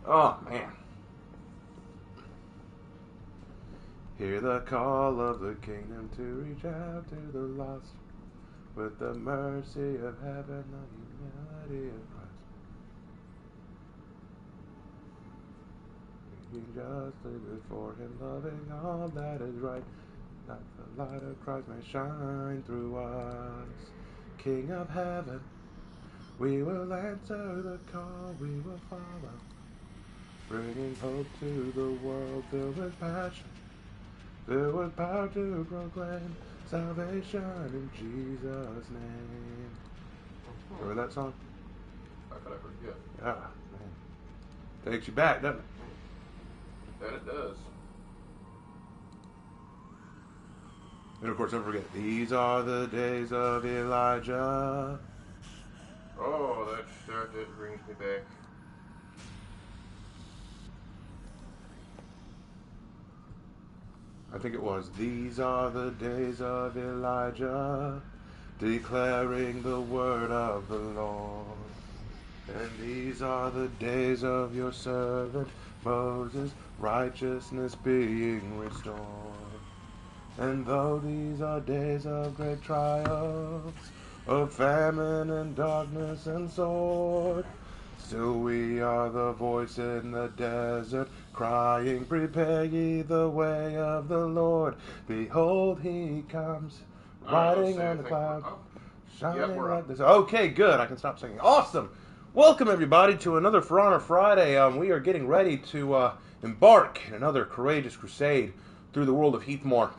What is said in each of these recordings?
Oh, man. Hear the call of the kingdom to reach out to the lost with the mercy of heaven, the humility of Christ. Seeking justly before him, loving all that is right, that the light of Christ may shine through us. King of heaven, we will answer the call, we will follow, bringing hope to the world, filled with passion, filled with power to proclaim salvation in Jesus' name. Remember that song? I thought I forget. Yeah, man. Takes you back, doesn't it? That it does. And of course, don't forget, these are the days of Elijah. Oh, that brings me back. I think it was, these are the days of Elijah, declaring the word of the Lord. And these are the days of your servant Moses, righteousness being restored. And though these are days of great trials, of famine and darkness and sword, still we are the voice in the desert, crying, prepare ye the way of the Lord. Behold, he comes, riding on the cloud, shining like this. Okay, good. I can stop singing. Awesome. Welcome, everybody, to another For Honor Friday. We are getting ready to embark in another courageous crusade through the world of Heathmore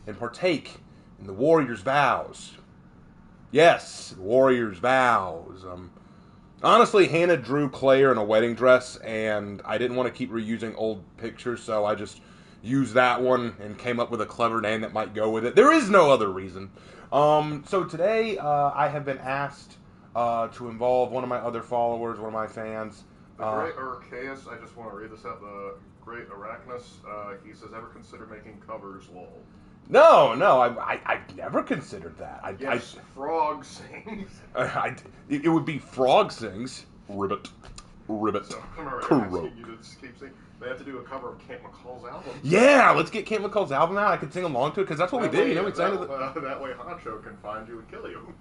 and partake in the Warrior's Vows. Yes, Warrior's Vows. Honestly, Hannah drew Claire in a wedding dress, and I didn't want to keep reusing old pictures, so I just used that one and came up with a clever name that might go with it. There is no other reason. So today, I have been asked to involve one of my other followers, one of my fans. The great Archaeus, I just want to read this out. The great Arachnus, he says, ever consider making covers, lol. No, I've never considered that. Yes, Frog sings. It would be Frog sings. Ribbit. So, Croak. You just keep singing. They have to do a cover of Kent McCall's album. Yeah, let's get Kent McCall's album out. I can sing along to it, because that's what we did. We sang that way Honcho can find you and kill you.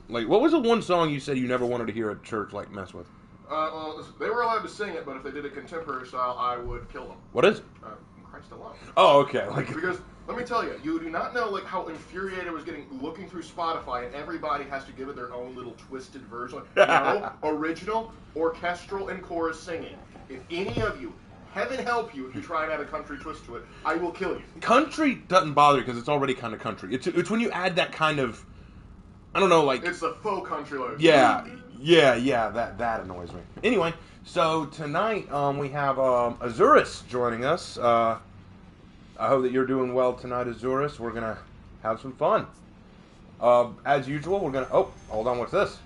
Like, what was the one song you said you never wanted to hear at church, like, mess with? Well, they were allowed to sing it, but if they did it contemporary style, I would kill them. What is it? Christ alone. Oh, okay. Because, let me tell you, you do not know how infuriated I was getting looking through Spotify, and everybody has to give it their own little twisted version. No, original, orchestral, and chorus singing. If any of you, heaven help you if you try and add a country twist to it, I will kill you. Country doesn't bother because it's already kind of country. It's when you add that kind of, I don't know, like... It's the faux country, like... Yeah, that annoys me. Anyway, so tonight we have Azurus joining us. I hope that you're doing well tonight, Azurus. We're going to have some fun. As usual, we're going to... Oh, hold on, what's this?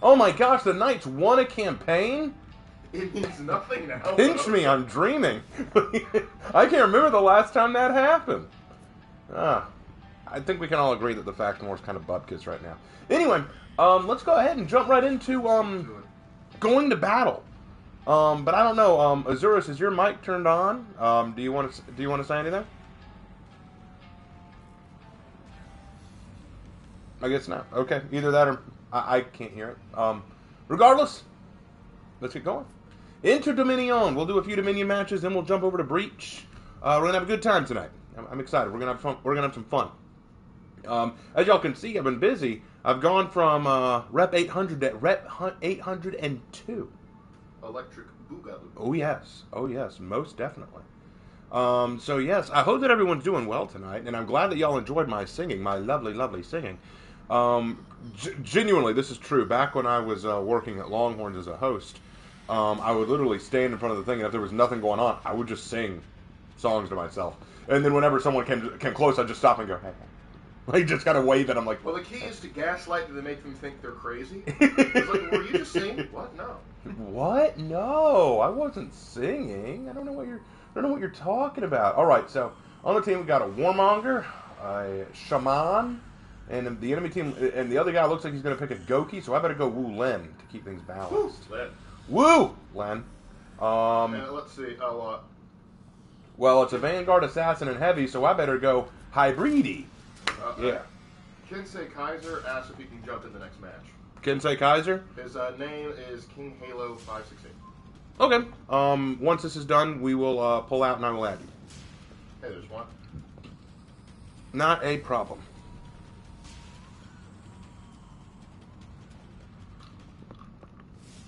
Oh my gosh, the Knights won a campaign? It means nothing now. Pinch me, I'm dreaming. I can't remember the last time that happened. I think we can all agree that the faction war is kind of bupkis right now. Anyway, let's go ahead and jump right into going to battle. But I don't know, Azurus, is your mic turned on? Do you want to say anything? I guess not. Okay, either that or I can't hear it. Regardless, let's get going. Enter Dominion. We'll do a few Dominion matches, then we'll jump over to Breach. We're gonna have a good time tonight. I'm excited. We're gonna have fun. We're gonna have some fun. As y'all can see, I've been busy. I've gone from Rep 800 to Rep 802. Electric Boogaloo. Oh yes, most definitely. So yes, I hope that everyone's doing well tonight, and I'm glad that y'all enjoyed my singing, my lovely, lovely singing. Genuinely, this is true. Back when I was working at Longhorns as a host, I would literally stand in front of the thing, and if there was nothing going on, I would just sing songs to myself. And then whenever someone came close, I'd just stop and go, hey. Like, just kind of wave at them like... Well, the key is to gaslight to make them think they're crazy. It's like, were you just singing? What? No. What? No, I wasn't singing. I don't know what you're talking about. All right, so on the team we got a Warmonger, a Shaman, and the enemy team, and the other guy looks like he's going to pick a Goki, so I better go Wu Lin to keep things balanced. Len. Woo, Len. Let's see. Oh, Well, it's a Vanguard Assassin and Heavy, so I better go Hybridi. Yeah. Kensei Kaiser asks if he can jump in the next match. Kensei Kaiser? His name is King Halo 516. Okay. Once this is done, we will pull out and I will add you. Hey, there's one. Not a problem.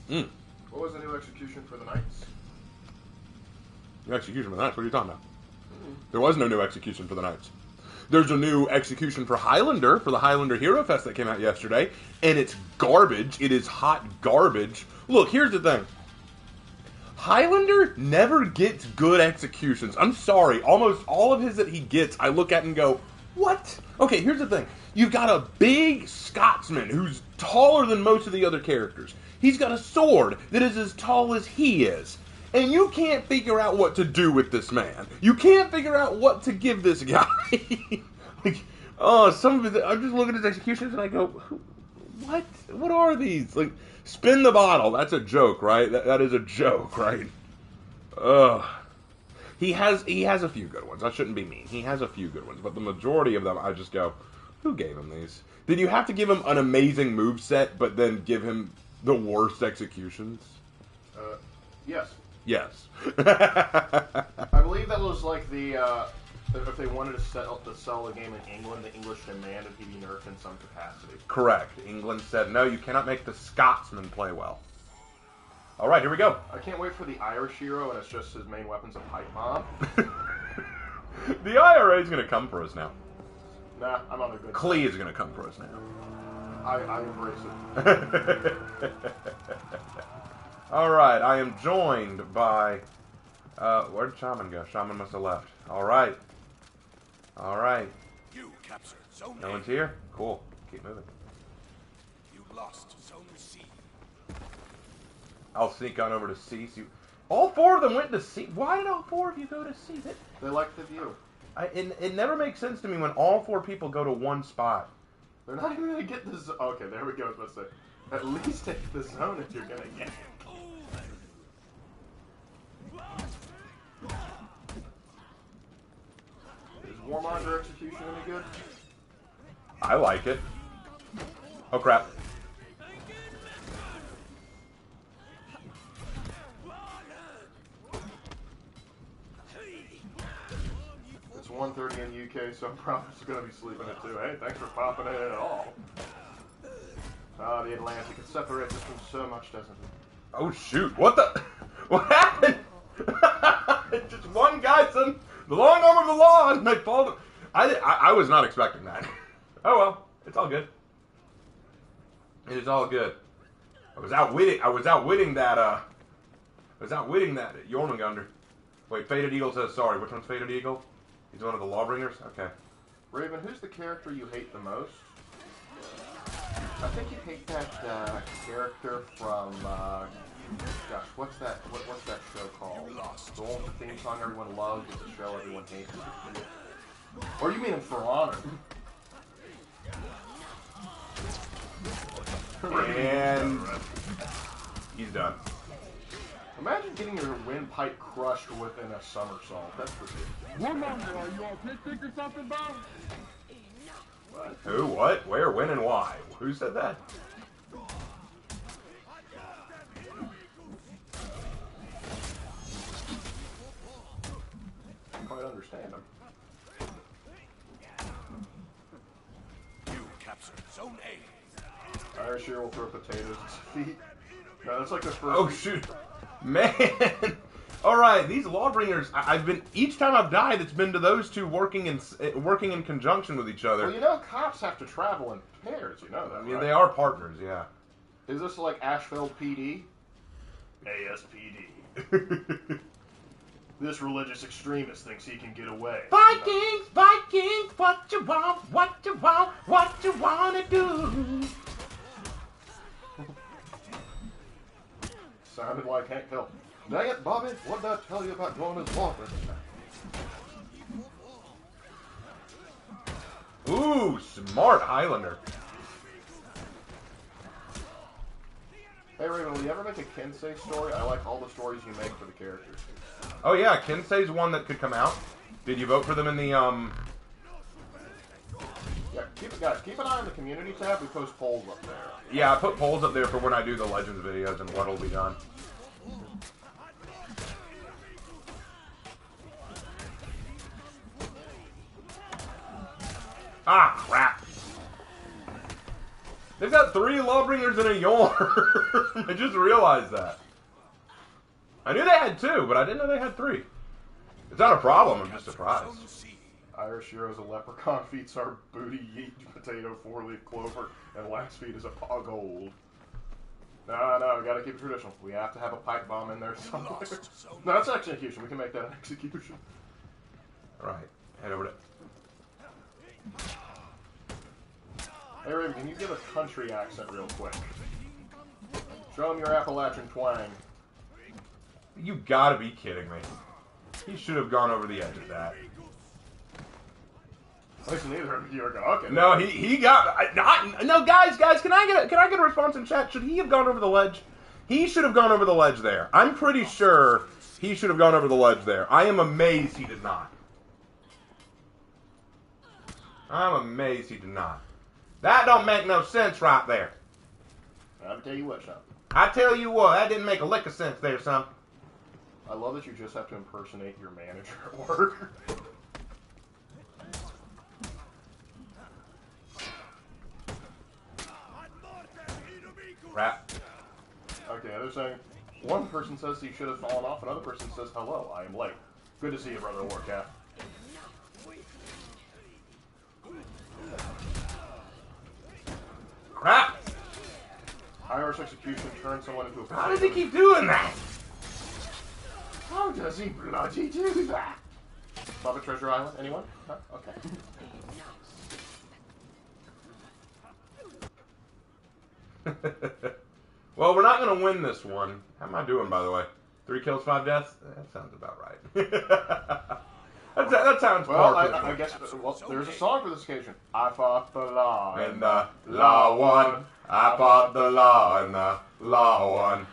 What was the new execution for the Knights? New execution for the Knights? What are you talking about? There was no new execution for the Knights. There's a new execution for Highlander, for the Highlander Hero Fest that came out yesterday, and it's garbage. It is hot garbage. Look, here's the thing. Highlander never gets good executions. I'm sorry. Almost all of his that he gets, I look at and go, what? Okay, here's the thing. You've got a big Scotsman who's taller than most of the other characters. He's got a sword that is as tall as he is. And you can't figure out what to do with this man. You can't figure out what to give this guy. Like, oh, some of it, I'm just looking at his executions and I go, what? What are these? Like, spin the bottle. That's a joke, right? That is a joke, right? Ugh. He has a few good ones. I shouldn't be mean. He has a few good ones, but the majority of them, I just go, who gave him these? Did you have to give him an amazing moveset, but then give him the worst executions? Yes. Yes. I believe that was like the, if they wanted to sell the game in England, the English demanded he be nerfed in some capacity. Correct. England said, no, you cannot make the Scotsman play well. All right, here we go. I can't wait for the Irish hero, and it's just his main weapon's a pipe bomb. The IRA is going to come for us now. Nah, I'm on a good Klee is going to come for us now. I embrace it. All right, I am joined by... where'd Shaman go? Shaman must have left. All right. All right. You captured Zone No A. one's here? Cool. Keep moving. You lost Zone C. I'll sneak on over to C. All four of them went to C. Why did all four of you go to C? They like the view. It never makes sense to me when all four people go to one spot. They're not even going to get the zone. Okay, there we go. I was about to say. At least take the zone if you're going to get it. Is Warmonger execution any good? I like it. Oh, crap. It's 1:30 in the UK, so I'm probably going to be sleeping at 2. Hey, thanks for popping in at all. The Atlantic. It separates us from so much, doesn't it? Oh, shoot. What the... What happened? Just one guy, son. The long arm of the law, and they fall... I was not expecting that. Oh, well. It's all good. It is all good. I was outwitting that Jormungandr. Wait, Fated Eagle says sorry. Which one's Fated Eagle? He's one of the Lawbringers? Okay. Raven, who's the character you hate the most? I think you hate that character from, gosh, what's that show called? The one with the theme song everyone loves, it's a show everyone hates. Or you mean him For Honor? And he's done. Imagine getting your windpipe crushed within a somersault. That's ridiculous. Warmonger, are you autistic or something, Bob? What? Who, what, where, when, and why? Who said that? I quite understand him. You captured Zone A. Irish here will throw potatoes at his feet. No, that's like the first. Oh, shoot. Man. All right, these Lawbringers, I've been, each time I've died, it's been to those two working in conjunction with each other. Well, you know, cops have to travel in pairs. You know that, I mean, right? they are partners, yeah. Is this like Asheville PD? ASPD. This religious extremist thinks he can get away. Vikings, Vikings, what you want, what you want, what you want to do? Sounded like Hank Hill. Dang it, Bobby, what did I tell you about going as Walker? Ooh, smart Highlander. Hey Raven, will you ever make a Kensei story? I like all the stories you make for the characters. Oh yeah, Kensei's one that could come out. Did you vote for them in the Yeah, guys, keep an eye on the community tab. We post polls up there. Yeah, I put polls up there for when I do the Legends videos and what'll be done. Ah, crap. They've got 3 Lawbringers and a Yorn. I just realized that. I knew they had 2, but I didn't know they had 3. It's not a problem, I'm just surprised. Irish Hero's a leprechaun, feats our booty, yeet, potato, 4-leaf clover, and last feed is a paw gold. No, we gotta keep it traditional. We have to have a pipe bomb in there somewhere. No, that's execution. We can make that an execution. Alright, head over to... Hey Raven, can you give a country accent real quick? Show him your Appalachian twang. You gotta be kidding me. He should have gone over the edge of that. At least neither of you are going. Okay. No, he got... no, guys, can I get a response in chat? Should he have gone over the ledge? He should have gone over the ledge there. I'm pretty sure he should have gone over the ledge there. I am amazed he did not. I'm amazed he did not. That don't make no sense right there. I'll tell you what, son. I tell you what, that didn't make a lick of sense there, son. I love that you just have to impersonate your manager at work. Crap. Okay, they're saying one person says he should have fallen off, another person says, hello, I am late. Good to see you, brother Warcraft. Crap. Irish execution turns someone into a potato. How does he keep doing that? How does he bloody do that? Muppet Treasure Island? Anyone? Huh? Okay. Well, we're not going to win this one. How am I doing, by the way? 3 kills, 5 deaths? That sounds about right. that sounds well, perfect. I guess there's a song for this occasion. I fought the law And the law won. I fought the law and the law won.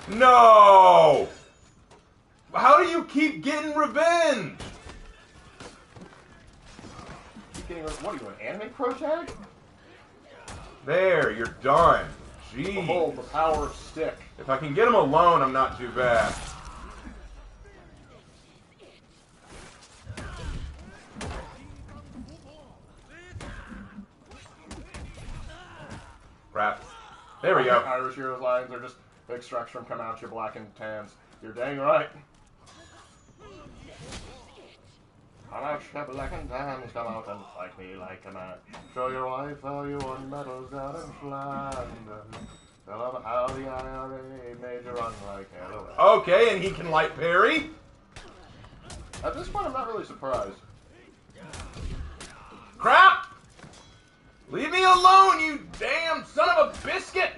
No! How do you keep getting revenge? What are you, an anime pro tag? There, you're done. Jeez. Behold the power of stick. If I can get him alone, I'm not too bad. Crap. There we go. Irish Heroes lines are just extracts from come out your black and tans. You're dang right. Come out your black and tans, come out and fight me like a man. Show your wife how you won medals down in Flanders. Tell them how the IRA made you run like hell. Okay, and he can light parry. At this point, I'm not really surprised. Crap! Leave me alone, you damn son of a biscuit!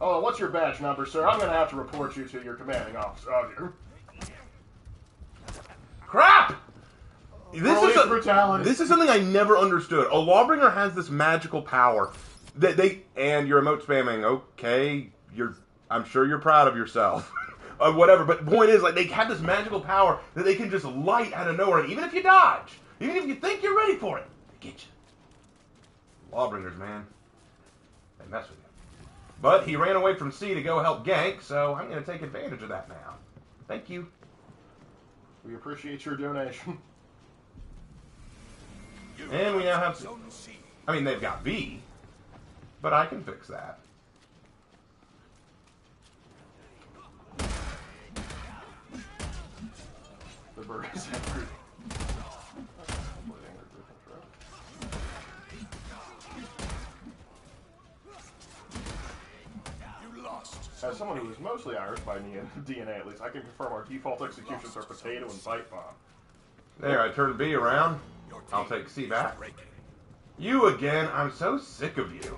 Oh, what's your badge number, sir? I'm going to have to report you to your commanding officer. Oh, dear. Crap! Brutality. This is something I never understood. A Lawbringer has this magical power that and you're emote spamming. Okay, I'm sure you're proud of yourself. Whatever, but the point is, like, they have this magical power that they can just light out of nowhere, and even if you dodge, even if you think you're ready for it, they get you. Lawbringers, man. They mess with you. But he ran away from C to go help gank, so I'm going to take advantage of that now. Thank you. We appreciate your donation. And we now have... I mean, they've got B, but I can fix that. The bird is angry. As someone who is mostly Irish by DNA at least, I can confirm our default executions are potato and pipe bomb. There, I turned B around. I'll take C back. You again, I'm so sick of you.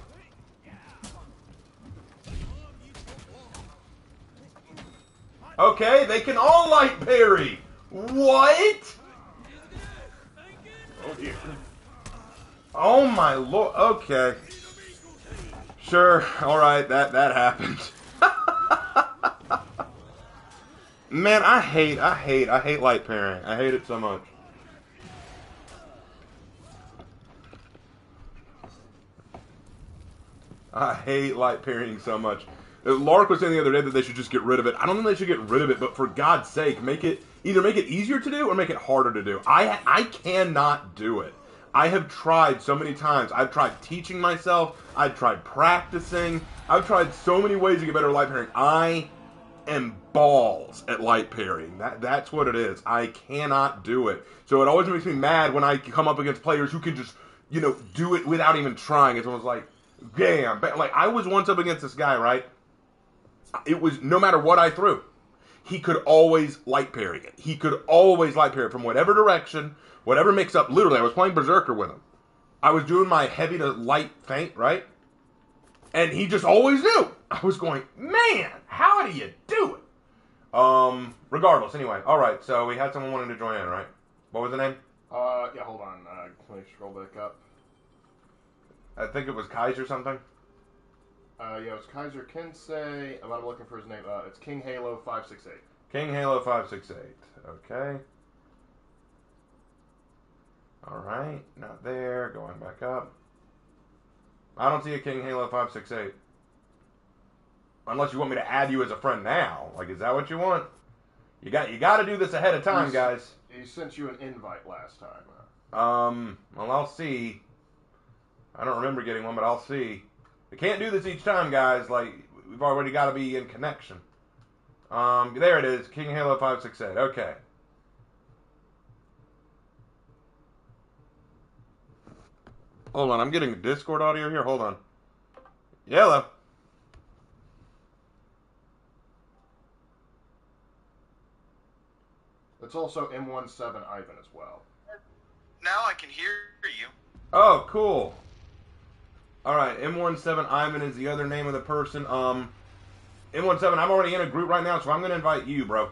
Okay, they can all light parry. What? Oh dear. Oh my lord. Okay. Sure. All right. That happened. Man, I hate light pairing. I hate it so much. I hate light pairing so much. Lark was saying the other day that they should just get rid of it. I don't think they should get rid of it, but for God's sake, either make it easier to do or make it harder to do. I cannot do it. I have tried so many times. I've tried teaching myself. I've tried practicing. I've tried so many ways to get better at light pairing. I am balls at light pairing. That's what it is. I cannot do it. So it always makes me mad when I come up against players who can just, do it without even trying. It's almost like, damn. Like, I was once up against this guy, right? It was no matter what I threw, he could always light parry it. He could always light parry it from whatever direction, whatever mix up. Literally, I was playing Berserker with him. I was doing my heavy to light feint, right? And he just always knew. I was going, man, how do you do it? Regardless, anyway. All right, so we had someone wanting to join in, right? What was the name? Yeah, hold on. Let me scroll back up. I think it was Kaiser something. Yeah, it was Kaiser Kensei. I'm looking for his name. It's King Halo 568. King Halo 568. Okay. All right, not there. Going back up. I don't see a King Halo 568. Unless you want me to add you as a friend now. Like, is that what you want? You got to do this ahead of time, guys. He sent you an invite last time. Well, I'll see. I don't remember getting one, but I'll see. We can't do this each time, guys. Like, we've already got to be in connection. There it is. King Halo 568. Okay. Hold on. I'm getting Discord audio here. Hold on. Yellow. It's also M17 Ivan as well. Now I can hear you. Oh, cool. Alright, M17 Ivan is the other name of the person. M17, I'm already in a group right now, so I'm going to invite you, bro.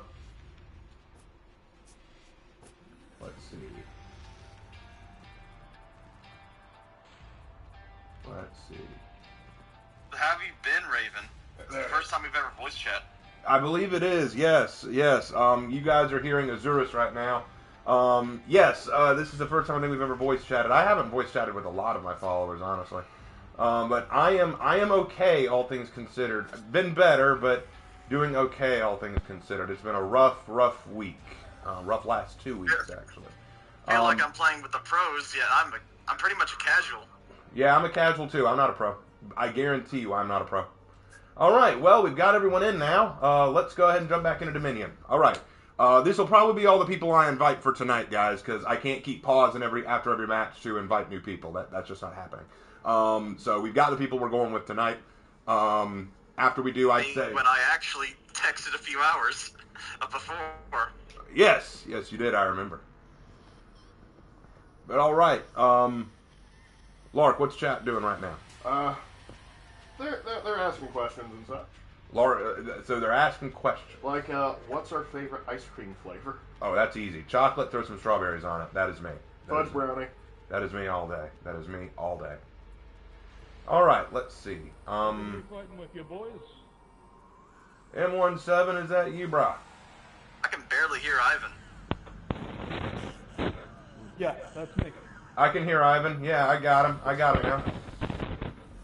Let's see. Have you been, Raven? It's the first time we've ever voice chat. I believe it is, yes. You guys are hearing Azurus right now. This is the first time I think we've ever voice chatted. I haven't voice chatted with a lot of my followers, honestly. But I am okay, all things considered. Been better, but doing okay, all things considered. It's been a rough week. Rough last 2 weeks, actually. I feel like I'm playing with the pros, yet I'm pretty much a casual. Yeah, I'm a casual too. I'm not a pro. I guarantee you I'm not a pro. Alright, well, we've got everyone in now. Let's go ahead and jump back into Dominion. Alright. This will probably be all the people I invite for tonight, guys, because I can't keep pausing after every match to invite new people. That's just not happening. So we've got the people we're going with tonight. After we do, I'd say... When I actually texted a few hours before. Yes, you did, I remember. But alright, Lark, what's chat doing right now? They're asking questions and such. Laura, so they're asking questions. Like, what's our favorite ice cream flavor? Oh, that's easy. Chocolate, throw some strawberries on it. That is me. Fudge brownie. That is me all day. Alright, let's see. Fighting with you boys. M17, is that you, brah? I can barely hear Ivan. Yeah, that's me. I can hear Ivan. Yeah, I got him now.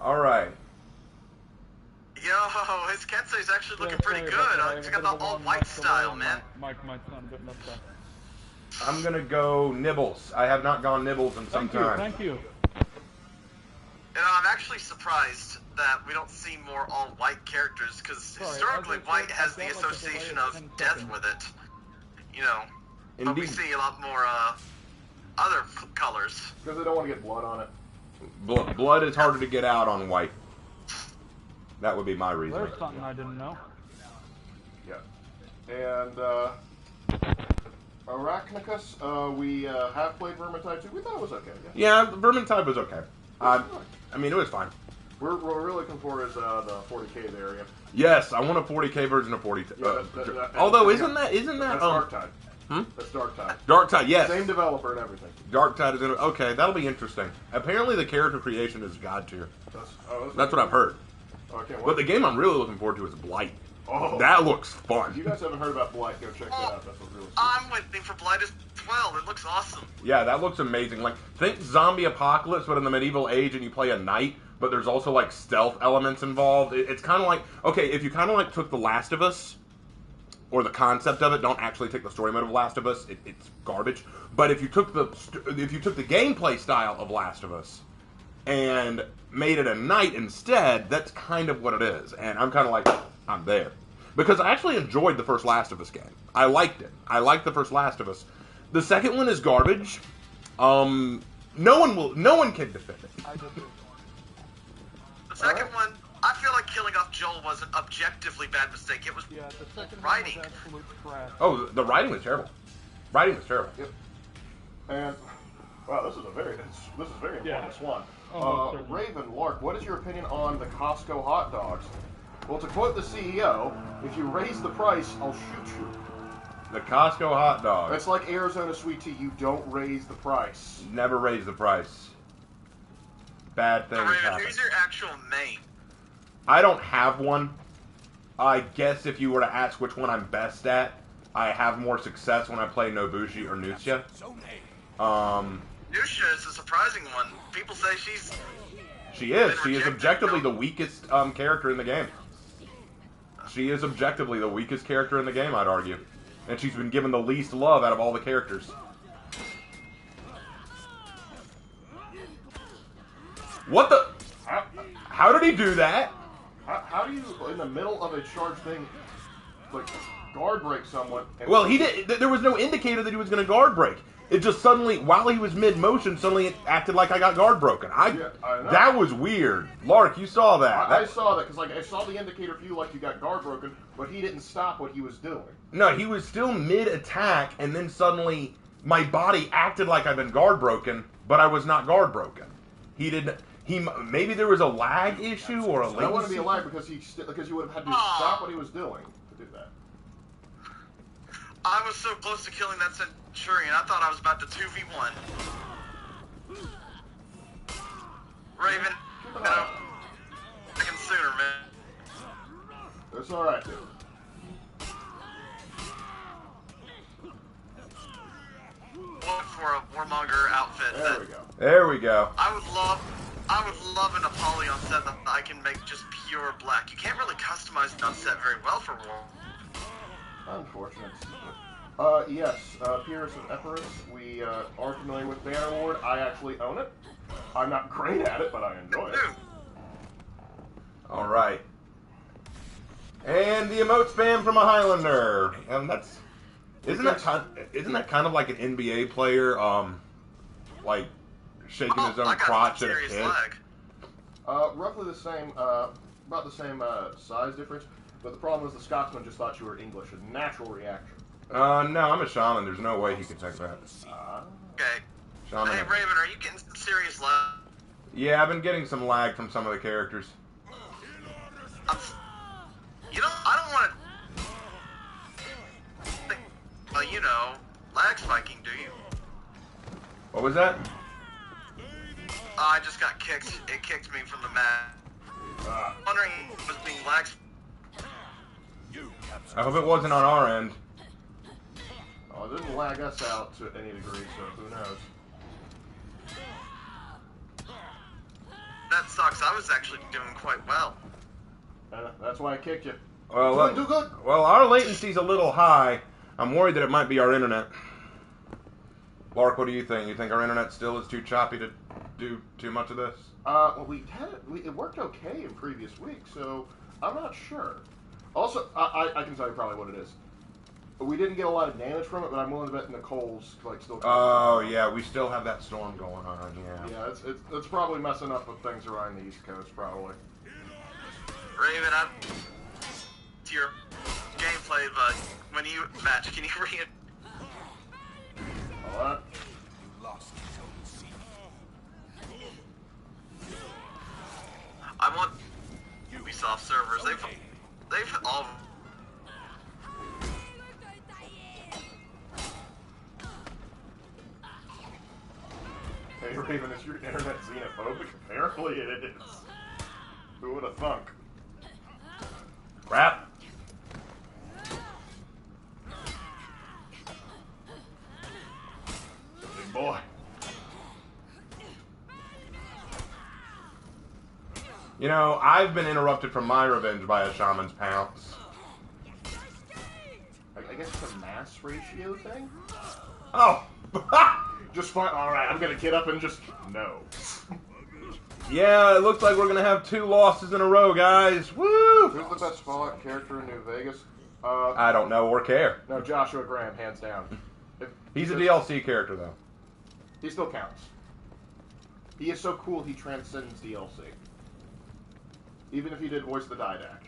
Alright. Yo, his Kensei's actually looking pretty good. He's got the all-white style, man. Mike might sound a bit messed up. I'm gonna go Nibbles. I have not gone Nibbles in some time. Thank you. I'm actually surprised that we don't see more all-white characters, because historically white has the association of death with it. But we Indeed. see a lot more other colors. Because they don't want to get blood on it. Blood is harder to get out on white. That would be my reason. There's something I didn't know. Yeah. And, Arachnicus, we have played Vermintide 2. We thought it was okay. Yeah, Vermintide was okay. I mean, it was fine. We're really looking for is the 40k area. Yes, I want a 40k version of 40. Yeah, Although, isn't that that's Arctide. That's Dark Tide. Dark Tide, yes. Same developer and everything. Dark Tide is in. Okay, that'll be interesting. Apparently, the character creation is god tier. That's what I've heard. Okay, But the game I'm really looking forward to is Blight. Oh. That looks fun. If you guys haven't heard about Blight, go check that out. That's what really. I'm waiting for Blight as well. It looks awesome. Yeah, that looks amazing. Like, think zombie apocalypse, but in the medieval age, and you play a knight, but there's also, like, stealth elements involved. It's kind of like, okay, if you kind of, like, took The Last of Us, or the concept of it, don't actually take the story mode of Last of Us, it's garbage. But if you took the gameplay style of Last of Us, and made it a knight instead, that's kind of what it is. And I'm kind of like, I'm there. Because I actually enjoyed the first Last of Us game. I liked it. I liked the first Last of Us. The second one is garbage. No one can defend it. The second one, I feel like killing off Joel was an objectively bad mistake. It was Yeah, the second writing. one was absolute trash. Oh, the writing was terrible. Writing was terrible. Yep. And wow, this is very important. Yeah. This one. Oh, certainly. Raven, Lark, what is your opinion on the Costco hot dogs? Well, to quote the CEO, if you raise the price, I'll shoot you. The Costco hot dog. It's like Arizona sweet tea. You don't raise the price. Never raise the price. Bad things Raven, happen. who's your actual main? I don't have one. I guess if you were to ask which one I'm best at, I have more success when I play Nobushi or Nutsia. Zone A. Nusha is a surprising one. People say She is. been She is rejected, objectively no? the weakest character in the game. She is objectively the weakest character in the game, I'd argue. And she's been given the least love out of all the characters. What the? How did he do that? How do you, in the middle of a charge thing, like, guard break someone? And Well, he did. There was no indicator that he was going to guard break. It just suddenly, while he was mid-motion, suddenly it acted like I got guard broken. I know. That was weird. Lark, you saw that. I saw that, because like, I saw the indicator for you like you got guard broken, but he didn't stop what he was doing. No, he was still mid-attack, and then suddenly my body acted like I'd been guard broken, but I was not guard broken. He didn't. Maybe there was a lag issue or a latency. That wouldn't be a lag because you would have had to stop what he was doing to do that. I was so close to killing that Centurion. I thought I was about to 2v1. Raven, second sooner, man. That's all right, dude. Look for a Warmonger outfit. There we go. There we go. I would love an Apollyon set that I can make just pure black. You can't really customize that set very well for War. Unfortunate. Yes, Pierce and Epirus, we are familiar with Banner Ward. I actually own it. I'm not great at it, but I enjoy it. All right. And the emote spam from a Highlander. Isn't that kind of like an NBA player, like shaking his own crotch at a kid? Roughly the same, about the same size difference. But the problem is the Scotsman just thought you were English. A natural reaction. No, I'm a shaman. There's no way he could take that. Okay. Shaman. Hey, Raven, are you getting some serious lag? Yeah, I've been getting some lag from some of the characters. I don't want to... lag spiking, do you? What was that? I just got kicked. It kicked me from the mat. Wondering if it was being lag. I hope it wasn't on our end. Oh, it didn't lag us out to any degree, so who knows? That sucks. I was actually doing quite well. That's why I kicked you. Well, Do good. Well, our latency's a little high. I'm worried that it might be our internet. Lark, what do you think? You think our internet still is too choppy to do too much of this? Well, it worked okay in previous weeks, so I'm not sure. Also, I can tell you probably what it is. We didn't get a lot of damage from it, but I'm willing to bet Nicole's still. Oh yeah, we still have that storm going on. Yeah. Yeah, it's probably messing up with things around the East Coast, probably. Raven, to your gameplay, but when you match, can you bring it? All right. Lost Zone C. I want Ubisoft servers. They've all. Raven, is your internet xenophobic? Apparently it is. Who would have thunk? Crap. Big boy. You know, I've been interrupted from my revenge by a shaman's pounce. I guess it's a mass ratio thing? Oh! Just fine. Alright, I'm gonna get up and just... No. Yeah, it looks like we're gonna have 2 losses in a row, guys. Woo! Who's the best Fallout character in New Vegas? I don't know or care. No, Joshua Graham, hands down. He's a DLC character, though. He still counts. He is so cool, he transcends DLC. Even if he did voice the Didac.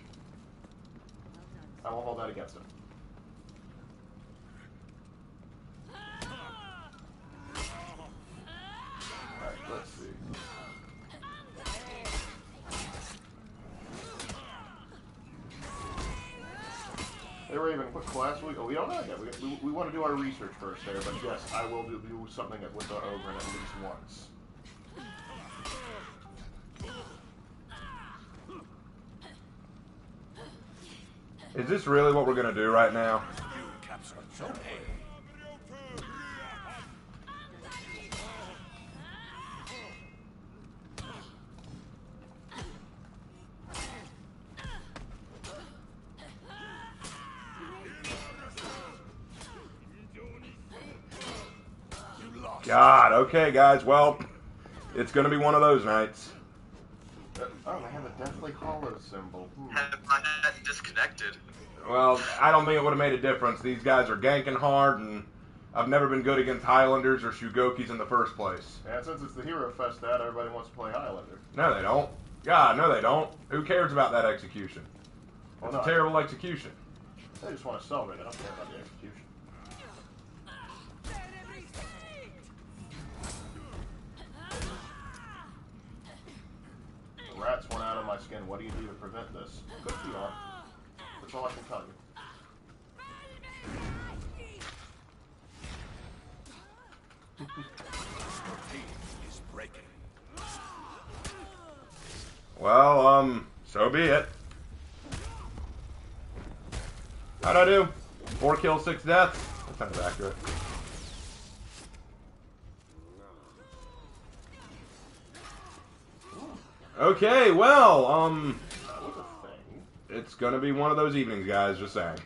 I won't hold that against him. Alright, let's see. Hey Raven, what class we don't know yet. We want to do our research first there, but yes, I will do something with the ogre at least once. Is this really what we're gonna do right now? God, okay guys, well, it's gonna be one of those nights. Oh, they have a Deathly Hollow symbol. Have my head disconnected. Well, I don't think it would have made a difference. These guys are ganking hard, and I've never been good against Highlanders or Shugokis in the first place. And since it's the Hero Fest that everybody wants to play Highlander. No, they don't. God, no, they don't. Who cares about that execution? Well, It's no, a terrible execution. They just want to celebrate. They don't care about the execution. The rats went out of my skin. What do you do to prevent this? Good PR. That's all I can tell you. is breaking. Well, so be it. How'd I do? 4 kills, 6 deaths? That sounds accurate. Okay, well, That was a thing. it's gonna be one of those evenings, guys, just saying.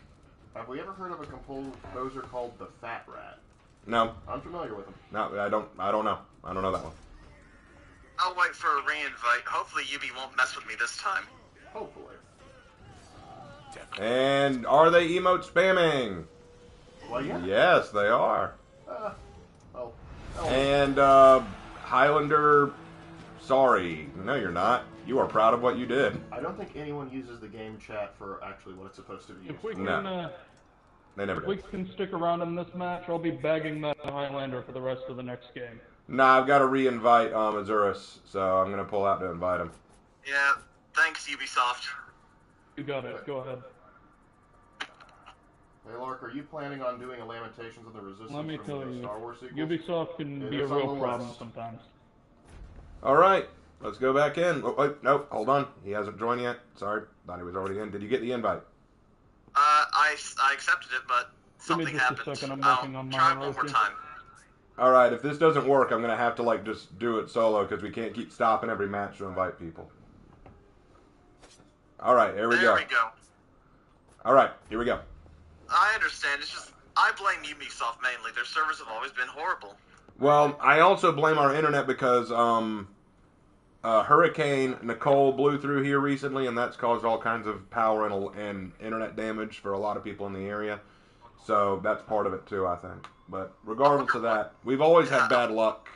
Have we ever heard of a composer called the Fat Rat? No, I'm familiar with him. no, I don't know. I don't know that one. I'll wait for a re-invite. Hopefully Yubi won't mess with me this time. Hopefully. And are they emote spamming? Well, yeah. Yes, they are. Oh. And, Highlander, sorry. No, you're not. You are proud of what you did. I don't think anyone uses the game chat for actually what it's supposed to be used If we for. can, They never if we did. can stick around in this match, I'll be bagging that Highlander for the rest of the next game. Nah, I've got to re-invite, Azurus, so I'm gonna pull out to invite him. Yeah, thanks Ubisoft. You got it. Go ahead. Hey, Lark, are you planning on doing a Lamentations of the Resistance Let me from tell the you, Star Wars sequels? Ubisoft can It be a is on real the problem list. sometimes. Alright, let's go back in. Oh, wait, no, hold on. He hasn't joined yet. Sorry, thought he was already in. Did you get the invite? I accepted it, but Give me something just a happened. second, I'm I'll working on my try one more royalty. time. Alright, if this doesn't work, I'm gonna have to, like, just do it solo, because we can't keep stopping every match to invite people. Alright, here we There go. we go. Alright, here we go. I understand. It's just I blame Ubisoft mainly. Their servers have always been horrible. Well, I also blame our internet because, Hurricane Nicole blew through here recently, and that's caused all kinds of power and internet damage for a lot of people in the area. So that's part of it too, I think. But regardless of that, we've always had bad luck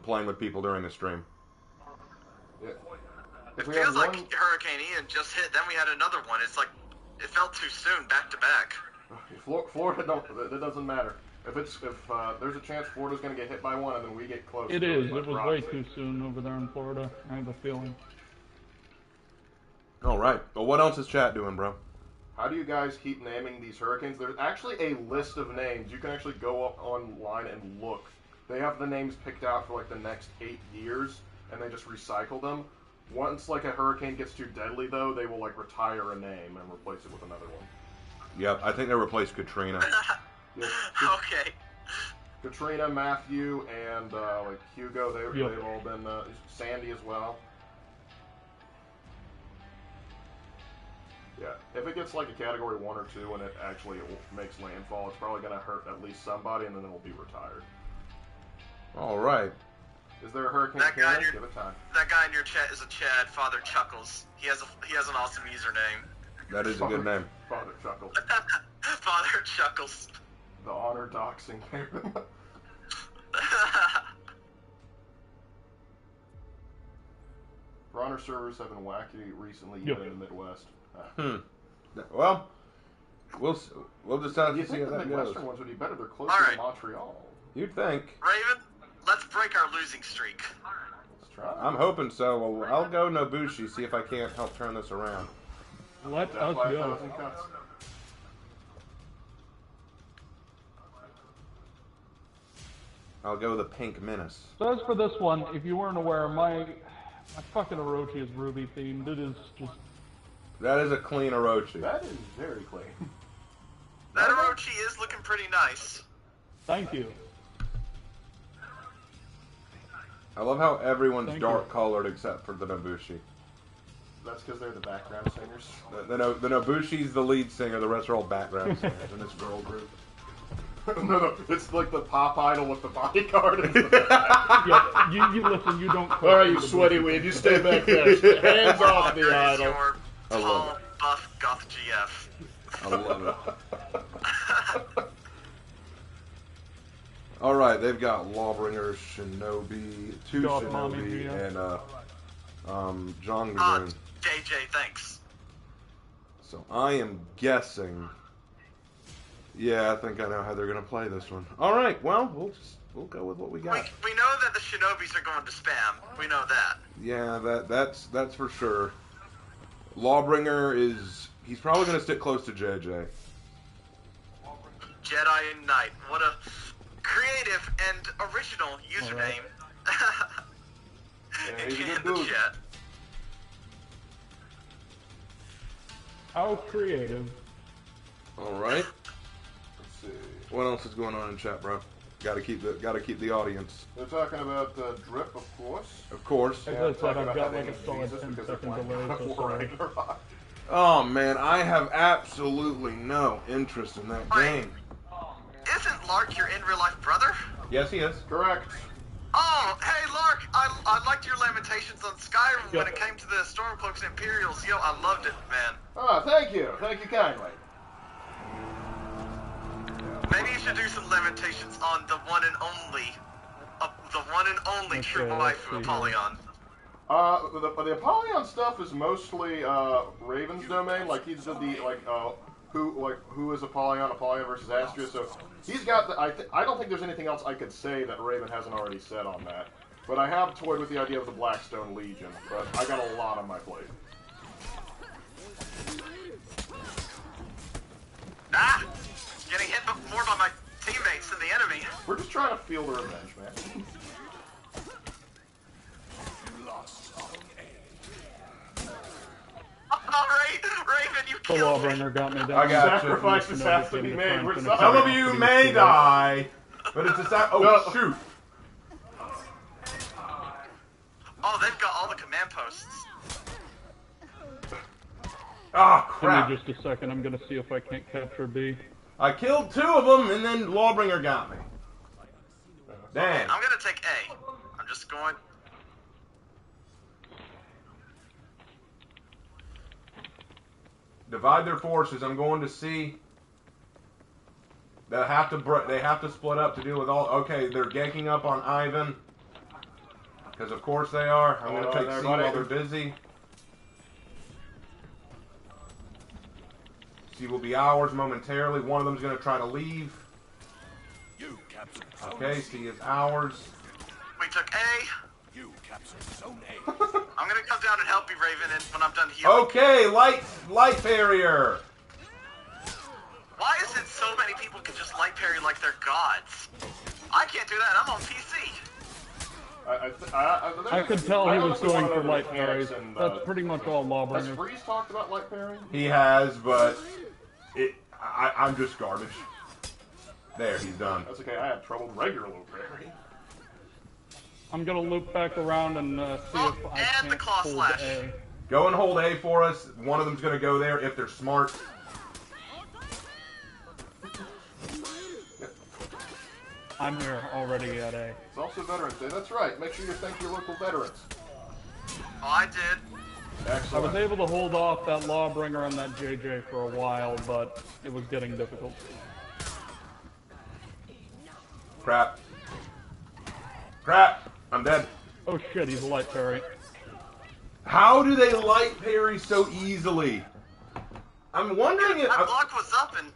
playing with people during the stream. Yeah. It If we feels had like one- Hurricane Ian just hit, then we had another one. It's like it felt too soon, back to back. Florida it doesn't matter. If there's a chance Florida's going to get hit by one and then we get close. It to is. like It was way Roxy. too soon over there in Florida. I have a feeling. Alright, well what else is chat doing, bro? How do you guys keep naming these hurricanes? There's actually a list of names. You can actually go up online and look They have the names picked out for like the next 8 years, and they just recycle them. Once like a hurricane gets too deadly, though, they will like retire a name and replace it with another one. Yep, I think they replaced Katrina. Yeah, Okay. Katrina, Matthew, and like Hugo, they've all been Sandy as well. Yeah, if it gets like a category 1 or 2 and it actually makes landfall, it's probably gonna hurt at least somebody, and then it'll be retired. All right. Is there a hurricane? That guy, Give it time. that guy in your chat is a Chad. Father Chuckles. He has an awesome username. That is a good name. Father Chuckles. Father Chuckles. The honor doxing. For honor servers have been wacky recently, even in the Midwest. Well, we'll just have You to see think how the that Midwestern goes. ones would be better? They're closer All right. to Montreal. You'd think. Raven, let's break our losing streak. Let's try. I'm hoping so. Well, I'll go Nobushi, see if I can't help turn this around. Let That us go. 5,000 cuts. I'll go the Pink Menace. So as for this one, if you weren't aware, my fucking Orochi is Ruby themed. It is just... That is a clean Orochi. That is very clean. That Orochi is looking pretty nice. Thank you. I love how everyone's Thank dark you. colored except for the Nobushi. That's because they're the background singers. The Nobushi's the lead singer, the rest are all background singers in this girl group. No, it's like the pop idol with the bodyguard. Yeah, you listen, you don't... All right, you sweaty weed, you stay back there. Hands off the There is idol. your I love tall, buff goth GF. I love it. Alright, they've got Lawbringer, Shinobi, two Goth Mommy, Shinobi, yeah. and Zhang Ah, Dragoon. JJ, thanks. So I am guessing. Yeah, I think I know how they're gonna play this one. Alright, well, we'll go with what we got. We know that the Shinobis are going to spam. We know that. Yeah, that's for sure. Lawbringer he's probably gonna stick close to JJ. Jedi Knight. What a creative and original username. Yeah, in he's a good the dude. chat. How creative. Alright. Let's see. What else is going on in chat, bro? Gotta keep the audience. They're talking about Drip, of course. Of course. As Yeah, I said, talking I've about got having like a solid Jesus 10 because they're second playing delay, God so of War sorry. Ragnarok. Oh man, I have absolutely no interest in that game. Isn't Lark your in real life brother? Yes, he is. Correct. Oh, hey Lark, I liked your Lamentations on Skyrim when Yep. it came to the Stormcloaks and Imperials. Yo, I loved it, man. Oh, thank you. Thank you kindly. Maybe you should do some Lamentations on the one and only true Okay, let's waifu, see here. Apollyon. The Apollyon stuff is mostly Raven's domain. Like he's did the who is Apollyon versus Astria. So he's got the. I don't think there's anything else I could say that Raven hasn't already said on that. But I have toyed with the idea of the Blackstone Legion. But I got a lot on my plate. Ah! Getting hit more by my teammates than the enemy. We're just trying to feel the revenge, man. Alright, Raven, you The killed me. Lawbringer got me down. I got you. Sacrifices have to be made. We're sorry. Some of you may die, but it's a oh No. shoot! Oh, they've got all the command posts. Ah Give crap! me just a second, I'm gonna see if I can't capture B. I killed 2 of them, and then Lawbringer got me. Damn. I'm gonna take A. I'm just going. Divide their forces. I'm going to C. They have to split up to deal with all. Okay, they're ganking up on Ivan. Because of course they are. I'm going to take C while they're busy. C will be ours momentarily. One of them's going to try to leave. You captured Okay, C is ours. We took A. You captured Zone A. I'm gonna come down and help you, Raven, and when I'm done healing. Okay, light barrier. Why is it so many people can just light parry like they're gods? I can't do that. I'm on PC. I could tell he was going for light parries. That's pretty much all Has Lawbringer. Freeze talked about light parrying? He has, but I'm just garbage. There, he's done. That's okay, I have trouble with regular low parry. I'm gonna loop back around and see if I and the can't claw hold slash. A. Go and hold A for us. One of them's gonna go there if they're smart. I'm here already at A. It's also Veterans Day. That's right. Make sure you thank your local veterans. Oh, I did. I Excellent. was able to hold off that Lawbringer and that JJ for a while, but it was getting difficult. Crap. Crap. I'm dead. Oh shit, he's a light parry. How do they light parry so easily? I'm wondering if... My block was up and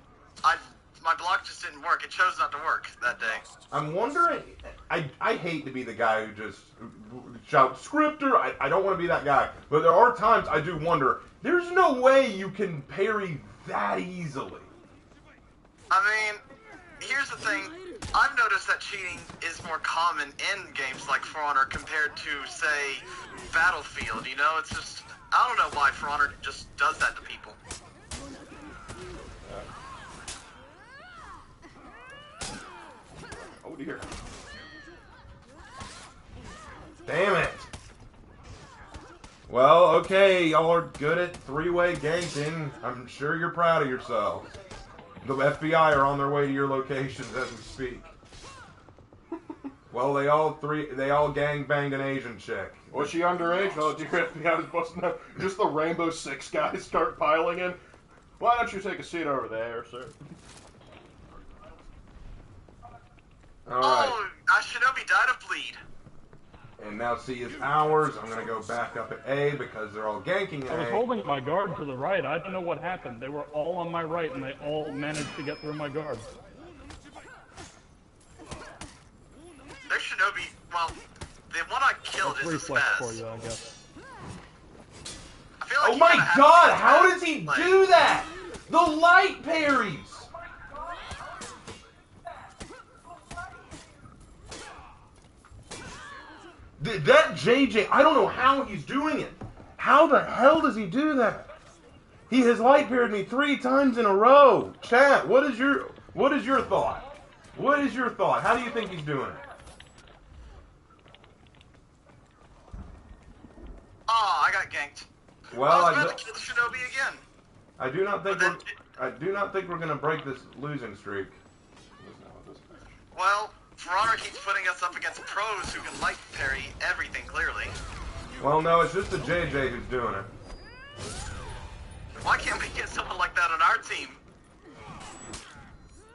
my block just didn't work. It chose not to work that day. I'm wondering... I hate to be the guy who just shouts, Scripter! I don't want to be that guy. But there are times I do wonder, there's no way you can parry that easily. I mean, here's the thing. I've noticed that cheating is more common in games like For Honor compared to, say, Battlefield. You know, it's just... I don't know why For Honor just does that to people. Oh dear. Damn it. Well, okay, y'all are good at three-way ganking. I'm sure you're proud of yourselves. The FBI are on their way to your locations as we speak. Well, they all gang banged an Asian chick. Was she underage? Oh dear, FBI was busting up. Just the Rainbow Six guys start piling in. Why don't you take a seat over there, sir? Alright. Oh, Shinobi died of bleed. And now C is ours. I'm going to go back up at A because they're all ganking at I was A. holding my guard to the right. I don't know what happened. They were all on my right, and they all managed to get through my guard. Their Shinobi, well, the one I killed That's is a reflex for spaz. you, I guess. I feel like Oh you my kinda have to god, be a how spaz. does he Like, do that? The light parries! That JJ, I don't know how he's doing it. How the hell does he do that? He has light parried me 3 times in a row. Chat, what is your thought? What is your thought? How do you think he's doing it? Oh, I got ganked. Well, I was about to kill the Shinobi again. I do not think But we're gonna break this losing streak. Well, For Honor keeps putting us up against pros who can light parry everything clearly. Well, no, it's just the JJ who's doing it. Why can't we get someone like that on our team?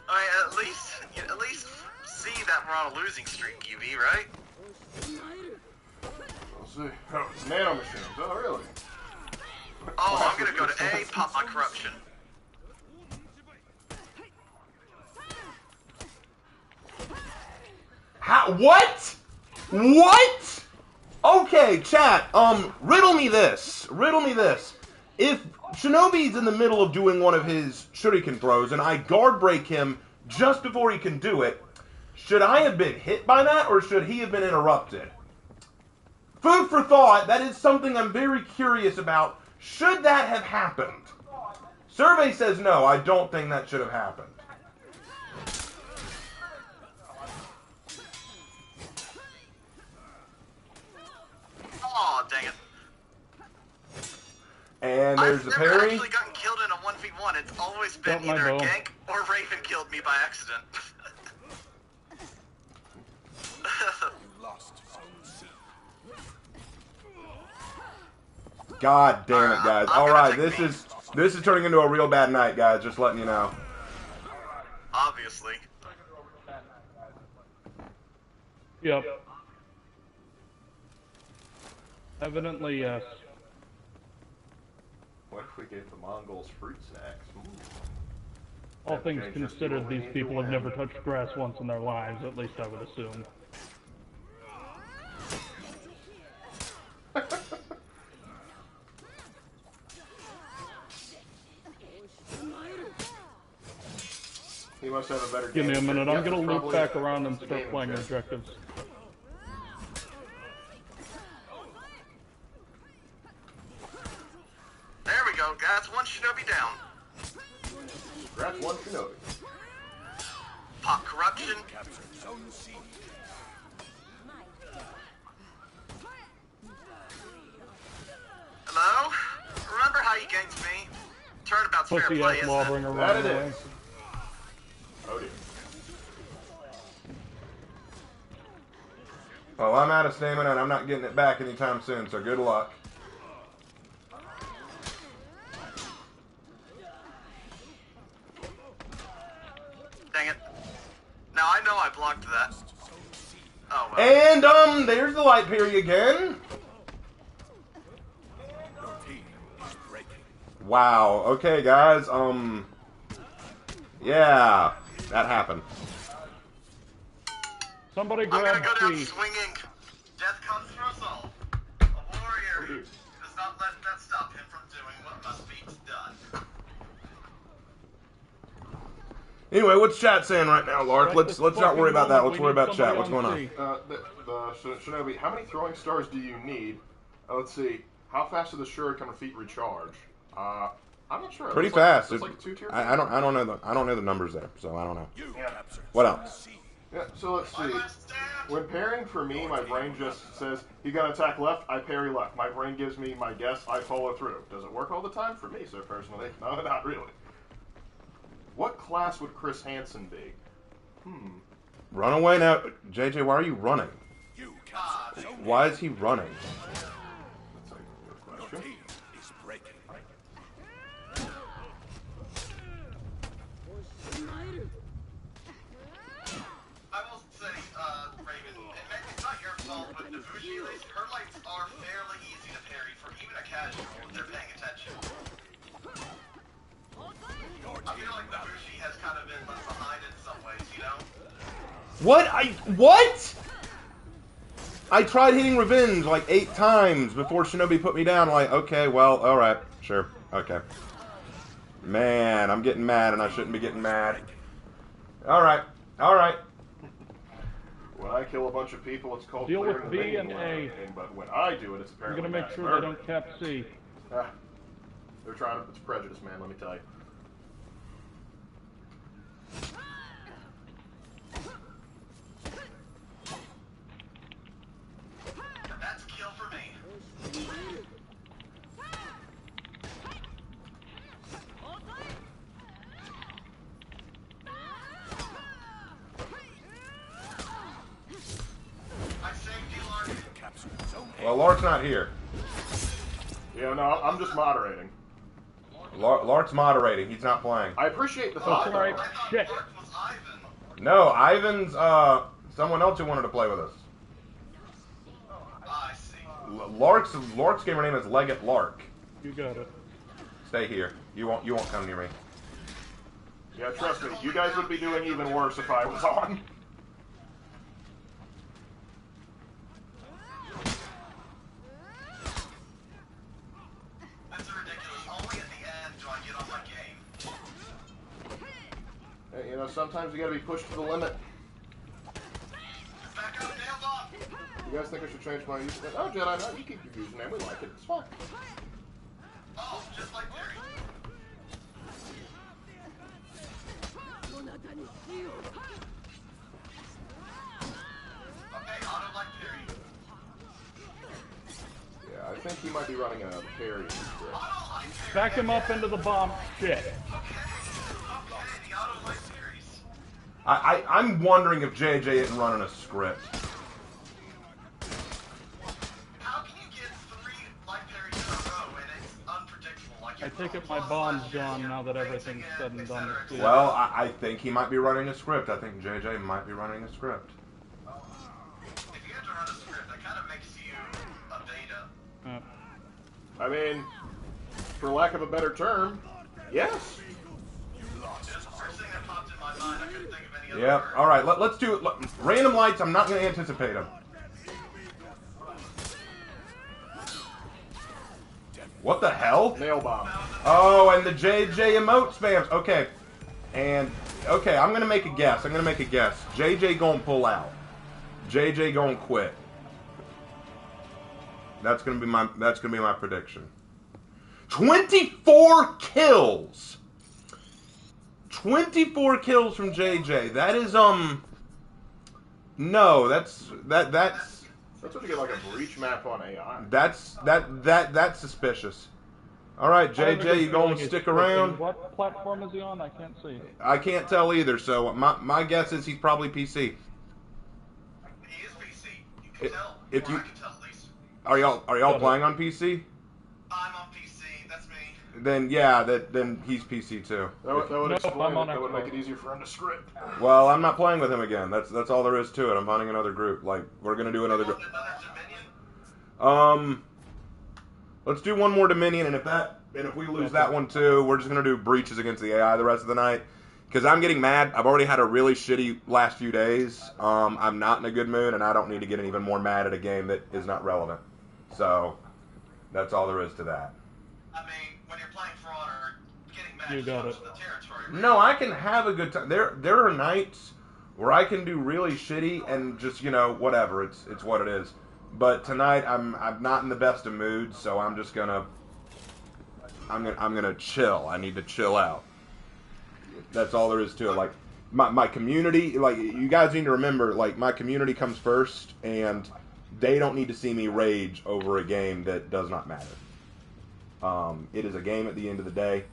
I mean, at least see that we're on a losing streak, UV, right? We'll see. Oh, it's nano machines. Oh, really? Oh, I'm gonna go to A, pop my corruption. How? What? What? Okay, chat. Riddle me this. Riddle me this. If Shinobi's in the middle of doing one of his shuriken throws and I guard break him just before he can do it, should I have been hit by that or should he have been interrupted? Food for thought. That is something I'm very curious about. Should that have happened? Survey says no. I don't think that should have happened. Oh, dang it. And there's I've a never parry. actually gotten killed in a 1v1. It's always been Got my either a bow. gank or Raven killed me by accident. Lost Zone C. God damn it, guys. I'm All gonna right, take this is turning into a real bad night, guys. Just letting you know. Obviously. Yep. Evidently, yes. What if we gave the Mongols fruit snacks? Ooh. All things Okay, just do considered, what we these need to people have win. never touched grass once in their lives, at least I would assume. must have a better Give me a game. minute. Yeah, I'm gonna it's loop probably back around and the start gaming playing chair. objectives. There we go. That's one shinobi down. That's one shinobi. Pop corruption. Captured Zone C. Hello? Remember how you ganked me? Turnabout's fair Pussy play, ass isn't lawbringer it? That running it away. is. Oh dear. Well, I'm out of stamina and I'm not getting it back anytime soon, so good luck. Dang it. Now I know I blocked that. Oh well. And, there's the light period again. Your team is breaking. Wow, okay, guys, yeah, that happened. Somebody I'm gonna grab go down C. swinging. Death comes for us all. A warrior does not let that stop him from doing what must be done. Anyway, what's chat saying right now, Lark? Right Let's this not worry about fucking that. Let's moment, worry we about need chat. What's going somebody on? C. Shinobi, how many throwing stars do you need? Let's see. How fast do the shuriken feet recharge? I'm not sure. Pretty It's fast. It's like 2 tier. I don't know the numbers there, so I don't know. You Yeah. captured What Zone else? C. Yeah, so let's My see. last stand. When pairing for me, my brain just says, you gotta attack left, I parry left. My brain gives me my guess, I follow through. Does it work all the time? For me, so personally, no, not really. What class would Chris Hansen be? Run away now, JJ. Why are you running? You captured Zone A. Why is he running? That's a good Your question. team is breaking. I will say, Raven, it's not your fault, but Nabushi, her lights are fairly easy to parry for even a casual if they're paying attention. I feel like Nabushi has kind of been left behind in some ways, you know? What? I tried hitting revenge like 8 times before Shinobi put me down. Like, okay, well, all right, sure, okay. Man, I'm getting mad, and I shouldn't be getting mad. All right. When I kill a bunch of people, it's called Deal with clearing B the menu and line, A. but when I do it, it's I'm apparently gonna make mass sure murder. they don't cap C. Ah, they're trying to. It's prejudice, man. Let me tell you. That's a kill for me. I saved you, Lark. Captured Zone A. Well, Lark's not here. Yeah, no, I'm just moderating. Lark's moderating. He's not playing. I appreciate the That's thought. all right. though. I thought Shit. Lark was Ivan. No, Ivan's someone else who wanted to play with us. I see. Lark's gamer name is Leggett Lark. You got it. Stay here. You won't come near me. Yeah, trust me, you guys would be doing even worse if I was on. That's ridiculous. Only at the end do I get on my game. Hey, you know, sometimes you gotta be pushed to the limit. Back up, nailed on. You guys think I should change my username? Oh, Jedi, no, you keep your username. We like it. It's fine. Oh, just like Terry. Okay, auto like Terry. Yeah, I think he might be running a parry script. Auto like Terry. Back him up into the bomb. Shit. Okay, the auto like Terry's. I'm wondering if JJ isn't running a script. How can you get 3 like Terry's in a row and it's unpredictable? Like I take it my bomb's gone now that everything's said and done. with C. Well, I think he might be running a script. I think JJ might be running a script. If you have to run a script, that kind of makes you a beta. I mean, for lack of a better term, yes. Just first thing that popped in my mind, I couldn't think of any other Yeah. word. All right. Let's do it. Random lights. I'm not going to anticipate them. What the hell? Nail bomb. Oh, and the JJ emote spams. Okay. And Okay, I'm gonna make a guess. JJ gonna pull out. JJ gonna quit. That's gonna be my prediction. 24 kills. 24 kills from JJ. That is no, that's what you get like a breach map on AI. that's suspicious. All right, JJ, you gonna stick around? What platform is he on? I can't see. I can't tell either. So my guess is he's probably PC. He is PC. You can tell. If you I can tell at least. are y'all playing on PC? I'm on PC. That's me. Then yeah, then he's PC too. That would explain I'm on it. That would Xbox. make it easier for him to script. Well, I'm not playing with him again. That's all there is to it. I'm finding another group. Like we're gonna do another You group. want another Dominion? Let's do one more Dominion, and if we lose that one too, we're just gonna do breaches against the AI the rest of the night. Because I'm getting mad. I've already had a really shitty last few days. I'm not in a good mood, and I don't need to get even more mad at a game that is not relevant. So that's all there is to that. I mean, when you're playing For Honor, getting mad You is got much it. of the territory. No, I can have a good time. There are nights where I can do really shitty and just whatever. It's what it is. But tonight I'm not in the best of moods, so I'm just gonna chill. I need to chill out. That's all there is to it. Like my community, like you guys need to remember, like my community comes first, and they don't need to see me rage over a game that does not matter. It is a game at the end of the day.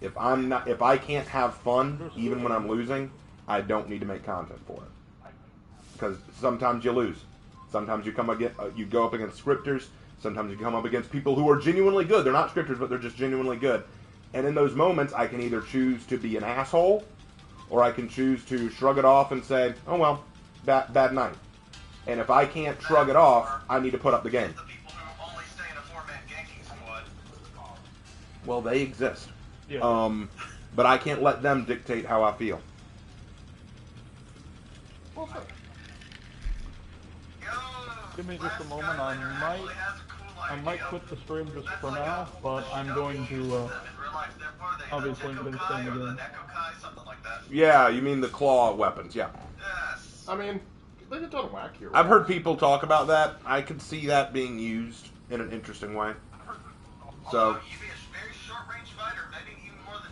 If I can't have fun even when I'm losing, I don't need to make content for it. Because sometimes you lose. Sometimes you go up against scripters. Sometimes you come up against people who are genuinely good. They're not scripters, but they're just genuinely good. And in those moments, I can either choose to be an asshole, or I can choose to shrug it off and say, "Oh well, bad night." And if I can't shrug it off, I need to put up the game. The people who only stay in a 4-man ganking squad. Well, they exist. Yeah. But I can't let them dictate how I feel. Give me just a moment. I might quit the stream just for now, but I'm going to obviously I'm going to stay in the game. Yeah, you mean the claw weapons? Yeah. I mean, they've done wackier. I've heard people talk about that. I could see that being used in an interesting way. So. You'd be a very short-range fighter, maybe even more than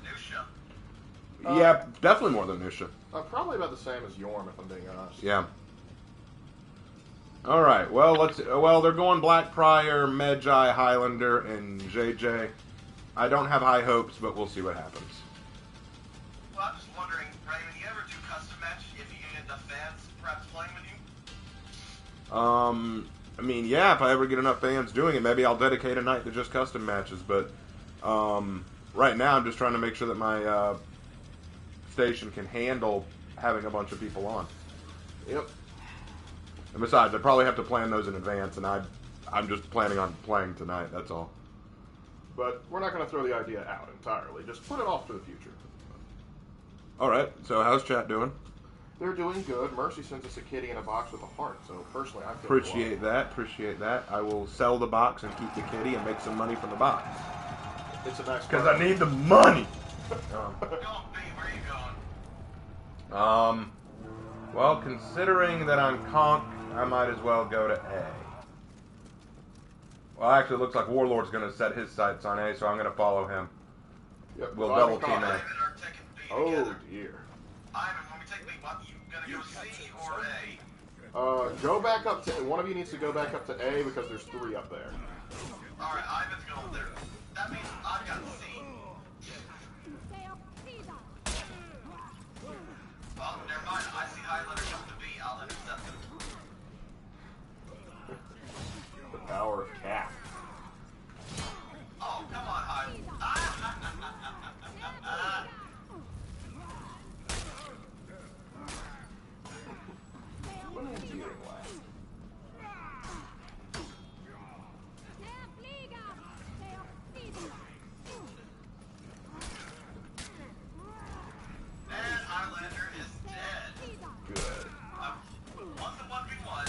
Nusha. Yeah, definitely more than Nusha. Probably about the same as Yorm, if I'm being honest. Yeah. All right. Well, they're going Black Prior, Medjai, Highlander, and JJ. I don't have high hopes, but we'll see what happens. Well, I'm just wondering, Raymond, you ever do custom match if you get enough fans perhaps playing with you? I mean, yeah, if I ever get enough fans doing it, maybe I'll dedicate a night to just custom matches. But right now, I'm just trying to make sure that my station can handle having a bunch of people on. Yep. And besides, I probably have to plan those in advance, and I'm just planning on playing tonight, that's all. But we're not going to throw the idea out entirely. Just put it off to the future. Alright, so how's chat doing? They're doing good. Mercy sends us a kitty in a box with a heart, so personally I feel Appreciate that. I will sell the box and keep the kitty and make some money from the box. It's a nice Because I need the money! Go B, where are you going? Well, considering that I'm conk, I might as well go to A. Well, actually, it looks like Warlord's going to set his sights on A, so I'm going to follow him. Yep, We'll double team Ivan A. are taking B Oh together. dear. Ivan, when we take B, what, you gonna go C or A? Go back up to... One of you needs to go back up to A because there's 3 up there. Alright, Ivan's going there. That means I've got C. Well, never mind. I see Highlander come to B. I'll intercept him. The power of Cap. Oh, come on, Highlander. What are you doing, lad? And Highlander is dead. Good. 1-1v1.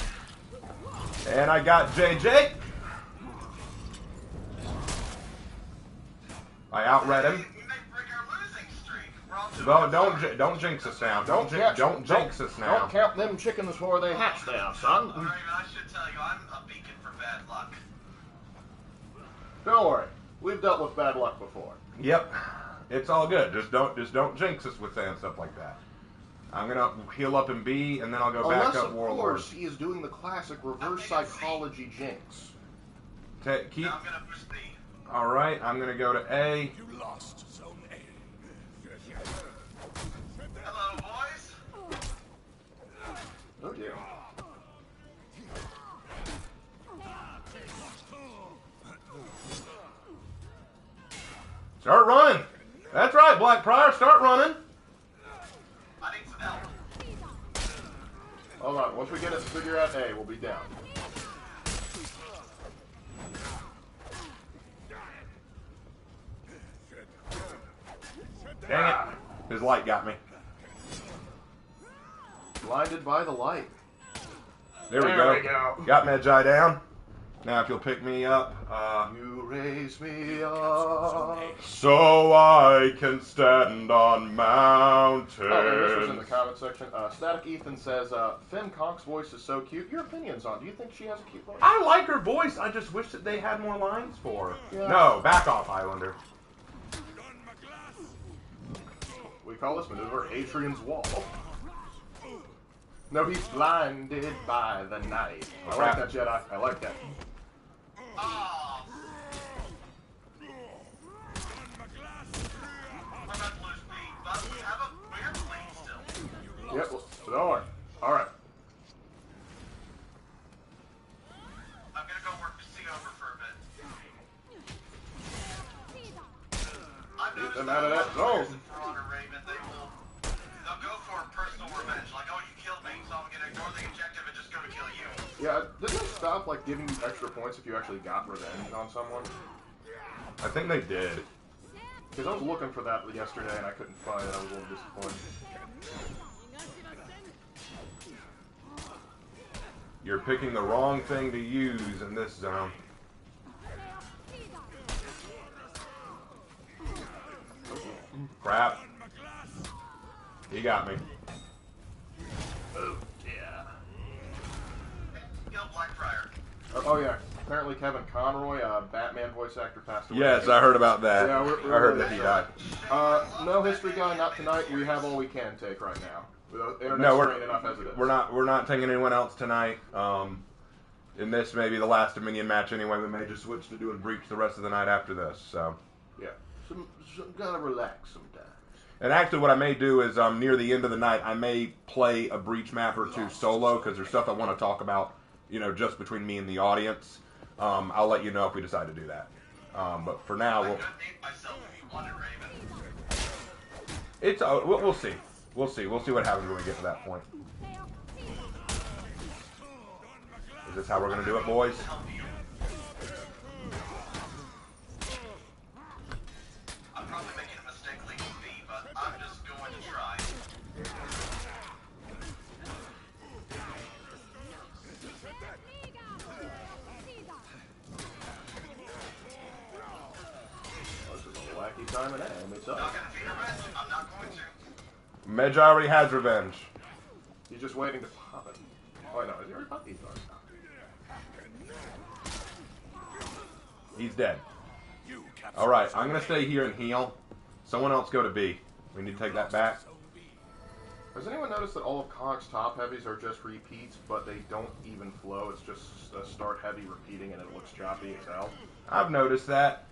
And I got JJ. I outread him. We may break our losing streak. We're on to Don't jinx us now. Don't jinx us now. Don't count them chickens before they hatch now, son. Raven, I should tell you, I'm a beacon for bad luck. Don't worry. We've dealt with bad luck before. Yep. It's all good. Just don't jinx us with saying stuff like that. I'm gonna heal up in B, and then I'll go back up Warlord. Of course, he is doing the classic reverse psychology jinx. Keep. Now I'm gonna push B. All right, I'm gonna go to A. You lost Zone A. Hello, boys. Oh dear. Start running. That's right, Black Prior. Start running. I need some help. Hold on. Once we get it figure out A, we'll be down. Dang it. His light got me. Blinded by the light. There we go. Got Medjai down. Now if you'll pick me up. You raise me up. So I can stand on mountains. Oh, and this was in the comment section. Static Ethan says, Finn Conk's voice is so cute. Your opinions on? Do you think she has a cute voice? I like her voice. I just wish that they had more lines for her. Yeah. No, back off, Highlander. We call this maneuver Hadrian's Wall. No, he's blinded by the night. I like that, Jedi. I like that. Oh. We're about to lose B, but we have a lead still. Yep, well, so don't worry. Alright. I'm gonna go work C over for a bit. I've Get noticed them out of that zone. For Honor Raven, they'll go for personal revenge. Like, oh, you killed me, so I'm gonna ignore the objective and just go to kill you. Yeah, didn't they stop like giving you extra points if you actually got revenge on someone? I think they did. Because I was looking for that yesterday and I couldn't find it. I was a little disappointed. You're picking the wrong thing to use in this zone. Crap. He got me. Oh, yeah. Kill Blackfriar. Oh, yeah. Apparently Kevin Conroy, Batman voice actor, passed away. Yes, I heard about that. Yeah, I heard that he died. No history guy, not tonight. We have all we can take right now. Internet's No, strained enough as it is. we're not taking anyone else tonight. And this may be the last Dominion match anyway. We may just switch to doing Breach the rest of the night after this. So. Yeah. Some gotta relax sometimes. And actually, what I may do is near the end of the night, I may play a Breach map or two solo because there's stuff I want to talk about, just between me and the audience. I'll let you know if we decide to do that. But for now, we'll see. We'll see what happens when we get to that point. Is this how we're going to do it, boys? I'm probably making a mistake leaving B, but I'm just going to try. This is a wacky time and A. It's Not up. gonna be revenge. I'm not going to. Medjai already has revenge. He's just waiting to pop it. Oh, no. Is he already popped? He's already popped. He's dead. All right, I'm going to stay here and heal. Someone else go to B. We need to take that back. Has anyone noticed that all of Conk's top heavies are just repeats, but they don't even flow? It's just a start heavy repeating and it looks choppy as hell. I've noticed that,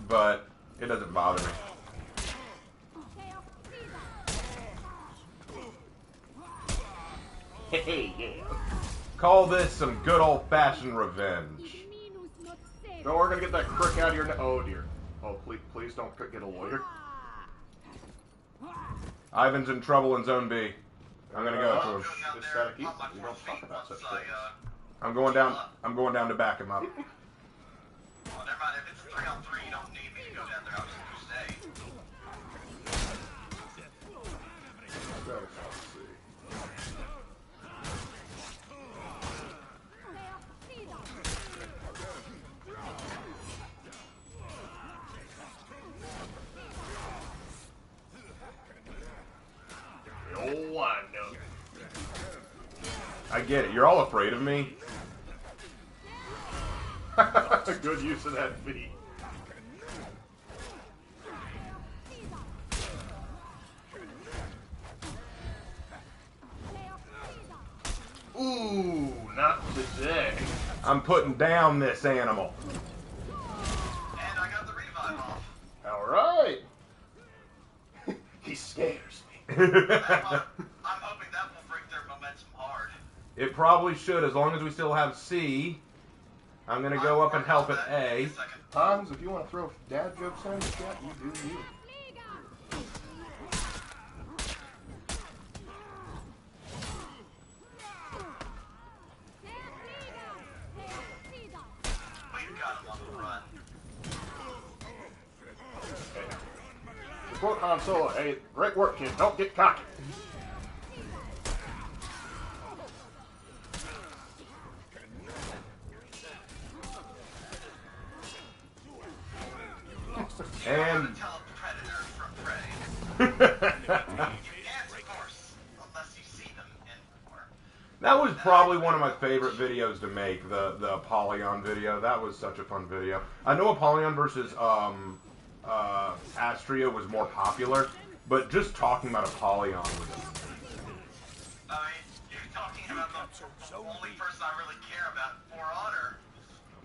but it doesn't bother me. Hey, yeah. Call this some good old-fashioned revenge. No, we're gonna get that crick out of your oh dear. Oh, please don't get a lawyer. Ivan's in trouble in Zone B. I'm gonna go to him. It's static eat. You don't talk about such things. I'm going down to back him up. Well, never mind. If it's 3-on-3, you don't need me to go down there. I'll just stay. Let's see. I get it. You're all afraid of me. Good use of that feat. Ooh, not today. I'm putting down this animal. And I got the revive off. All right. He scares me. I'm hoping that will break their momentum hard. It probably should, as long as we still have C. I'm gonna go up and help at A. Hans, if you want to throw dad jokes in the chat, you do you. We've got him on the run. To quote Han Solo, hey, great work, kid. Don't get cocky. And Tell a predator from prey. You can't, of course, unless you see them in war. that was probably one of my favorite videos to make, the Apollyon video. That was such a fun video. I know Apollyon versus Astria was more popular, but just talking about Apollyon was I mean, you're talking about the only person I really care about for honor.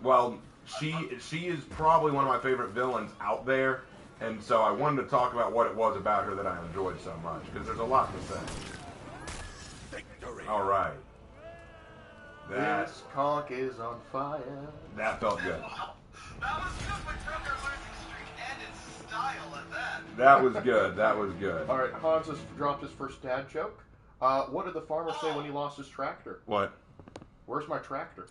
well, she is probably one of my favorite villains out there, and so I wanted to talk about what it was about her that I enjoyed so much, because there's a lot to say. Victory. All right. This conch is on fire. That felt good. Wow, that was good. We broke our losing streak and in style at that. That was good. That was good. All right, Hans has dropped his first dad joke. What did the farmer say when he lost his tractor? What? Where's my tractor?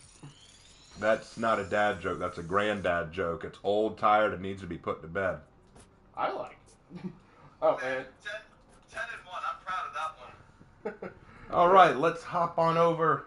That's not a dad joke. That's a granddad joke. It's old, tired, and needs to be put to bed. I like. Oh, and 10 and 1. I'm proud of that one. All right, let's hop on over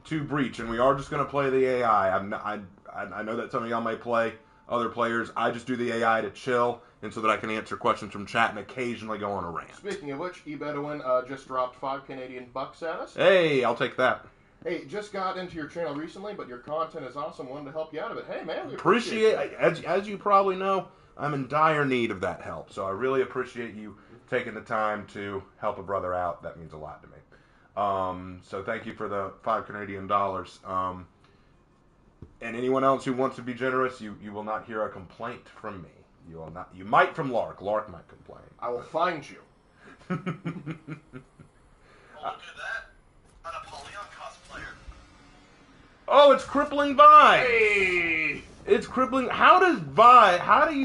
to Breach, and we are just going to play the AI. I know that some of y'all may play other players. I just do the AI to chill, and so that I can answer questions from chat and occasionally go on a rant. speaking of which, eBedouin just dropped 5 Canadian bucks at us. Hey, I'll take that. Hey, just got into your channel recently, but your content is awesome. Wanted to help you out of it. Hey, man, we Appreciate it. as you probably know, I'm in dire need of that help. So I really appreciate you taking the time to help a brother out. That means a lot to me. So thank you for the 5 Canadian dollars. And anyone else who wants to be generous, you will not hear a complaint from me. You will not. You might from Lark. Lark might complain. I will find you. Oh, look at that. An Apollyon cosplayer. Oh, it's Crippling Vibes. Hey! It's Crippling. How does Vibes?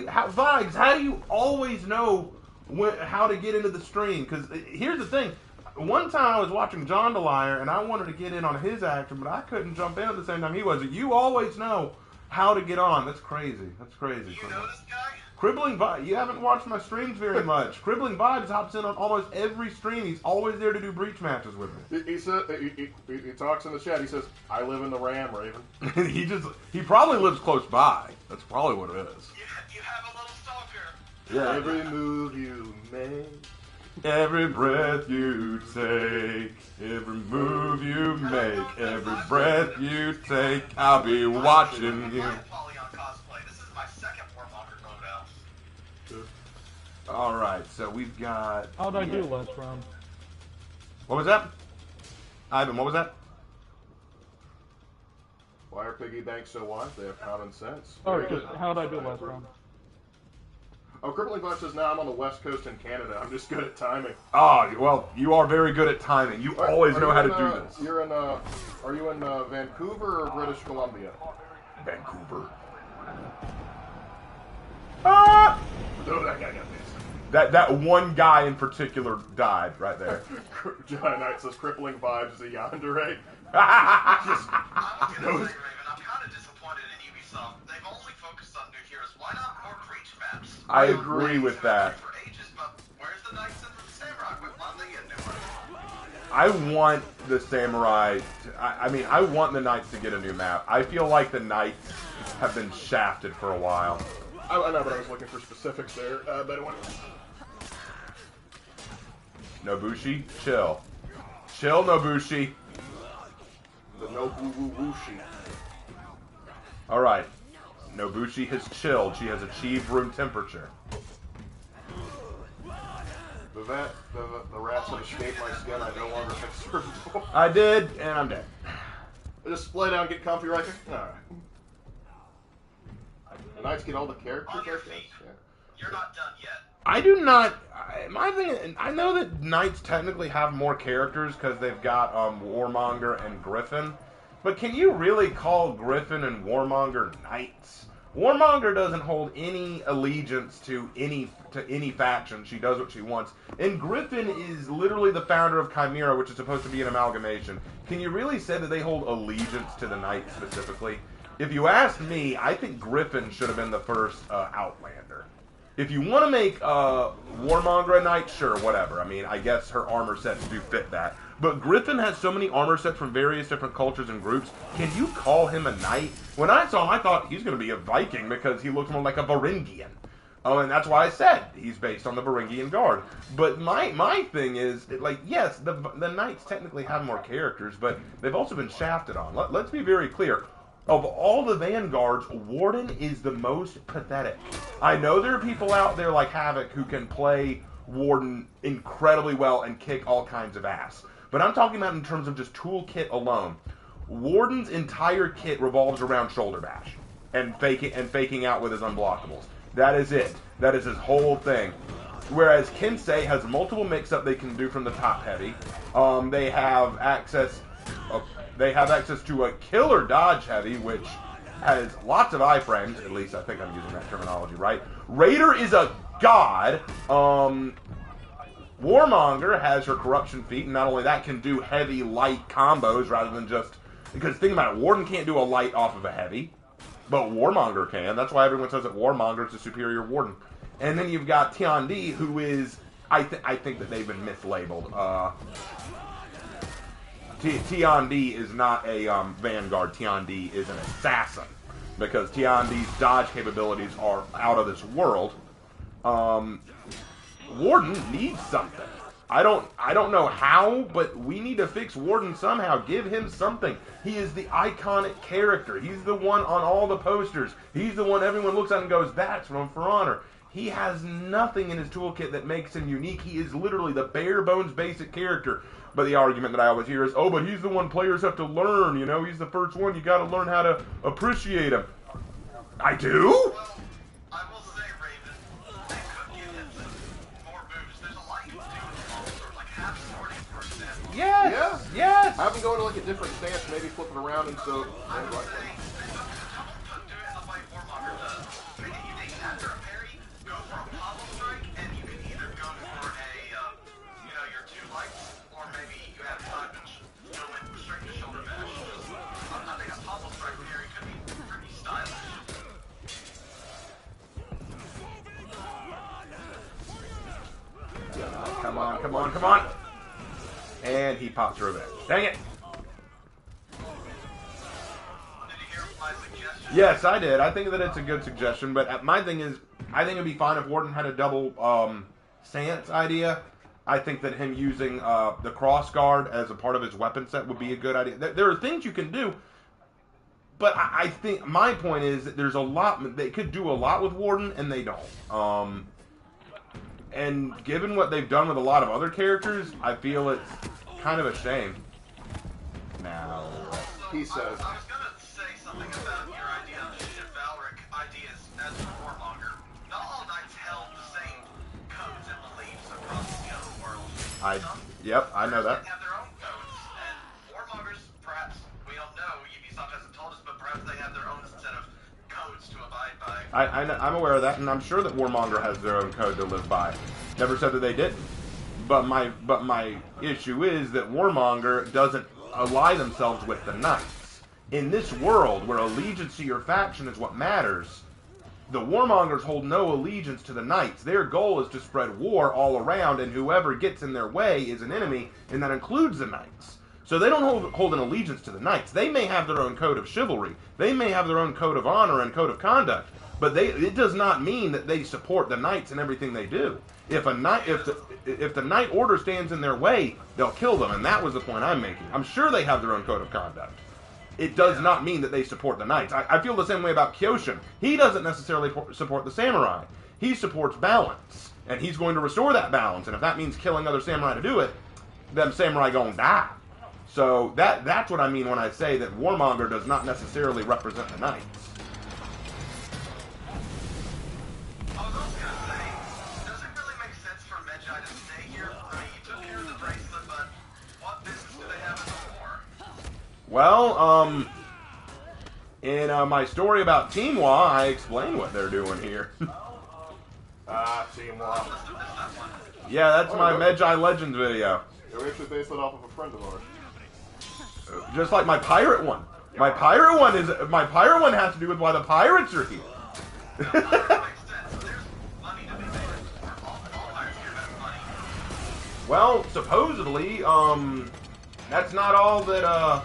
Vibes? How do you always know how to get into the stream? Because here's the thing. One time I was watching John DeLire, and I wanted to get in on his action, but I couldn't jump in at the same time he was. You always know how to get on. That's crazy. That's crazy. You know this guy? Crippling Vibes. You haven't watched my streams very much. Crippling Vibes hops in on almost every stream. He's always there to do breach matches with me. He said he talks in the chat. He says, "I live in the Ram, Raven." he probably lives close by. That's probably what it is. You have a little stalker. Yeah. Every move you make. Every breath you take, every move you make, every breath you take, I'll be watching you. My Apollyon cosplay. This is my second Warmonger loadout. All right, so we've got. How'd I do last round? What was that? Ivan, what was that? Why are piggy banks so wise? They have common sense. Sorry, just how'd I do last round? Oh, Crippling Vibe says, "Now I'm on the West Coast in Canada. I'm just good at timing." Oh, well, you are very good at timing. You always know how to do this. You're in. Are you in Vancouver or British Columbia? Vancouver. Ah! Oh, that guy got this. That one guy in particular died right there. John Knight says, "Crippling Vibes is a yandere." I'm gonna say, Raven, I'm kind of disappointed in Ubisoft. They've only focused on new heroes. Why not more breach maps? I agree with that. For ages, but where's the Knights and the Samurai? Why don't they get new ones? I want the Samurai. I mean, I want the Knights to get a new map. I feel like the Knights have been shafted for a while. I know, but I was looking for specifics there. But Nobushi, chill. Chill, Nobushi. Nobuwushi. All right. Nobushi has chilled. She has achieved room temperature. The rats have escaped my skin. I no longer fix her. I did, and I'm dead. Just lay down, get comfy right there. All right. The knights get all the characters. On your like this? feet. Yeah. You're not done yet. I do not. My thing. I know that Knights technically have more characters because they've got Warmonger and Griffin, but can you really call Griffin and Warmonger Knights? Warmonger doesn't hold any allegiance to any faction. She does what she wants. And Griffin is literally the founder of Chimera, which is supposed to be an amalgamation. Can you really say that they hold allegiance to the Knights specifically? If you ask me, I think Griffin should have been the first Outlander. If you want to make Warmonger a knight, sure, whatever. I mean, I guess her armor sets do fit that. But Griffin has so many armor sets from various different cultures and groups. Can you call him a knight? When I saw him, I thought he's going to be a Viking because he looks more like a Varangian. Oh, and that's why I said he's based on the Varangian Guard. But my thing is, like, yes, the knights technically have more characters, but they've also been shafted on. Let's be very clear. Of all the vanguards, Warden is the most pathetic. I know there are people out there like Havoc who can play Warden incredibly well and kick all kinds of ass. But I'm talking about in terms of just toolkit alone. Warden's entire kit revolves around shoulder bash and faking out with his unblockables. That is it. That is his whole thing. Whereas Kensei has multiple mix-up they can do from the top heavy. They have access to a killer dodge heavy, which has lots of iframes. At least I think I'm using that terminology right. Raider is a god. Warmonger has her corruption feat, and not only that, can do heavy light combos rather than just... Because think about it, Warden can't do a light off of a heavy, but Warmonger can. That's why everyone says that Warmonger is the superior Warden. And then you've got Tiandi, who is... I think that they've been mislabeled. Tiandi is not a Vanguard. Tiandi is an assassin, because Tiandi's dodge capabilities are out of this world. Warden needs something. I don't know how, but we need to fix Warden somehow. Give him something. He is the iconic character. He's the one on all the posters. He's the one everyone looks at and goes, that's from For Honor. He has nothing in his toolkit that makes him unique. He is literally the bare bones basic character. But the argument that I always hear is, oh, but he's the one players have to learn, you know, he's the first one, you got to learn how to appreciate him. I do? Well, I will say, Raven, they could give him more moves. There's a lot you can do with all sort of like half sorting, for example. Yes! Yeah. Yes! Have him go into like a different stance, maybe flip it around, and so... I would say, they don't do it in the way Warmonger does. They after a parry, go for a pommel strike, and you can either go for a, your two lights, or maybe you have time to go in straight to shoulder bash. I think a pommel strike parry could be pretty stylish. Come on, come on, come on! And he pops revenge. Dang it! Did you hear my suggestion? Yes, I did. I think that it's a good suggestion, but my thing is, I think it'd be fine if Warden had a double stance idea. I think that him using the cross guard as a part of his weapon set would be a good idea. There are things you can do, but I think my point is that there's a lot, they could do a lot with Warden, and they don't. And given what they've done with a lot of other characters, I feel it's kind of a shame. Now, He says. I was gonna say something about your idea of chivalric ideas as a warmonger. Not all knights held the same codes and beliefs across the world. Yep, I know that. They have their own codes, and warmongers, perhaps, we don't know, Ubisoft hasn't told us, but perhaps they have their own set of codes to abide by. I'm aware of that, and I'm sure that Warmonger has their own code to live by. Never said that they didn't. But my issue is that Warmonger doesn't ally themselves with the knights. In this world, where allegiance to your faction is what matters, the Warmongers hold no allegiance to the knights. Their goal is to spread war all around, and whoever gets in their way is an enemy, and that includes the knights. So they don't hold an allegiance to the knights. They may have their own code of chivalry. They may have their own code of honor and code of conduct. But it does not mean that they support the knights in everything they do. If the knight order stands in their way, they'll kill them, and that was the point I'm making. I'm sure they have their own code of conduct. it does not mean that they support the knights. I feel the same way about Kyoshin. He doesn't necessarily support the samurai. He supports balance, and he's going to restore that balance. And if that means killing other samurai to do it, them samurai gonna die. So that's what I mean when I say that Warmonger does not necessarily represent the knights. I was also gonna say, does it really make sense for Medjai to stay here? I mean, you took care of the bracelet, but what business do they have in the war? Well, in my story about Teamwa, I explain what they're doing here. Teamwa. Yeah, that's my Medjai Legends video. They're actually based it off of a friend of ours. Just like my pirate one. My pirate one has to do with why the pirates are here. Well, supposedly, that's not all that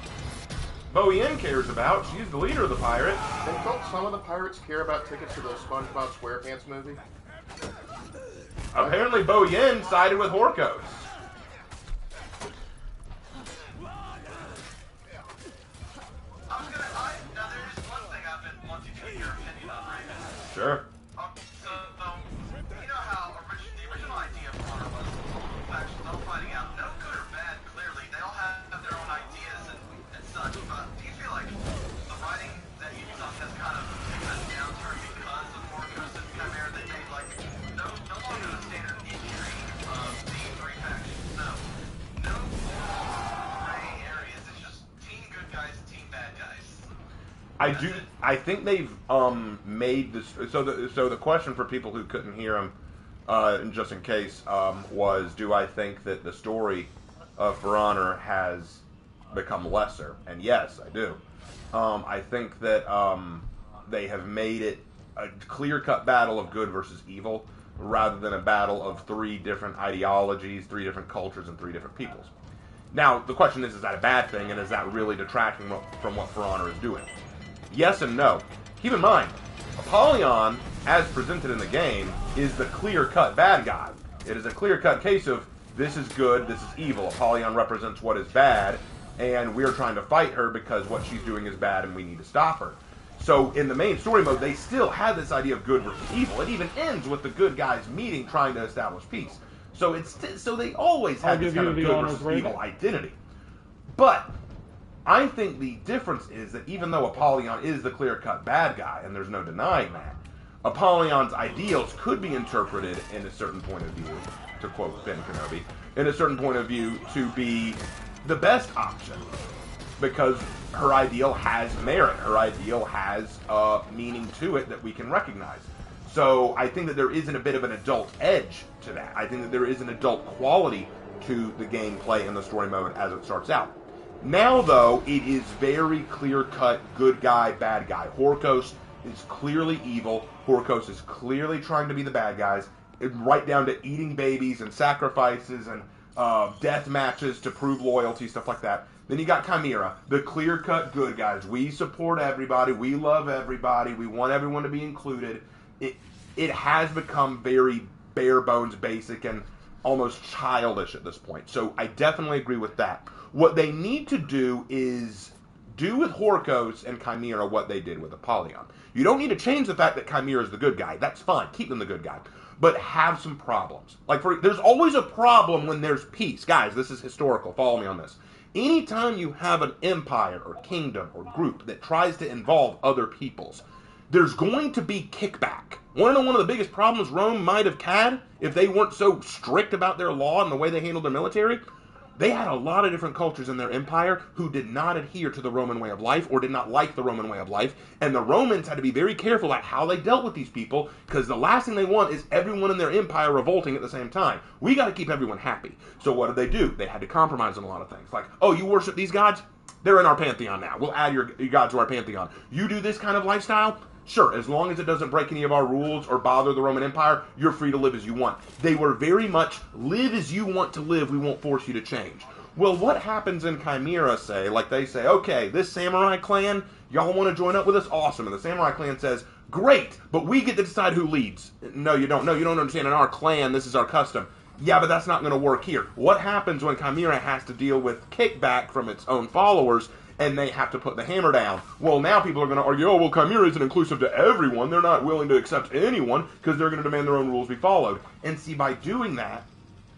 Bohien cares about. She's the leader of the pirates. And don't some of the pirates care about tickets to the SpongeBob SquarePants movie? Apparently, Bohien sided with Horkos. Now there's one thing I've been wanting to get your opinion on, Raven. Sure. So, you know how the original idea of Honor was factions all fighting out, no good or bad, clearly. They all have their own ideas and such, but do you feel like the writing that you saw has kind of taken a downturn because of Orcos and Chimera? They made, like, no longer the standard injury of the three factions, no gray areas, it's just team good guys, team bad guys. I think they've made this. So the question for people who couldn't hear him, just in case, was, do I think that the story of For Honor has become lesser? And yes, I do. I think that they have made it a clear-cut battle of good versus evil, rather than a battle of three different ideologies, three different cultures, and three different peoples. Now, the question is that a bad thing, and is that really detracting from what For Honor is doing? Yes and no. Keep in mind, Apollyon, as presented in the game, is the clear-cut bad guy. It is a clear-cut case of, this is good, this is evil. Apollyon represents what is bad, and we're trying to fight her because what she's doing is bad and we need to stop her. So in the main story mode, they still have this idea of good versus evil. It even ends with the good guys meeting, trying to establish peace. So so they always have this kind of good versus evil identity. But I think the difference is that even though Apollyon is the clear-cut bad guy, and there's no denying that, Apollyon's ideals could be interpreted in a certain point of view, to quote Ben Kenobi, in a certain point of view to be the best option, because her ideal has merit, her ideal has meaning to it that we can recognize. So I think that there isn't a bit of an adult edge to that. I think that there is an adult quality to the gameplay in the story mode as it starts out. Now, though, it is very clear-cut, good guy, bad guy. Horkos is clearly evil. Horkos is clearly trying to be the bad guys, right down to eating babies and sacrifices and death matches to prove loyalty, stuff like that. Then you got Chimera, the clear-cut good guys. We support everybody. We love everybody. We want everyone to be included. It has become very bare-bones basic and almost childish at this point. So I definitely agree with that. What they need to do is do with Horkos and Chimera what they did with Apollyon. You don't need to change the fact that Chimera is the good guy. That's fine. Keep them the good guy. But have some problems. There's always a problem when there's peace. Guys, this is historical. Follow me on this. Anytime you have an empire or kingdom or group that tries to involve other peoples, there's going to be kickback. Want to know one of the biggest problems Rome might have had if they weren't so strict about their law and the way they handled their military? They had a lot of different cultures in their empire who did not adhere to the Roman way of life or did not like the Roman way of life. And the Romans had to be very careful at how they dealt with these people, because the last thing they want is everyone in their empire revolting at the same time. We got to keep everyone happy. So what did they do? They had to compromise on a lot of things. Like, oh, you worship these gods? They're in our pantheon now. We'll add your gods to our pantheon. You do this kind of lifestyle? Sure, as long as it doesn't break any of our rules or bother the Roman Empire, you're free to live as you want. They were very much, live as you want to live, we won't force you to change. Well, what happens in Chimera, say, like they say, okay, this samurai clan, y'all want to join up with us? Awesome. And the samurai clan says, great, but we get to decide who leads. No, you don't. No, you don't understand. In our clan, this is our custom. Yeah, but that's not going to work here. What happens when Chimera has to deal with kickback from its own followers and they have to put the hammer down. Well, now people are going to argue, oh, well, Chimera isn't inclusive to everyone. They're not willing to accept anyone because they're going to demand their own rules be followed. And see, by doing that,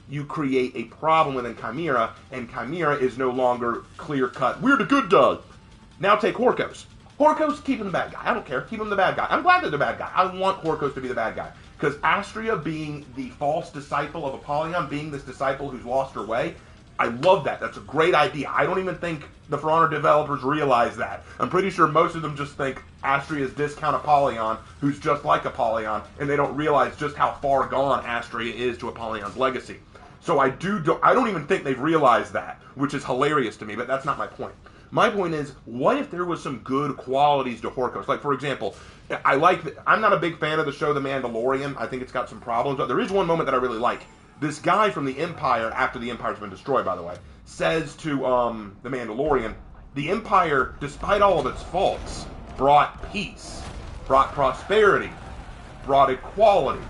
you create a problem within Chimera, and Chimera is no longer clear-cut. We're the good guy. Now take Horkos. Horkos, keep him the bad guy. I don't care. Keep him the bad guy. I'm glad they're the bad guy. I want Horkos to be the bad guy. Because Astria being the false disciple of Apollyon, being this disciple who's lost her way, I love that. That's a great idea. I don't even think the For Honor developers realize that. I'm pretty sure most of them just think Astria's discount Apollyon, who's just like Apollyon, and they don't realize just how far gone Astria is to Apollyon's legacy. So I don't even think they've realized that, which is hilarious to me, but that's not my point. My point is, what if there was some good qualities to Horkos? Like, for example, I'm not a big fan of the show The Mandalorian. I think it's got some problems, but there is one moment that I really like. This guy from the Empire, after the Empire's been destroyed, by the way, says to the Mandalorian, the Empire, despite all of its faults, brought peace, brought prosperity, brought equality.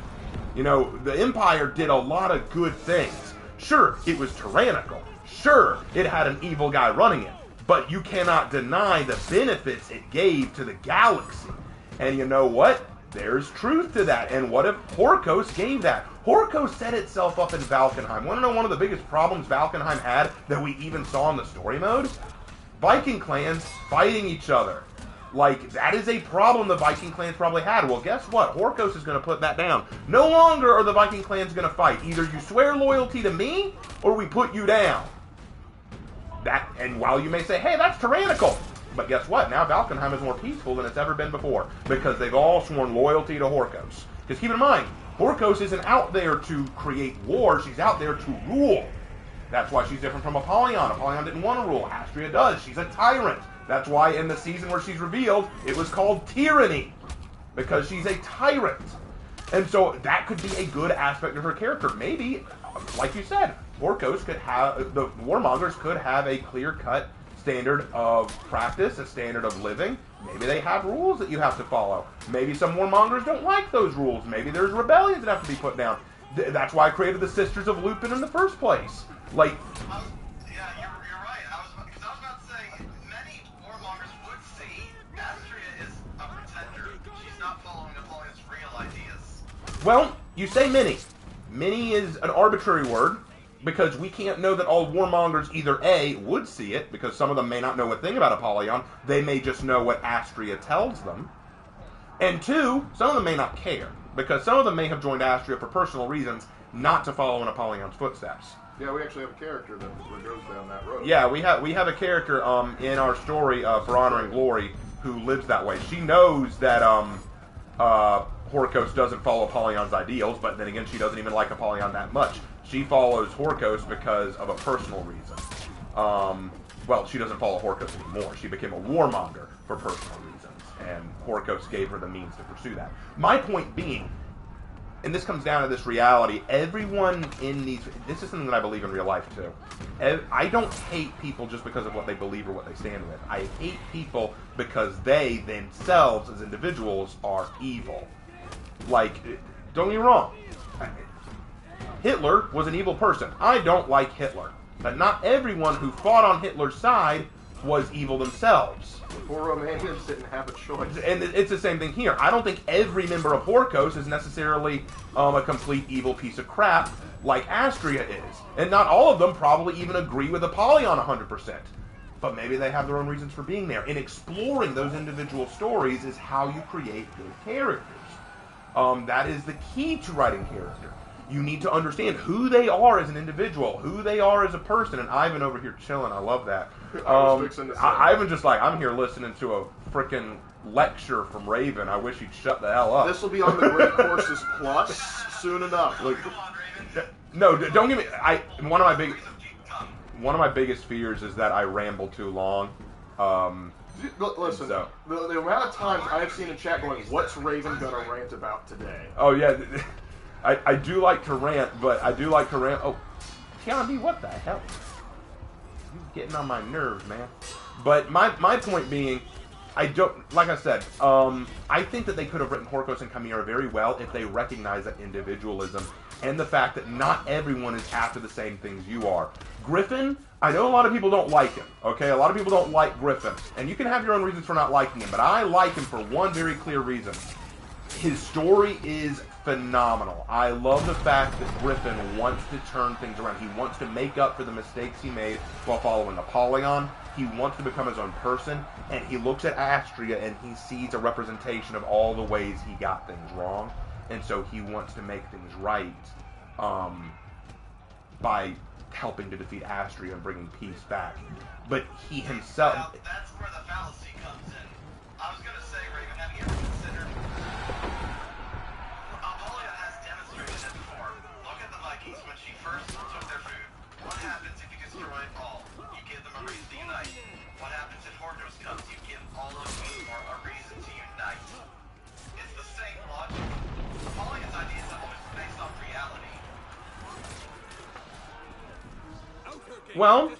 You know, the Empire did a lot of good things. Sure, it was tyrannical. Sure, it had an evil guy running it. But you cannot deny the benefits it gave to the galaxy. And you know what? There's truth to that. And what if Horkos gave that? Horkos set itself up in Valkenheim. Want to know one of the biggest problems Valkenheim had that we even saw in the story mode? Viking clans fighting each other. Like, that is a problem the Viking clans probably had. Well, guess what? Horkos is going to put that down. No longer are the Viking clans going to fight. Either you swear loyalty to me, or we put you down. And while you may say, hey, that's tyrannical, but guess what? Now Valkenheim is more peaceful than it's ever been before, because they've all sworn loyalty to Horkos. Because keep in mind, Horkos isn't out there to create war, she's out there to rule. That's why she's different from Apollyon. Apollyon didn't want to rule. Astria does. She's a tyrant. That's why in the season where she's revealed, it was called Tyranny, because she's a tyrant. And so that could be a good aspect of her character. Maybe, like you said, Horkos could have, the warmongers could have a clear-cut standard of practice, a standard of living. Maybe they have rules that you have to follow. Maybe some warmongers don't like those rules. Maybe there's rebellions that have to be put down. That's why I created the Sisters of Lupin in the first place. Like, Yeah, you're right. Because I was about to say, many warmongers would see Astria is a pretender. She's not following Napoleon's real ideas. well, you say many. Many is an arbitrary word, because we can't know that all warmongers either A, would see it, because some of them may not know a thing about Apollyon, they may just know what Astria tells them, and 2, some of them may not care, because some of them may have joined Astria for personal reasons, not to follow in Apollyon's footsteps. Yeah, we actually have a character that goes down that road. Yeah, we have a character in our story, For Honor and Glory, who lives that way. She knows that Horkos doesn't follow Apollyon's ideals, but then again, she doesn't even like Apollyon that much. She follows Horkos because of a personal reason. Well, she doesn't follow Horkos anymore. She became a warmonger for personal reasons, and Horkos gave her the means to pursue that. My point being, and this comes down to this reality, everyone in these, this is something that I believe in real life too. I don't hate people just because of what they believe or what they stand with. I hate people because they themselves as individuals are evil. Like, don't get me wrong, Hitler was an evil person. I don't like Hitler. But not everyone who fought on Hitler's side was evil themselves. The poor Romanians didn't have a choice. And it's the same thing here. I don't think every member of Horkos is necessarily a complete evil piece of crap like Astria is. And not all of them probably even agree with Apollyon 100%. But maybe they have their own reasons for being there. And exploring those individual stories is how you create good characters. That is the key to writing character. You need to understand who they are as an individual, who they are as a person. And Ivan over here chilling, I love that. Ivan just like, I'm here listening to a freaking lecture from Raven. I wish he'd shut the hell up. This will be on the Great Courses Plus soon enough. Look, no, don't get me. One of my biggest fears is that I ramble too long. Listen, so, the amount of times I've seen in chat going, "What's Raven gonna rant about today?" Oh yeah. I do like to rant, but I do like to rant. Oh, Keanu, what the hell? You're getting on my nerves, man. But my point being, I don't, like I said, I think that they could have written Horkos and Chimera very well if they recognize that individualism and the fact that not everyone is after the same things you are. Griffin, I know a lot of people don't like him, okay? A lot of people don't like Griffin, and you can have your own reasons for not liking him, but I like him for one very clear reason. His story is phenomenal. I love the fact that Griffin wants to turn things around. He wants to make up for the mistakes he made while following Apollyon. He wants to become his own person, and he looks at Astria and he sees a representation of all the ways he got things wrong, and so he wants to make things right by helping to defeat Astria and bringing peace back. But he himself... Now, that's where the fallacy comes in. I was going to say, Raven, have you ever considered... Apollyon has demonstrated it before. Look at the Vikings when she first took their food. What happens if you destroy it all? You give them a reason to unite. What happens if Horkos comes? You give all of you a reason to unite. It's the same logic. Apollyon's ideas are always based on reality. Well,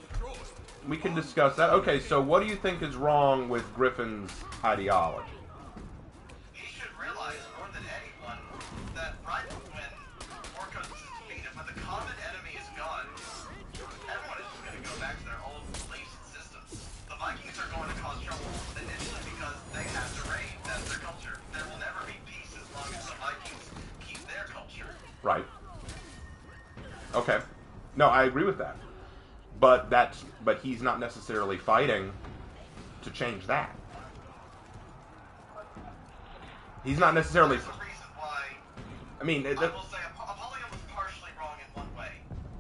we can discuss that. Okay, so what do you think is wrong with Griffin's ideology? He should realize more than anyone that right when Horkos is defeated, when the common enemy is gone, everyone is just going to go back to their old beliefs and systems. The Vikings are going to cause trouble initially because they have to reign. That's their culture. There will never be peace as long as the Vikings keep their culture. Right. Okay. No, I agree with that. But he's not necessarily fighting to change that. He's not necessarily... There's a reason why... I mean... I will say, Apollyon was partially wrong in one way.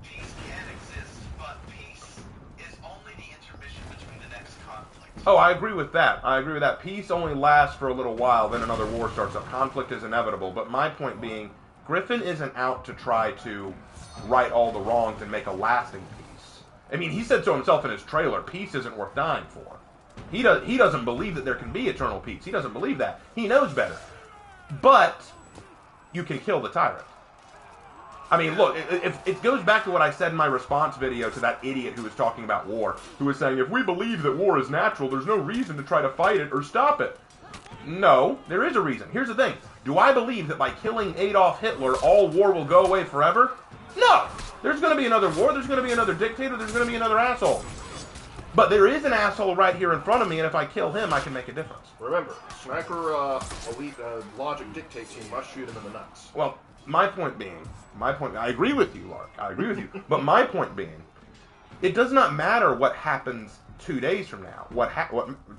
Peace can exist, but peace is only the intermission between the next conflict. Oh, I agree with that. I agree with that. Peace only lasts for a little while, then another war starts up. Conflict is inevitable. But my point being, Griffin isn't out to try to right all the wrongs and make a lasting peace. I mean, he said so himself in his trailer, peace isn't worth dying for. He doesn't believe that there can be eternal peace. He doesn't believe that. He knows better. But you can kill the tyrant. I mean, look, it goes back to what I said in my response video to that idiot who was talking about war, who was saying, if we believe that war is natural, there's no reason to try to fight it or stop it. No, there is a reason. Here's the thing. Do I believe that by killing Adolf Hitler, all war will go away forever? No! There's going to be another war, there's going to be another dictator, there's going to be another asshole. But there is an asshole right here in front of me, and if I kill him, I can make a difference. Remember, sniper elite logic dictates you must shoot him in the nuts. Well, my point being, I agree with you, Lark, I agree with you, but my point being, it does not matter what happens 2 days from now.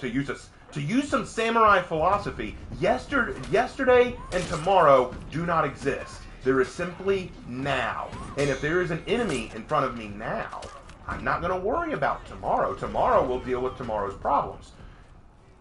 To use some samurai philosophy, yesterday and tomorrow do not exist. There is simply now. And if there is an enemy in front of me now, I'm not going to worry about tomorrow. Tomorrow will deal with tomorrow's problems.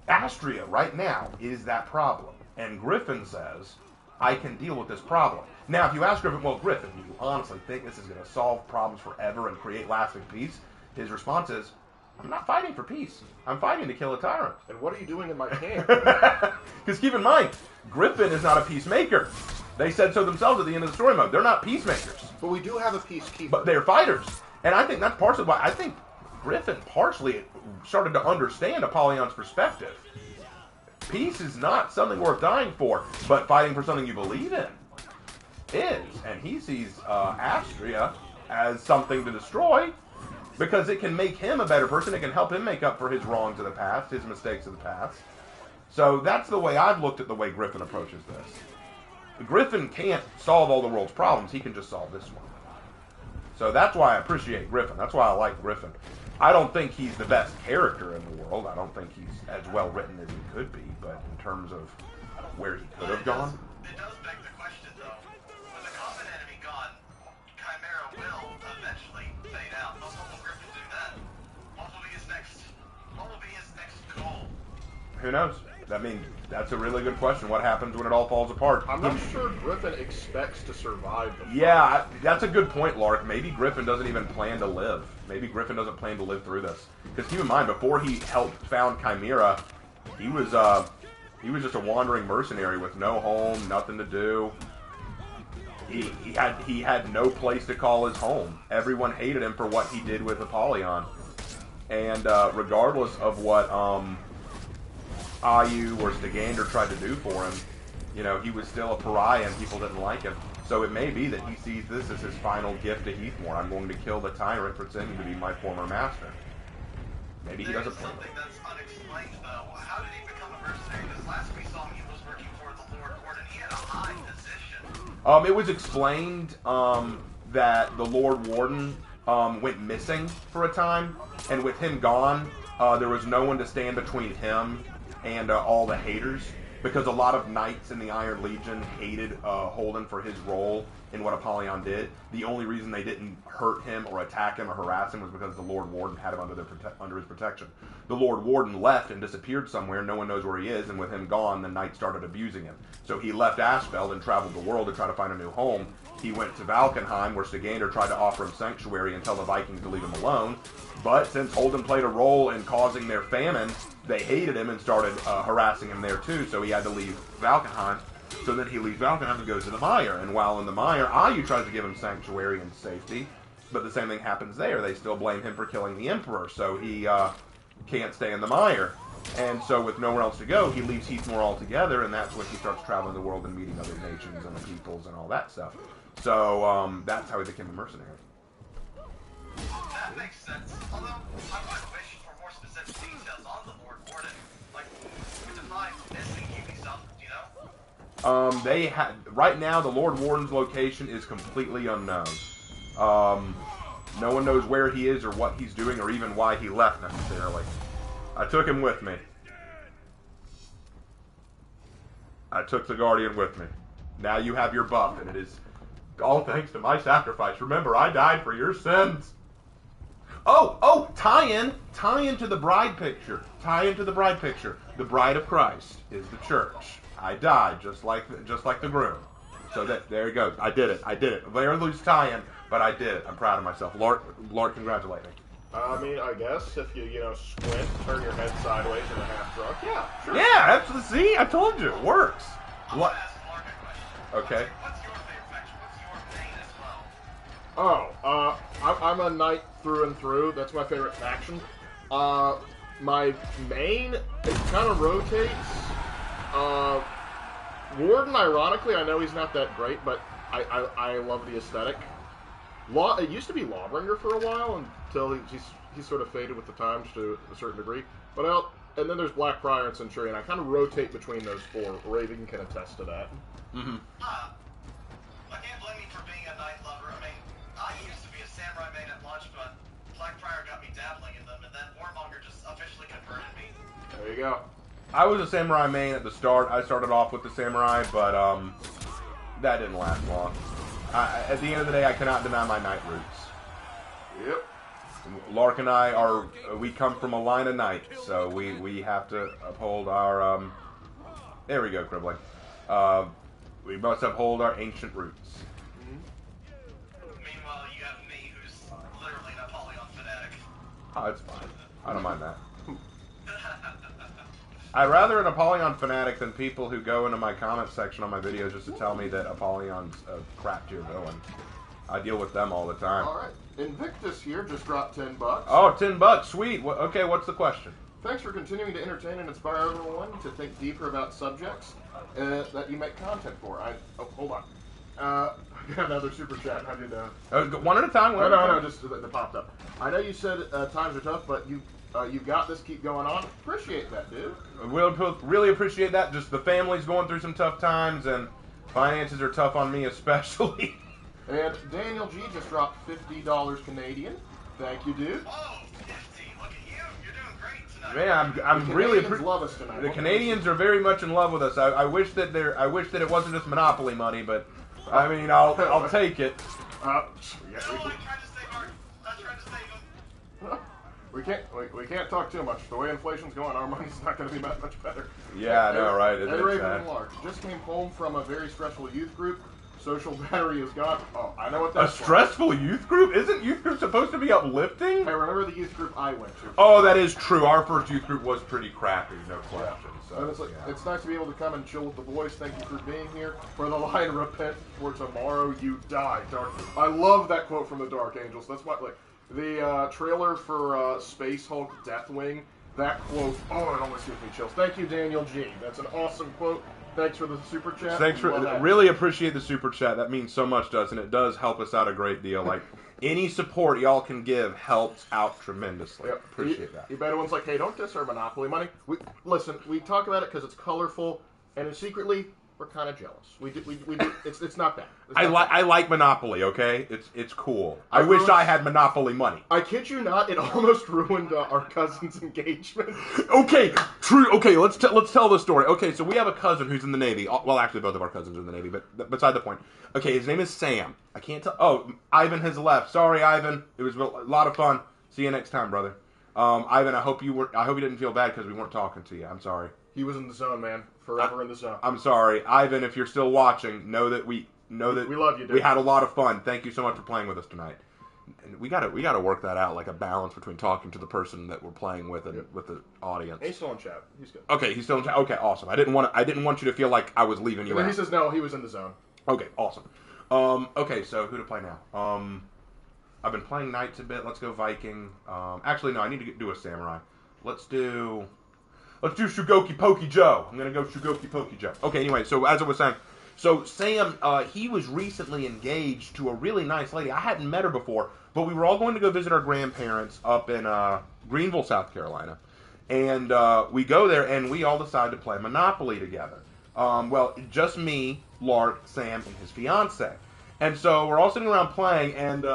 Astria, right now, is that problem. And Griffin says, I can deal with this problem. Now, if you ask Griffin, well, Griffin, do you honestly think this is going to solve problems forever and create lasting peace? His response is, I'm not fighting for peace. I'm fighting to kill a tyrant. And what are you doing in my camp? Because keep in mind, Griffin is not a peacemaker. They said so themselves at the end of the story mode. They're not peacemakers. But we do have a peacekeeper. But they're fighters. And I think that's partially why I think Griffin partially started to understand Apollyon's perspective. Peace is not something worth dying for, but fighting for something you believe in is. And he sees Astria as something to destroy because it can make him a better person. It can help him make up for his wrongs of the past, his mistakes of the past. So that's the way I've looked at the way Griffin approaches this. Griffin can't solve all the world's problems. He can just solve this one. So that's why I appreciate Griffin. That's why I like Griffin. I don't think he's the best character in the world. I don't think he's as well written as he could be. But in terms of where he could have gone. It does beg the question, though. With the common enemy gone, Chimera will eventually fade out. What will Griffin do then? What will be his next goal? Who knows? I mean, that's a really good question. What happens when it all falls apart? I'm not sure Griffin expects to survive the fight. Yeah, that's a good point, Lark. Maybe Griffin doesn't even plan to live. Maybe Griffin doesn't plan to live through this. Because keep in mind, before he found Chimera, he was just a wandering mercenary with no home, nothing to do. He had no place to call his home. Everyone hated him for what he did with Apollyon. And regardless of what Ayu or Stagander tried to do for him, you know, he was still a pariah and people didn't like him. So it may be that he sees this as his final gift to Heathmore. I'm going to kill the tyrant pretending to be my former master. Maybe he doesn't play something that's unexplained, though. How did he become a mercenary? Because last we saw him, he was working for the Lord Warden. He had a high position. It was explained that the Lord Warden went missing for a time, and with him gone, there was no one to stand between him and all the haters, because a lot of knights in the Iron Legion hated Holden for his role in what Apollyon did. The only reason they didn't hurt him or attack him or harass him was because the Lord Warden had him under his protection. The Lord Warden left and disappeared somewhere. No one knows where he is, and with him gone, the knights started abusing him. So he left Ashfeld and traveled the world to try to find a new home. He went to Valkenheim, where Stagander tried to offer him sanctuary and tell the Vikings to leave him alone. But since Holden played a role in causing their famine, they hated him and started harassing him there too, so he had to leave Valkenheim. So then he leaves Valkenheim and goes to the Mire, and while in the Mire, Ayu tries to give him sanctuary and safety, but the same thing happens there. They still blame him for killing the Emperor, so he can't stay in the Mire. And so with nowhere else to go, he leaves Heathmore altogether, and that's when he starts traveling the world and meeting other nations and the peoples and all that stuff. So that's how he became a mercenary. That makes sense. Although, I would wish for more specific details on the Lord Warden. Like, define missing Ubisoft, you know? They had right now the Lord Warden's location is completely unknown. No one knows where he is or what he's doing or even why he left necessarily. I took him with me. I took the Guardian with me. Now you have your buff, and it is all thanks to my sacrifice. Remember, I died for your sins. Oh, tie in to the bride picture. Tie into the bride picture. The bride of Christ is the church. I died just like the groom. So there you go. I did it. Very loose tie-in, but I did it. I'm proud of myself. Lord, congratulate me. I mean, I guess if you squint, turn your head sideways in a half drunk, yeah, sure. Yeah, absolutely. See, I told you, it works. What? Okay. What's your favorite faction? What's your main as well? I'm a knight through and through. That's my favorite faction. My main, it kind of rotates. Warden, ironically, I know he's not that great, but I love the aesthetic. It used to be Lawbringer for a while until he's sort of faded with the times to a certain degree. But and then there's Blackbriar and Centurion. I kind of rotate between those four. Raven can attest to that. Mm-hmm. I can't blame you for being a knight lover. I mean, I used to be a samurai main at launch, but Blackbriar got me dabbling in them, and then Warmonger just officially converted me. There you go. I was a samurai main at the start. I started off with the samurai, but that didn't last long. At the end of the day, I cannot deny my knight roots. Yep. Lark and I we come from a line of knights, so we have to uphold our, there we go, Cribbling. We must uphold our ancient roots. Meanwhile, you have me, who's literally an Apollyon fanatic. Oh, it's fine. I don't mind that. I'd rather an Apollyon fanatic than people who go into my comment section on my videos just to tell me that Apollon's a crap tier villain. I deal with them all the time. All right. Invictus here just dropped $10. Oh, $10, sweet. Okay, what's the question? Thanks for continuing to entertain and inspire everyone to think deeper about subjects that you make content for. Hold on. I got another super chat. How did One at a time. No, just that popped up. I know you said times are tough, but you've got this. Keep going on. Appreciate that, dude. We'll really appreciate that. Just the family's going through some tough times, and finances are tough on me especially. And Daniel G just dropped $50 Canadian. Thank you, dude. Oh, 50. Look at you. You're doing great tonight. Man, I'm really love us tonight. The Canadians are very much in love with us. I wish that it wasn't just Monopoly money, but I mean, I'll take it. I'm trying to save them. We can't talk too much. The way inflation's going, our money's not going to be that much better. Yeah, I know, right? Hey, Raven and Lark, just came home from a very stressful youth group. Social battery is gone. Oh, I know what that's A stressful youth group? Isn't youth group supposed to be uplifting? Hey, remember the youth group I went to? Oh, that is true. Our first youth group was pretty crappy, no question. Yeah. So, it's nice to be able to come and chill with the boys. Thank you for being here. For the line, repent, for tomorrow you die. Dark. I love that quote from the Dark Angels. That's what, the trailer for Space Hulk Deathwing That quote, oh, it almost gives me chills. Thank you, Daniel G. That's an awesome quote. Thanks for the super chat. Thanks for really appreciate the super chat. That means so much to us, and it does help us out a great deal. Like any support y'all can give helps out tremendously. Yep. Appreciate that. You better one's like, hey, don't diss our Monopoly money. Listen, we talk about it because it's colorful, and secretly we're kind of jealous. We do. It's not bad. I like Monopoly. Okay, it's cool. I wish I had Monopoly money. I kid you not. It almost ruined our cousin's engagement. Okay, true. Okay, let's tell the story. Okay, so we have a cousin who's in the Navy. Well, actually, both of our cousins are in the Navy, but beside the point. Okay, his name is Sam. I can't tell. Oh, Ivan has left. Sorry, Ivan. It was a lot of fun. See you next time, brother. Ivan, I hope you didn't feel bad because we weren't talking to you. I'm sorry. He was in the zone, man. Forever in the zone. I'm sorry, Ivan. If you're still watching, know that we love you, dude. We had a lot of fun. Thank you so much for playing with us tonight. And we gotta work that out, like a balance between talking to the person that we're playing with and with the audience. He's still in chat. He's good. Okay, he's still in chat. Okay, awesome. I didn't want you to feel like I was leaving you out. He says no. He was in the zone. Okay, awesome. Okay, so who to play now? I've been playing Knights a bit. Let's go Viking. Actually, no. I need to do a Samurai. Let's do Shugoki Pokey Joe. I'm going to go Shugoki Pokey Joe. Okay, anyway, so as I was saying, so Sam, he was recently engaged to a really nice lady. I hadn't met her before, but we were all going to go visit our grandparents up in Greenville, South Carolina. And we go there, and we all decide to play Monopoly together. Well, just me, Lark, Sam, and his fiance. And so we're all sitting around playing, and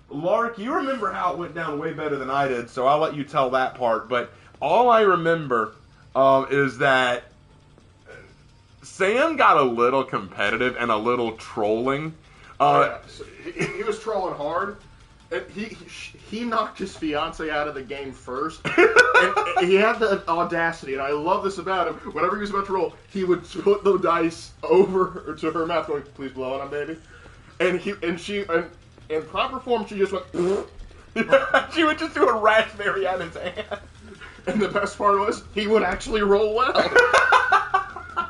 Lark, you remember how it went down way better than I did, so I'll let you tell that part. But all I remember is that Sam got a little competitive and a little trolling. So he was trolling hard. And he knocked his fiance out of the game first. And he had the audacity, and I love this about him. Whenever he was about to roll, he would put the dice over to her mouth, going, "Please blow on him, baby." And she in proper form, she just went. She would just do a raspberry out of his hand. And the best part was, he would actually roll well.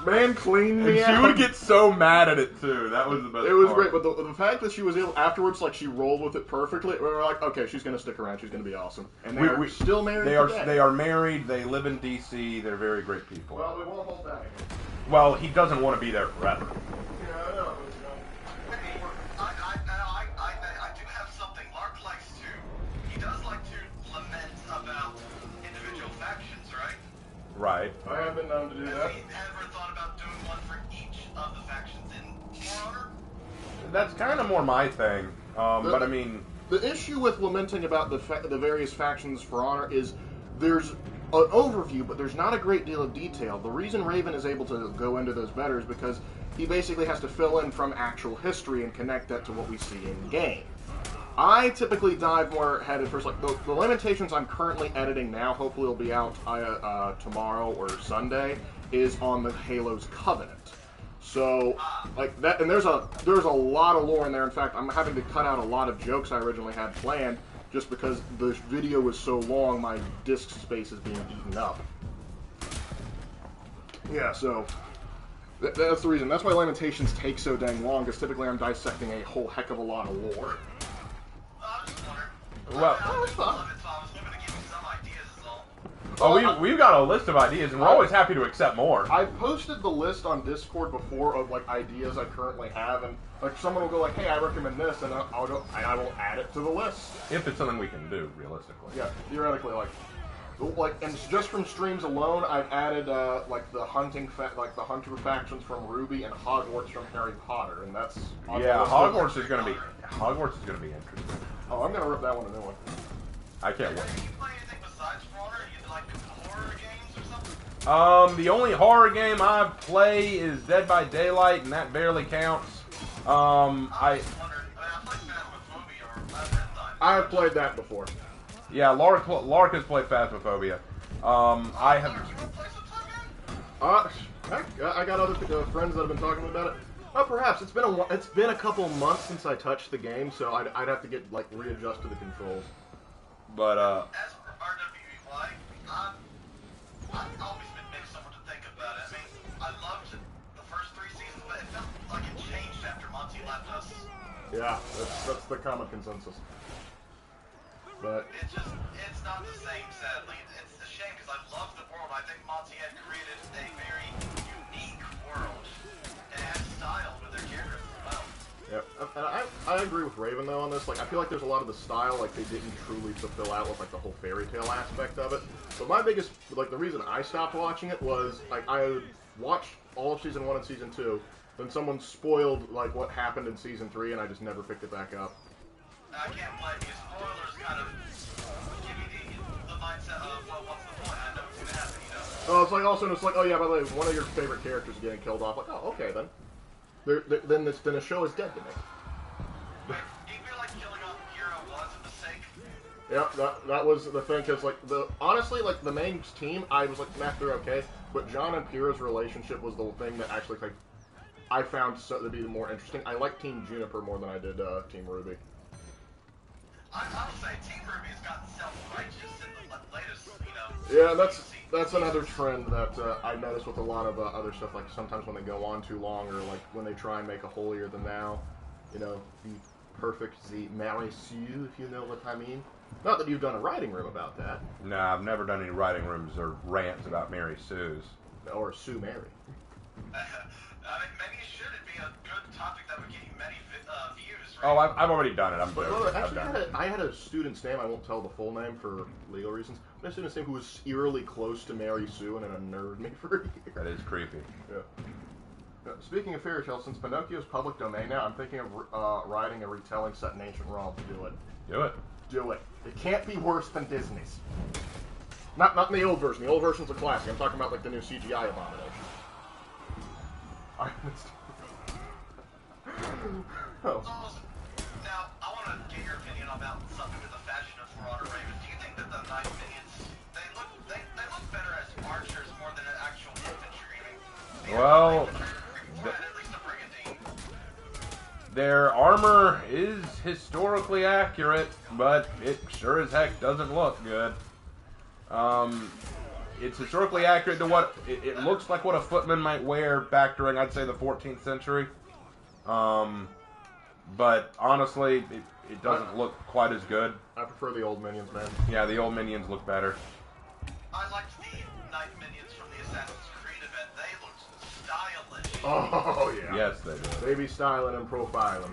Man cleaned me out. She would get so mad at it, too. That was the best part. It was great, but the fact that she was able, afterwards, like, she rolled with it perfectly, we were like, okay, she's going to stick around. She's going to be awesome. And they're still married today. They are married. They live in D.C. They're very great people. Well, we won't hold that again. Well, he doesn't want to be there forever. Yeah, I know. I do have something Mark likes to. He does like to lament about individual factions, right? Right. I have been known to do that. Have you ever thought about doing one for each of the factions in For Honor? That's kind of more my thing. But I mean, the issue with lamenting about the various factions For Honor is there's an overview, but there's not a great deal of detail. The reason Raven is able to go into those better is because he basically has to fill in from actual history and connect that to what we see in game. I typically dive more headed first. Like the Lamentations I'm currently editing now, hopefully it'll be out tomorrow or Sunday, is on the Halo's Covenant. So, like that, and there's a lot of lore in there. In fact, I'm having to cut out a lot of jokes I originally had planned just because the video was so long. My disk space is being eaten up. Yeah, so that's the reason. That's why Lamentations take so dang long, because typically I'm dissecting a whole heck of a lot of lore. well, we've got a list of ideas, and we're always happy to accept more. I've posted the list on Discord before of like ideas I currently have, and like someone will go like, "Hey, I recommend this," and I'll go and I will add it to the list. If it's something we can do, realistically. Yeah, theoretically, and just from streams alone, I've added like the hunter factions from Ruby and Hogwarts from Harry Potter, and that's Hogwarts is gonna be interesting. Oh, I'm gonna rip that one a new one. I can't wait. Do you play anything besides For Honor? You like horror games or something? The only horror game I play is Dead by Daylight, and that barely counts. I played Phasmophobia or Red Time. I have played that before. Yeah, Lark has played Phasmophobia. I have. You wanna play sometime, I got other friends that have been talking about it. Oh, perhaps it's been a couple months since I touched the game, so I'd have to get like readjust to the controls. But As for RWE, I've always been mixed on what to think about it. I mean, I loved the first 3 seasons, but it felt like it changed after Monty left us. Yeah, that's the common consensus. But It's not the same, sadly. It's a shame because I love the world. I think Monty had created a very unique world and had style with their characters as well. yeah, and I agree with Raven though on this. Like, I feel like there's a lot of the style like they didn't truly fulfill out with like the whole fairy tale aspect of it. But my biggest, like, the reason I stopped watching it was like I watched all of season 1 and season 2. Then someone spoiled like what happened in season 3, and I just never picked it back up. I can't blame you. Spoilers kind of give you the mindset of, well, what's the point? I know what's going to happen, you know? Oh, it's like also it's like, oh yeah, by the way, one of your favorite characters is getting killed off. Like, oh, okay then. Then the show is dead to me. Do you feel like killing off Hero was a mistake? Yeah, that was the thing, because like honestly, like the main team, I was like, nah, they're okay. But John and Pyrrha's relationship was the thing that actually like I found to be more interesting. I like Team Juniper more than I did Team Ruby. I would say Team Ruby has gotten self-righteous in the latest, you know. Yeah, that's another trend that I've noticed with a lot of other stuff. Like sometimes when they go on too long, or like when they try and make a holier than thou, you know, the perfect, the Mary Sue, if you know what I mean. Not that you've done a writing room about that. No, I've never done any writing rooms or rants about Mary Sue's. Or Sue Mary. I mean, maybe you should. It'd be a good topic that would get you many views, right? Oh, I've already done it. I'm But joking. no, I've actually, done it. I had a student's name. I won't tell the full name for legal reasons. But a student's name who was eerily close to Mary Sue and it unnerved me for a year. That is creepy. Yeah. Speaking of fairy tales, since Pinocchio's public domain now, I'm thinking of writing a retelling set in ancient Rome. Do it. Do it. Do it. It can't be worse than Disney's. Not in the old version. The old version's a classic. I'm talking about like the new CGI abomination. Oh. Now, I want to get your opinion about something with the fashion of Marauder Raven. Do you think that the Night Minions, they look better as archers more than an actual infantry? Well, At least a brigandine. their armor is historically accurate, but it sure as heck doesn't look good. It's historically accurate to what it looks like what a footman might wear back during, I'd say, the 14th century. But honestly, it doesn't look quite as good. I prefer the old minions, man. Yeah, the old minions look better. I liked the Night Minions from the Assassin's Creed event. They looked stylish. Oh, yeah. Yes, they do. They be styling and profiling.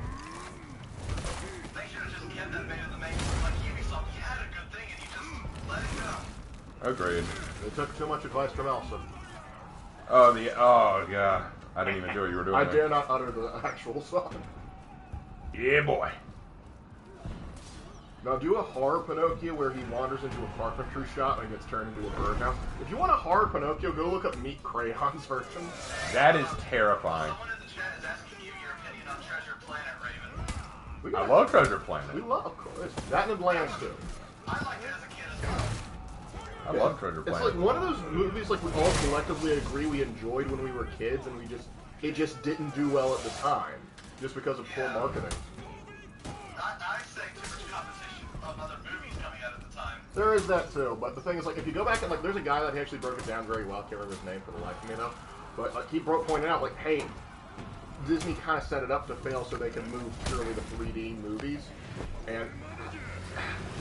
They should have just kept that bit of the main. Like Ubisoft, you had a good thing and you just let it go. Agreed. They took too much advice from Elsa. Oh, yeah. I didn't even do what you were doing. I there. dare not utter the actual song. Yeah, boy. Now, do a horror Pinocchio where he wanders into a carpentry shop and gets turned into a birdhouse. If you want a horror Pinocchio, go look up Meet Crayon's version. That is terrifying. Someone in the chat is asking you your opinion on Treasure Planet, Raven. I love Treasure We Planet. love, of course. That and Lands too. I liked it as a kid as well. I love Treasure It's Planet. like one of those movies like we all collectively agree we enjoyed when we were kids, and it just didn't do well at the time, just because of poor marketing. I say too much competition of other movies coming out at the time. There is that too, but the thing is, like, if you go back and like, there's a guy that he actually broke it down very well. I can't remember his name for the life of me though, but like he pointed out, like, hey, Disney kind of set it up to fail so they can move purely to 3D movies, and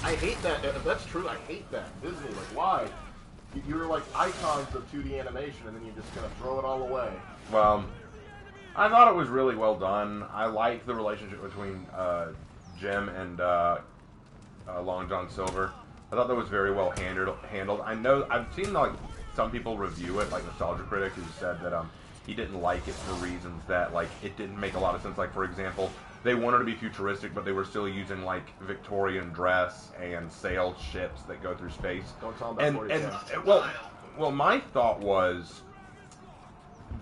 I hate that. If that's true, I hate that. Disney, like, why? You're like icons of 2D animation, and then you're just gonna throw it all away. Well, I thought it was really well done. I like the relationship between Jim and Long John Silver. I thought that was very well handled. I know I've seen like some people review it, like Nostalgia Critic, who said that he didn't like it for reasons that like it didn't make a lot of sense. Like, for example, they wanted to be futuristic, but they were still using like Victorian dress and sailed ships that go through space. Don't tell them about 40 Well, my thought was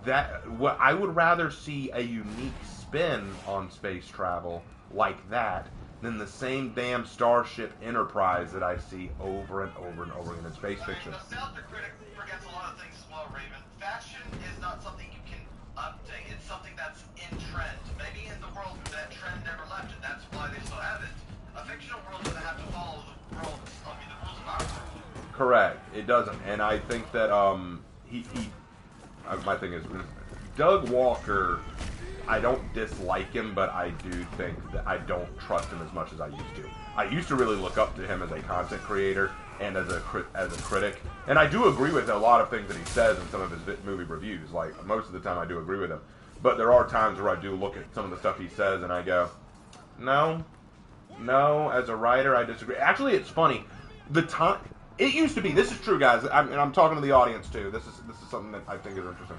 that I would rather see a unique spin on space travel like that than the same damn Starship Enterprise that I see over and over and over again in space fiction. Nostalgia Critic forgets a lot of things as well, Raven. Fashion is not something you can update. It's something that's in trend. Maybe in the world that trend never left, and that's why they still have it. A fictional world doesn't have to follow the rules of our world. Correct. It doesn't. And I think that my thing is Doug Walker I don't dislike him, but I do think that I don't trust him as much as I used to. I used to really look up to him as a content creator and as a critic, and I do agree with a lot of things that he says in some of his movie reviews. Like, most of the time I do agree with him, but there are times where I do look at some of the stuff he says and I go, no, as a writer I disagree. Actually, it's funny. It used to be, this is true, guys, and I'm talking to the audience too. This is something that I think is interesting.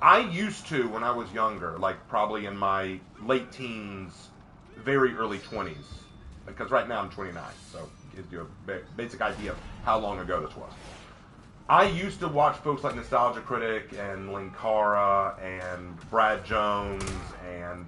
I used to, when I was younger, like probably in my late teens, very early 20s, because right now I'm 29, so it gives you a basic idea of how long ago this was. I used to watch folks like Nostalgia Critic and Linkara and Brad Jones and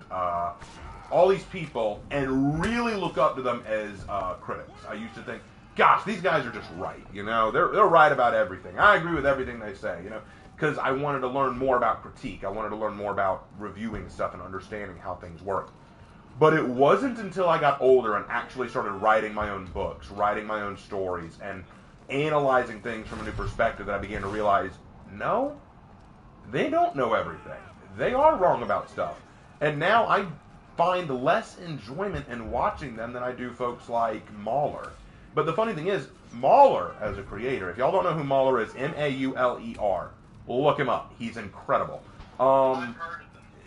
all these people and really look up to them as critics. I used to think, gosh, these guys are just right, you know? They're right about everything. I agree with everything they say, you know? Because I wanted to learn more about critique. I wanted to learn more about reviewing stuff and understanding how things work. But it wasn't until I got older and actually started writing my own books, writing my own stories, and analyzing things from a new perspective that I began to realize, no, they don't know everything. They are wrong about stuff. And now I find less enjoyment in watching them than I do folks like Mahler. But the funny thing is, Mahler, as a creator, if y'all don't know who Mahler is, Mauler, look him up. He's incredible.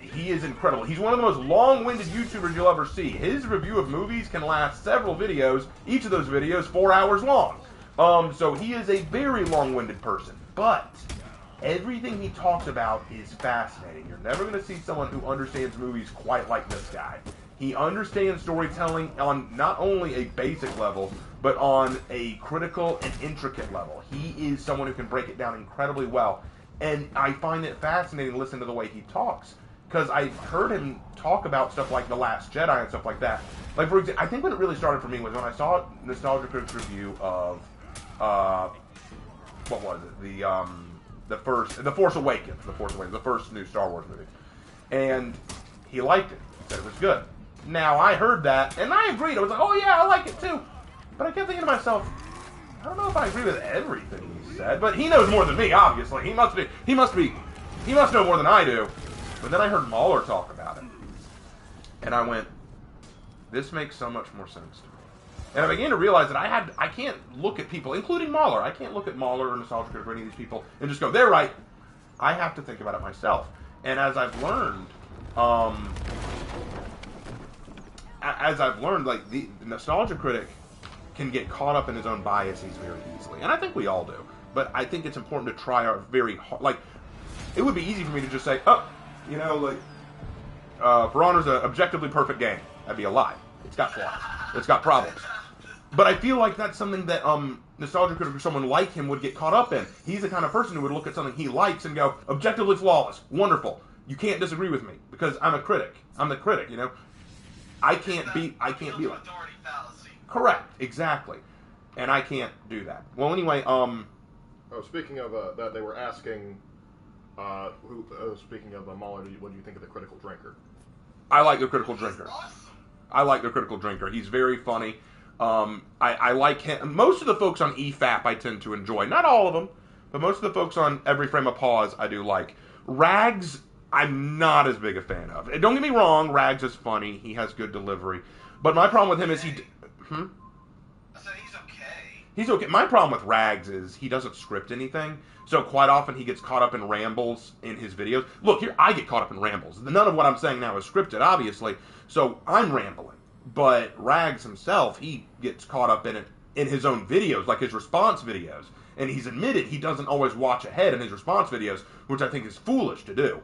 He is incredible. He's one of the most long-winded YouTubers you'll ever see. His review of movies can last several videos, each of those videos 4 hours long. So he is a very long-winded person. But everything he talks about is fascinating. You're never going to see someone who understands movies quite like this guy. He understands storytelling on not only a basic level, but on a critical and intricate level. He is someone who can break it down incredibly well. And I find it fascinating to listen to the way he talks. Because I've heard him talk about stuff like The Last Jedi and stuff like that. Like, for example, I think when it really started for me was when I saw Nostalgia Critic's review of, what was it? The Force Awakens, the first new Star Wars movie. And he liked it. He said it was good. Now, I heard that, and I agreed. I was like, oh yeah, I like it too. But I kept thinking to myself, I don't know if I agree with everything he said, but he knows more than me, obviously. He must know more than I do. But then I heard Mahler talk about it. And I went, this makes so much more sense to me. And I began to realize that I can't look at people, including Mahler. I can't look at Mahler or Nostalgia Critic or any of these people and just go, they're right. I have to think about it myself. And as I've learned, like, the Nostalgia Critic can get caught up in his own biases very easily. And I think we all do. But I think it's important to try our very hard. Like, it would be easy for me to just say, oh, you know, like, For Honor's an objectively perfect game. That'd be a lie. It's got flaws. It's got problems. But I feel like that's something that Nostalgia Critic or someone like him would get caught up in. He's the kind of person who would look at something he likes and go, objectively flawless, wonderful. You can't disagree with me because I'm a critic. I'm the critic, you know. I can't be like correct, exactly, and I can't do that. Well, anyway, speaking of that, they were asking, speaking of Mahler, what do you think of the Critical Drinker? I like the Critical Drinker. I like the Critical Drinker. He's very funny. I like him. Most of the folks on EFAP I tend to enjoy. Not all of them, but most of the folks on Every Frame of Pause I do like. Rags, I'm not as big a fan of. Don't get me wrong, Rags is funny. He has good delivery. But my problem with him is I said he's okay. He's okay. My problem with Rags is he doesn't script anything. So quite often he gets caught up in rambles in his videos. Look, here, I get caught up in rambles. None of what I'm saying now is scripted, obviously. So I'm rambling. But Rags himself, he gets caught up in it in his own videos, like his response videos. And he's admitted he doesn't always watch ahead in his response videos, which I think is foolish to do.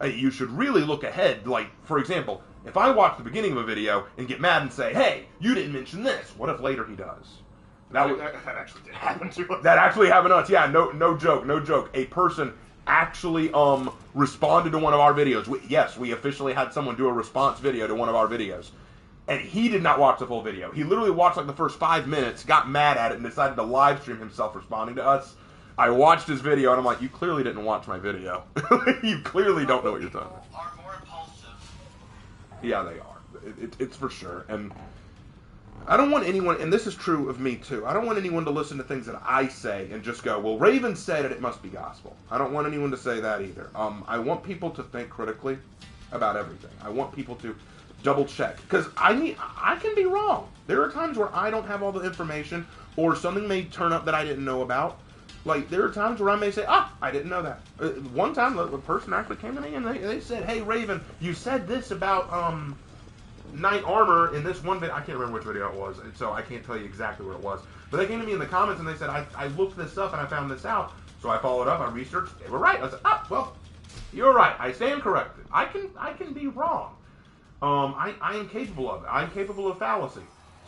You should really look ahead. Like, for example, if I watch the beginning of a video and get mad and say, hey, you didn't mention this, what if later he does? That actually did happen to us. That actually happened to us. Yeah, no joke. A person actually responded to one of our videos. We officially had someone do a response video to one of our videos. And he did not watch the full video. He literally watched like the first 5 minutes, got mad at it, and decided to live stream himself responding to us. I watched his video, and I'm like, you clearly didn't watch my video. You clearly don't know what you're talking about. Are more impulsive. Yeah, they are. It's for sure. And I don't want anyone, and this is true of me too, I don't want anyone to listen to things that I say and just go, well, Raven said it must be gospel. I don't want anyone to say that either. I want people to think critically. about everything. I want people to double check, because I can be wrong. There are times where I don't have all the information, or something may turn up that I didn't know about. Like, there are times where I may say, I didn't know that. One time, the person actually came to me and they said, hey, Raven, you said this about Knight Armor in this one video. I can't remember which video it was, so I can't tell you exactly what it was. But they came to me in the comments and they said, I looked this up and I found this out. So I followed up, I researched, they were right. I said, well, you're right. I stand corrected. I can be wrong. I am capable of it. I'm capable of fallacy.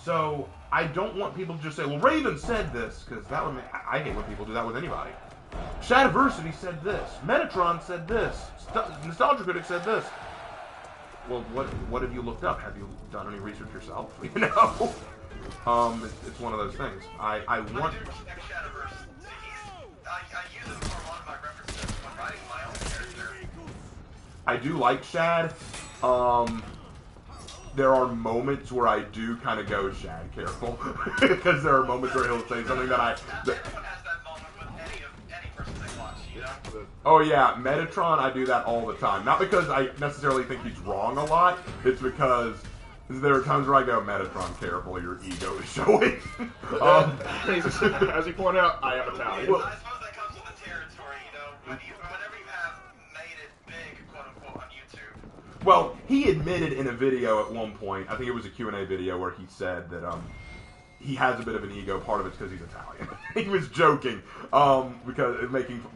So I don't want people to just say, well, Raven said this, because that would I hate when people do that with anybody. Shadiversity said this. Metatron said this. Nostalgia Critic said this. Well, what have you looked up? Have you done any research yourself? You know? It's one of those things. I want... I use him for a lot of my references when writing my own character. I do like Shad. There are moments where I do kind of go, Shad, careful. Because there are moments where he'll say something that I... Everyone has that moment with any person they watch, you know? Oh yeah, Metatron, I do that all the time. Not because I necessarily think he's wrong a lot, it's because there are times where I go, Metatron, careful, your ego is showing. As you point out, I am Italian. Well, I suppose that comes with the territory, you know, whenever you have made it big, quote unquote, on YouTube. Well, he admitted in a video at one point, I think it was a Q&A video, where he said that he has a bit of an ego. Part of it's because he's Italian. He was joking, because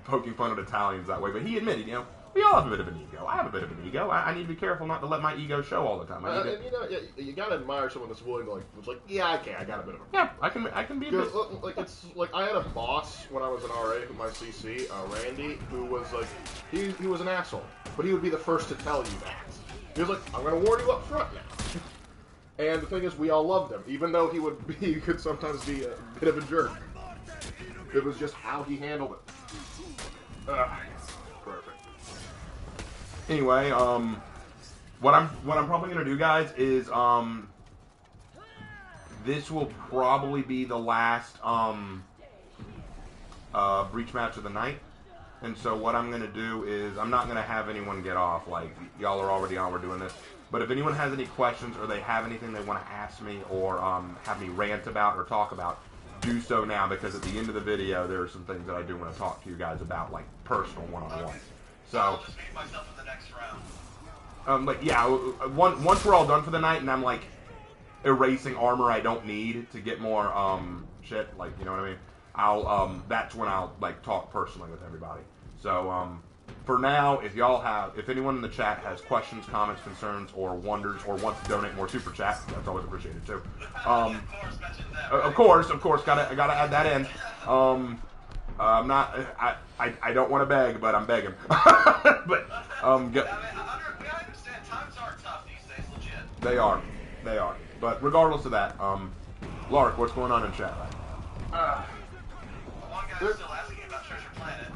poking fun at Italians that way. But he admitted, you know, we all have a bit of an ego. I have a bit of an ego. I need to be careful not to let my ego show all the time. And you know, you gotta admire someone that's willing to like, yeah, okay, I got a bit of a... Yeah, I can be a bit... Like, it's like I had a boss when I was an RA with my CC, Randy, who was like, he was an asshole, but he would be the first to tell you that. He was like, I'm gonna warn you up front now. And the thing is, we all loved him, even though he could sometimes be a bit of a jerk. It was just how he handled it. Perfect. Anyway, what I'm probably gonna do, guys, is this will probably be the last breach match of the night. And so what I'm gonna do is I'm not gonna have anyone get off. Like, y'all are already on. We're doing this. But if anyone has any questions or they have anything they want to ask me or have me rant about or talk about, do so now, because at the end of the video there are some things that I do want to talk to you guys about, like personal one-on-one. So I'll just meet myself in the next round. like, yeah, once we're all done for the night and I'm like erasing armor I don't need to get more shit, like, you know what I mean, I'll that's when I'll like talk personally with everybody. So for now, if anyone in the chat has questions, comments, concerns, or wonders, or wants to donate more super chat, that's always appreciated too. Of course, gotta add that in. I'm not. I don't want to beg, but I'm begging. But we understand times are tough these days, legit. They are. But regardless of that, Lark, what's going on in chat? One guy's still asking about Treasure Planet.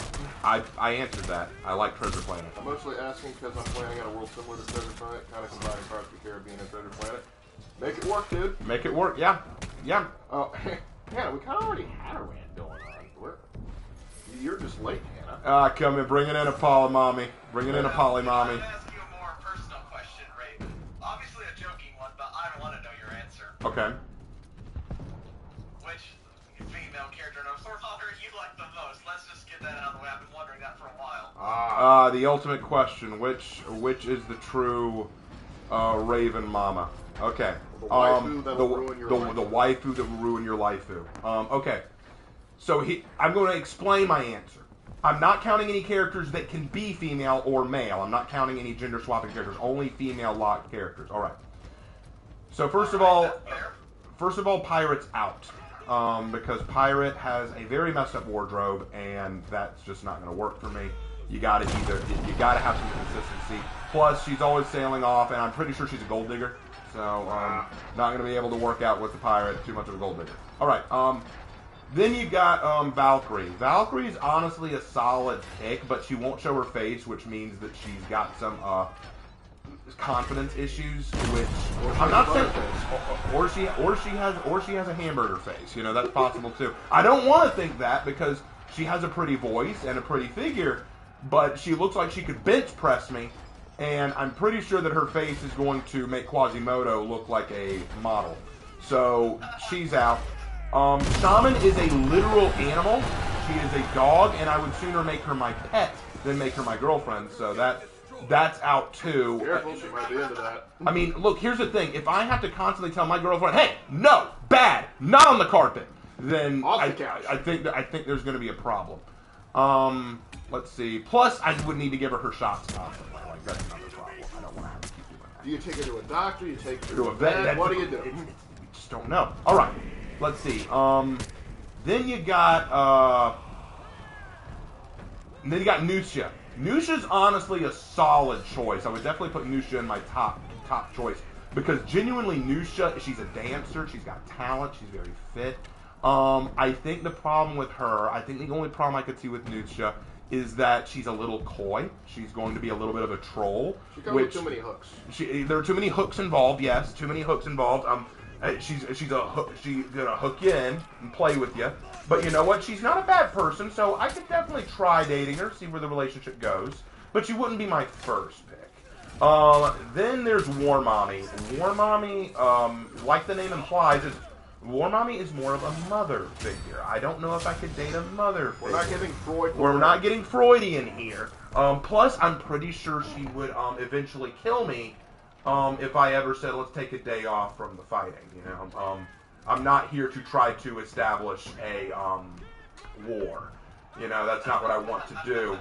I answered that. I like Treasure Planet. I'm mostly asking because I'm planning on a world similar to Treasure Planet, kind of combining Pirates of the Caribbean and Treasure Planet. Make it work, dude. Make it work, yeah. Oh, Hannah, we kind of already had a rant going on. You're just late, Ah, Hannah. come in, bring it in a poly mommy. Bring it in a poly mommy. I'm going to ask you a more personal question, Raven. Obviously a joking one, but I want to know your answer. Okay. Which female character in Sword Father you like the most? Let's just get that out of the way. I've been wondering that for a while. The ultimate question: which is the true Raven Mama? Okay. The waifu that will ruin your life. The waifu that will ruin your life. Okay. So I'm going to explain my answer. I'm not counting any characters that can be female or male. I'm not counting any gender swapping characters. Only female locked characters. All right. So first of all, Pirate's out. Because Pirate has a very messed up wardrobe, and that's just not going to work for me. You gotta have some consistency. Plus, she's always sailing off, and I'm pretty sure she's a gold digger. So, not going to be able to work out with the Pirate, too much of a gold digger. Alright, then you got Valkyrie. Valkyrie's honestly a solid pick, but she won't show her face, which means that she's got some confidence issues, which I'm not saying, or she has a hamburger face. You know, that's possible too. I don't want to think that because she has a pretty voice and a pretty figure, but she looks like she could bench press me, and I'm pretty sure that her face is going to make Quasimodo look like a model. So she's out. Shaman is a literal animal. She is a dog, and I would sooner make her my pet than make her my girlfriend. So that's out too. Careful, she might be into that. I mean, look, here's the thing. If I have to constantly tell my girlfriend, hey, no, bad, not on the carpet, then I think there's going to be a problem. Let's see. Plus, I would need to give her her shots constantly. Like, that's another problem. I don't want to have to keep doing that. Do you take her to a doctor? You take her to a vet? What do you do? We just don't know. All right. Let's see. Then you got Nusha. Nusha's honestly a solid choice. I would definitely put Nusha in my top choice because genuinely Nusha, she's a dancer. She's got talent. She's very fit. I think the problem with her, I think the only problem I could see with Nusha is that she's a little coy. She's going to be a little bit of a troll. She comes with too many hooks. There are too many hooks involved. Yes, too many hooks involved. She's gonna hook you in and play with you. But you know what? She's not a bad person, so I could definitely try dating her, see where the relationship goes. But she wouldn't be my first pick. Then there's War Mommy. War Mommy, like the name implies, War Mommy is more of a mother figure. I don't know if I could date a mother figure. We're not getting Freud. We're not getting Freudian here. Plus, I'm pretty sure she would eventually kill me if I ever said, let's take a day off from the fighting. You know, I'm not here to try to establish a war. You know, that's not what I want to do.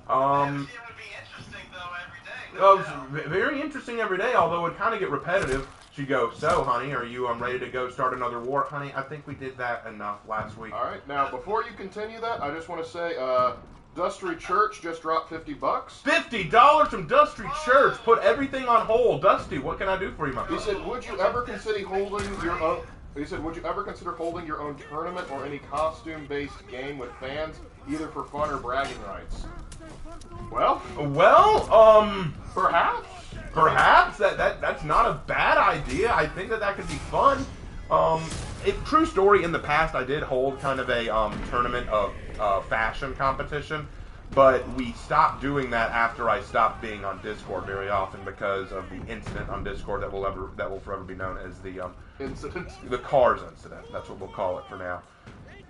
It would be interesting though every day. Oh, it's very interesting every day, although it would kind of get repetitive. She'd go, so, honey, are you ready to go start another war? Honey, I think we did that enough last week. All right, now, before you continue that, I just want to say, Dusty Church just dropped $50. $50 from Dusty Church. Put everything on hold. Dusty, what can I do for you, my friend? He said, would you ever consider holding your own... He said, would you ever consider holding your own tournament or any costume-based game with fans, either for fun or bragging rights? Well, perhaps. Perhaps that's not a bad idea. I think that could be fun. True story. In the past, I did hold kind of a tournament of fashion competition, but we stopped doing that after I stopped being on Discord very often because of the incident on Discord that will forever be known as the incident, the Cars incident. That's what we'll call it for now.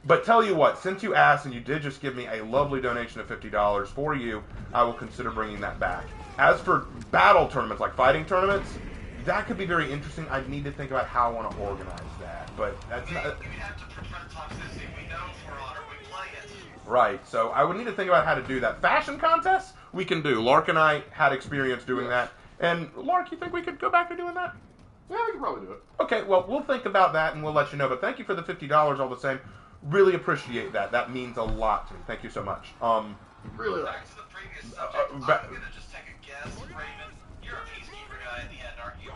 But tell you what, since you asked and you did just give me a lovely donation of $50 for you, I will consider bringing that back. As for battle tournaments, like fighting tournaments, that could be very interesting. I'd need to think about how I want to organize that. But that's not... We have to prevent toxicity. We know for honor we play it. Right, so I would need to think about how to do that. Fashion contests, we can do. Lark and I had experience doing that. And Lark, you think we could go back to doing that? Yeah, we could probably do it. Okay, well, we'll think about that and we'll let you know. But thank you for the $50 all the same. Really appreciate that. That means a lot to me. Thank you so much. Really? Back to the previous subject. I'm going to just take a guess. Raven, you're a peacekeeper guy at the end, aren't you?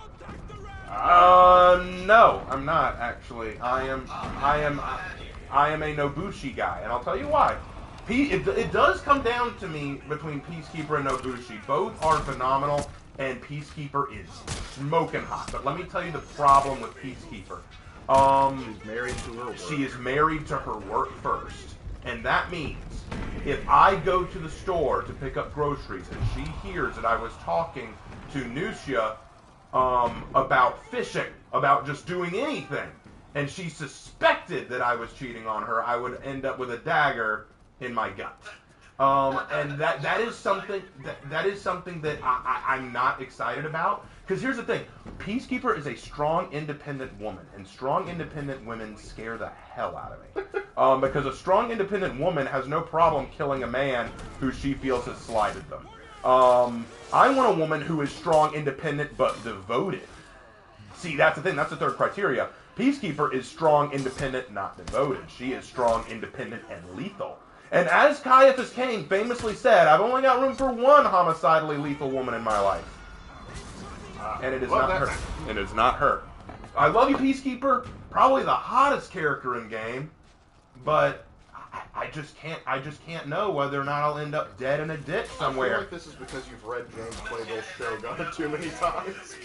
No, I'm not actually. I am a Nobushi guy, and I'll tell you why. It does come down to me between Peacekeeper and Nobushi. Both are phenomenal, and Peacekeeper is smoking hot. But let me tell you the problem with Peacekeeper. She's married to her work. She is married to her work first. And that means if I go to the store to pick up groceries and she hears that I was talking to Nusha about fishing, about just doing anything, and she suspected that I was cheating on her, I would end up with a dagger in my gut. And that is something that I'm not excited about. Because here's the thing, Peacekeeper is a strong, independent woman, and strong, independent women scare the hell out of me. Because a strong, independent woman has no problem killing a man who she feels has slighted them. I want a woman who is strong, independent, but devoted. See, that's the thing, that's the third criteria. Peacekeeper is strong, independent, not devoted. She is strong, independent, and lethal. And as Caiaphas Cain famously said, I've only got room for one homicidally lethal woman in my life. And it is not her. It is not her. I love you, Peacekeeper. Probably the hottest character in game, but I just can't know whether or not I'll end up dead in a ditch somewhere. I feel like this is because you've read James Playville's Shogun too many times.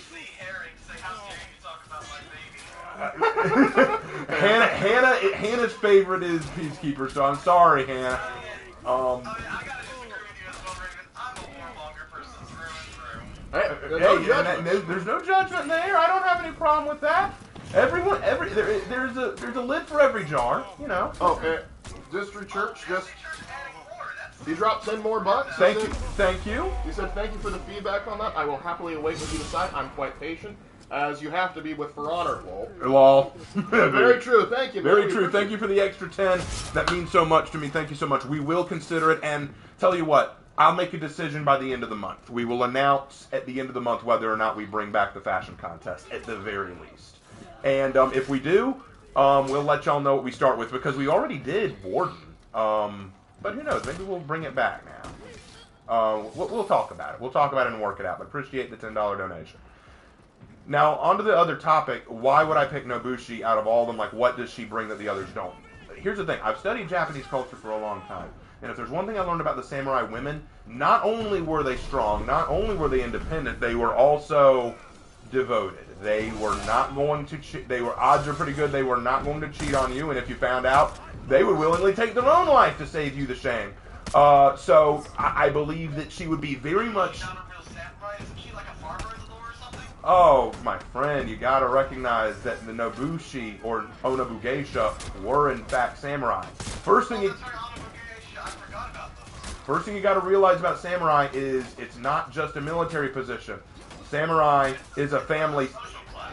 Hannah's favorite is Peacekeeper, so I'm sorry, Hannah. I gotta disagree with you as well, Raven. I'm a warmonger person through and through. Hey, there's no judgment there. I don't have any problem with that. There's a lid for every jar, you know. Okay, District Church just. He dropped 10 more bucks. Thank you. He said, thank you for the feedback on that. I will happily await what you decide. I'm quite patient, as you have to be with For Honor, Lol. Very true. Thank you. Very true. Thank you for the extra 10. That means so much to me. Thank you so much. We will consider it, and tell you what, I'll make a decision by the end of the month. We will announce at the end of the month whether or not we bring back the fashion contest, at the very least. And if we do, we'll let y'all know what we start with, because we already did Warden. But who knows? Maybe we'll bring it back now. We'll talk about it. We'll talk about it and work it out. But appreciate the $10 donation. Now, on to the other topic. Why would I pick Nobushi out of all of them? Like, what does she bring that the others don't? Here's the thing. I've studied Japanese culture for a long time. And if there's one thing I learned about the samurai women, not only were they strong, not only were they independent, they were also devoted. They were not going to cheat. Odds are pretty good they were not going to cheat on you. And if you found out, they would willingly take their own life to save you the shame. So I believe that she would be very much. Oh, my friend, you gotta recognize that the Nobushi or Onabu geisha were in fact samurai. First thing you gotta realize about samurai is it's not just a military position. Samurai is a family.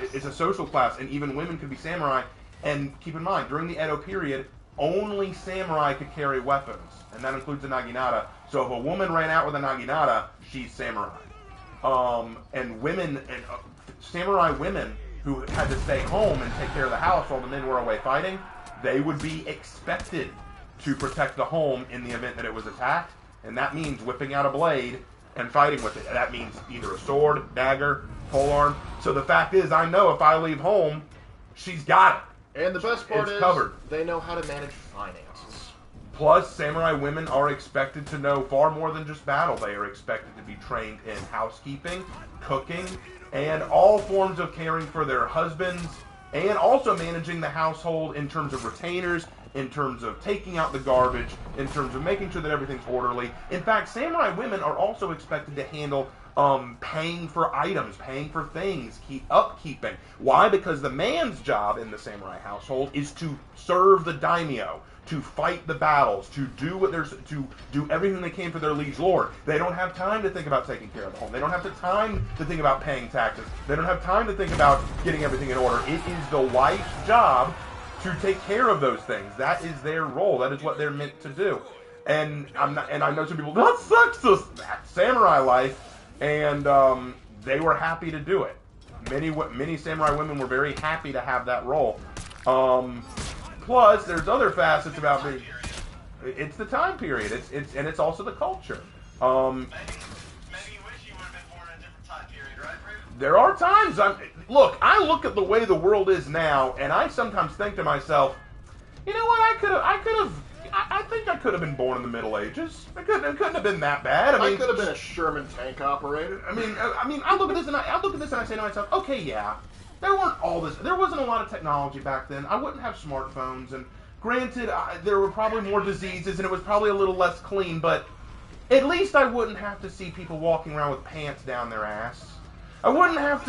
It's a social class, and even women could be samurai. And keep in mind, during the Edo period, only samurai could carry weapons, and that includes a naginata. So if a woman ran out with a naginata, she's samurai. And women, samurai women who had to stay home and take care of the house while the men were away fighting, they would be expected to protect the home in the event that it was attacked, and that means whipping out a blade and fighting with it. That means either a sword, dagger, polearm. So the fact is, I know if I leave home, she's got it. And the best part is, covered. They know how to manage finances. Plus, samurai women are expected to know far more than just battle. They are expected to be trained in housekeeping, cooking, and all forms of caring for their husbands, and also managing the household in terms of retainers, in terms of taking out the garbage, in terms of making sure that everything's orderly. In fact, samurai women are also expected to handle paying for items, paying for things, upkeeping. Why? Because the man's job in the samurai household is to serve the daimyo, to fight the battles, to do everything they can for their liege lord. They don't have time to think about taking care of the home. They don't have the time to think about paying taxes. They don't have time to think about getting everything in order. It is the wife's job to take care of those things. That is their role. That is what they're meant to do. And I know some people, that sucks, that's samurai life. And they were happy to do it. Many samurai women were very happy to have that role. Plus, there's other facets about being. It's the time period. It's also the culture. Maybe you wish you would have been born in a different time period, right, Ruben? There are times. I look at the way the world is now, and I sometimes think to myself, you know what? I think I could have been born in the Middle Ages. It couldn't have been that bad. I could have been a Sherman tank operator. I mean, I look at this and I say to myself, okay, yeah, there wasn't a lot of technology back then. I wouldn't have smartphones, and granted, there were probably more diseases, and it was probably a little less clean, but at least I wouldn't have to see people walking around with pants down their ass. I wouldn't have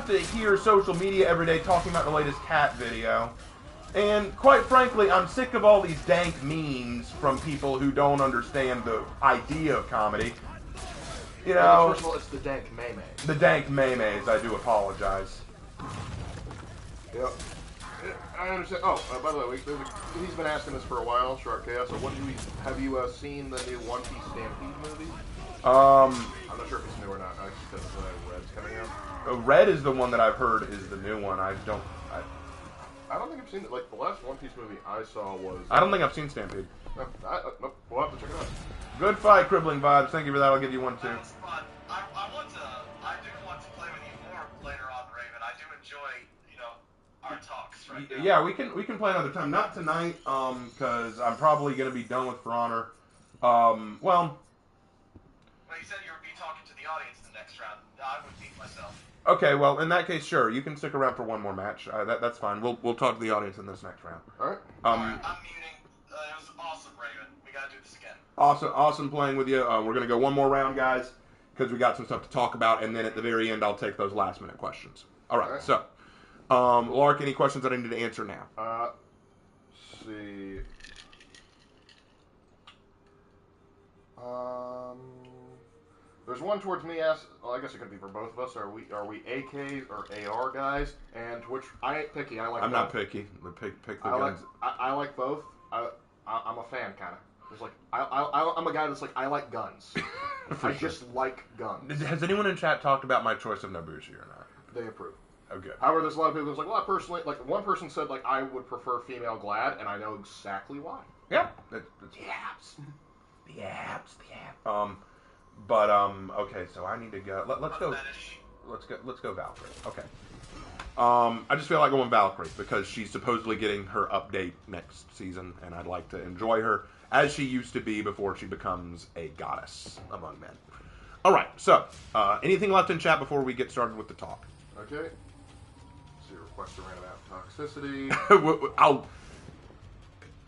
to hear social media every day talking about the latest cat video. And quite frankly, I'm sick of all these dank memes from people who don't understand the idea of comedy. You know, first of all, it's the dank memes. The dank memes. I do apologize. Yep. I understand. Oh, by the way, he's been asking this for a while, Shark Chaos. So, have you seen the new One Piece Stampede movie? I'm not sure if it's new or not. Because Red's coming out. Red is the one that I've heard is the new one. I don't think I've seen it. Like, the last One Piece movie I saw was... I don't think I've seen Stampede. We'll have to check it out. Good fight, Crippling Vibes. Thank you for that. I'll give you one, too. That's fun. I do want to play with you more later on, Raven. I do enjoy, our talks right now. Yeah, we can play another time. Not tonight, because I'm probably going to be done with For Honor. Well, you said you would be talking to the audience the next round. I would beat myself. Okay, well, in that case, sure. You can stick around for one more match. That's fine. We'll talk to the audience in this next round. All right. I'm muting. It was awesome, Raven. We gotta do this again. Awesome playing with you. We're gonna go one more round, guys. because we got some stuff to talk about, and then at the very end, I'll take those last-minute questions. All right. So, Lark, any questions that I need to answer now? Let's see. There's one towards me. Well, I guess it could be for both of us. Are we AKs or AR guys? And which I ain't picky. I like. I'm both. not picky. Pick the guns. I like both. I'm a fan, kind of. It's like I'm a guy that's like I like guns. I just like guns. Has anyone in chat talked about my choice of Nobushi or not? They approve. Oh, good. However, there's a lot of people that's like, well, I personally, like, one person said, like, I would prefer female Glad, and I know exactly why. Yeah. The abs. Okay, so I need to go. Let's go. Let's go Valkyrie. Okay. I just feel like going Valkyrie because she's supposedly getting her update next season, and I'd like to enjoy her as she used to be before she becomes a goddess among men. All right. So, anything left in chat before we get started with the talk? Okay. Request to random out toxicity.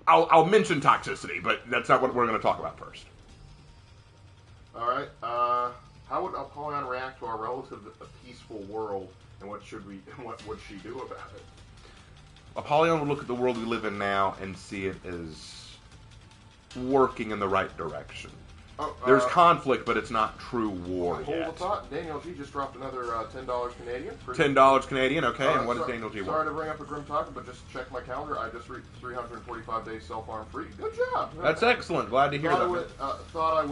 I'll mention toxicity, but that's not what we're going to talk about first. All right. How would Apollyon react to our relative peaceful world, and what would she do about it? Apollyon would look at the world we live in now and see it as working in the right direction. There's conflict, but it's not true war Hold yet. the thought. Daniel G just dropped another $10 Canadian. $10 Canadian, okay. And what does Daniel G want? Sorry to bring up a grim topic, but just check my calendar. I just reached 345 days self-harm free. Good job. That's excellent. Glad to hear that. Thought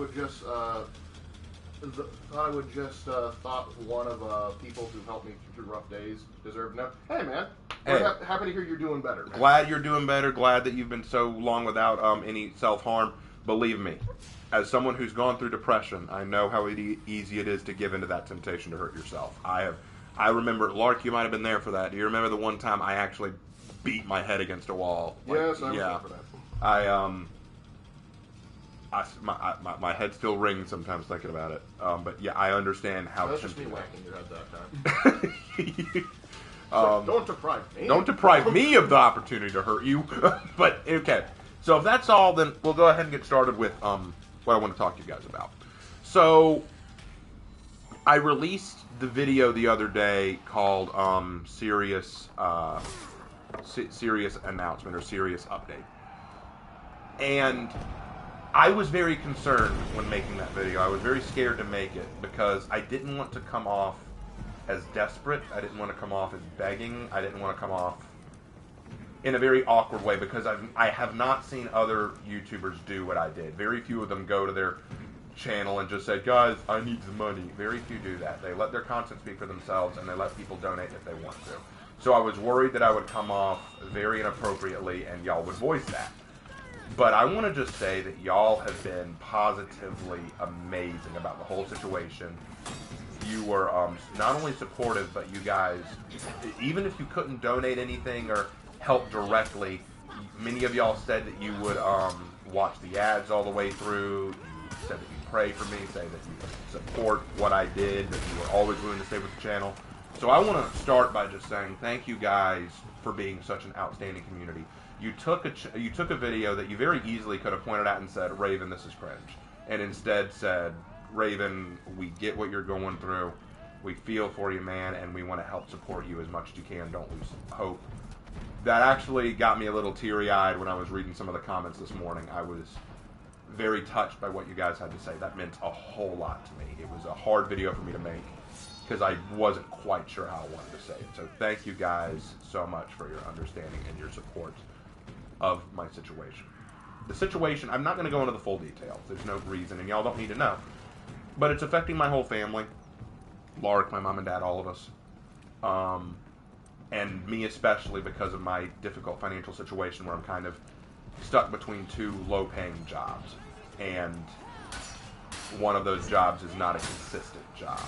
one of people who helped me through rough days deserved no. Hey man, happy to hear you're doing better. Man. Glad you're doing better. Glad that you've been so long without any self-harm. Believe me, as someone who's gone through depression, I know how easy it is to give into that temptation to hurt yourself. I remember, Lark, you might have been there for that. Do you remember the one time I actually beat my head against a wall? Yes, I remember that. My head still rings sometimes thinking about it. But yeah, I understand how. That's just me whacking your head that time. Don't deprive me. Don't deprive me of the opportunity to hurt you. But okay, so if that's all, then we'll go ahead and get started with what I want to talk to you guys about. So I released the video the other day called Serious Announcement or Serious Update. And I was very concerned when making that video. I was very scared to make it because I didn't want to come off as desperate. I didn't want to come off as begging. I didn't want to come off in a very awkward way because I have not seen other YouTubers do what I did. Very few of them go to their channel and just say, guys, I need the money. Very few do that. They let their content speak for themselves and they let people donate if they want to. So I was worried that I would come off very inappropriately and y'all would voice that. But I want to just say that y'all have been positively amazing about the whole situation. You were not only supportive, but you guys, even if you couldn't donate anything or help directly, many of y'all said that you would watch the ads all the way through. You said that you pray for me, say that you support what I did, that you were always willing to stay with the channel. So I want to start by just saying thank you guys for being such an outstanding community. You took a video that you very easily could have pointed out and said, Raven, this is cringe. And instead said, Raven, we get what you're going through. We feel for you, man, and we want to help support you as much as you can. Don't lose hope. That actually got me a little teary-eyed when I was reading some of the comments this morning. I was very touched by what you guys had to say. That meant a whole lot to me. It was a hard video for me to make because I wasn't quite sure how I wanted to say it. So thank you guys so much for your understanding and your support of my situation. The situation, I'm not going to go into the full details. There's no reason, and y'all don't need to know. But it's affecting my whole family. Lark, my mom and dad, all of us. And me especially because of my difficult financial situation where I'm kind of stuck between two low-paying jobs. And one of those jobs is not a consistent job.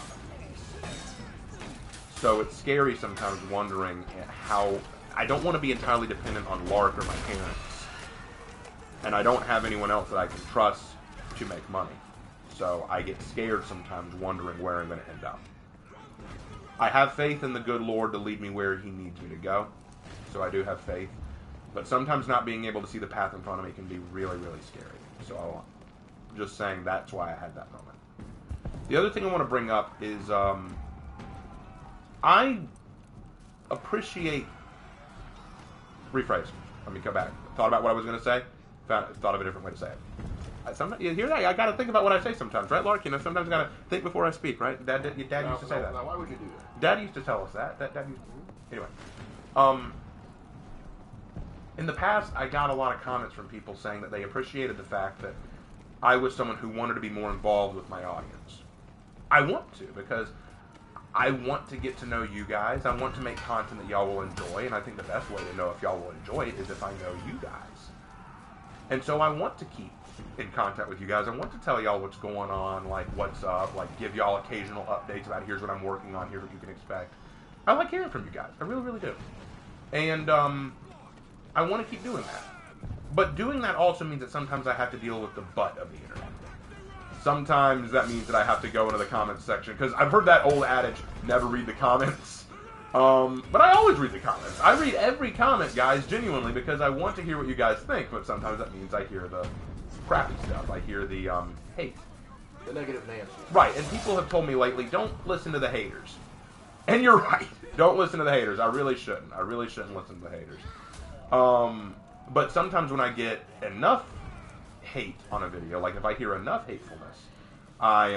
So it's scary sometimes wondering how... I don't want to be entirely dependent on Lark or my parents. And I don't have anyone else that I can trust to make money. So I get scared sometimes wondering where I'm going to end up. I have faith in the good Lord to lead me where He needs me to go. So I do have faith. But sometimes not being able to see the path in front of me can be really, really scary. So I'm just saying that's why I had that moment. The other thing I want to bring up is I appreciate... Rephrase. Let me go back. Thought about what I was going to say. Thought of a different way to say it. Sometimes, you hear that? I got to think about what I say sometimes, right, Lark? You know, sometimes I got to think before I speak, right? Dad used to say that. Now, why would you do that? Dad used to tell us that. Dad used to... Anyway. In the past, I got a lot of comments from people saying that they appreciated the fact that I was someone who wanted to be more involved with my audience. I want to, because I want to get to know you guys. I want to make content that y'all will enjoy, and I think the best way to know if y'all will enjoy it is if I know you guys. And so I want to keep in contact with you guys. I want to tell y'all what's going on, like what's up, like give y'all occasional updates about here's what I'm working on, here's what you can expect. I like hearing from you guys. I really, really do. And I want to keep doing that. But doing that also means that sometimes I have to deal with the butt of the internet. Sometimes that means that I have to go into the comments section, because I've heard that old adage, never read the comments. But I always read the comments. I read every comment, guys, genuinely, because I want to hear what you guys think, but sometimes that means I hear the crappy stuff. I hear the hate. The negative Nancy. Right, and people have told me lately, don't listen to the haters. And you're right. Don't listen to the haters. I really shouldn't. I really shouldn't listen to the haters. But sometimes when I get enough hate on a video, like if I hear enough hatefulness, I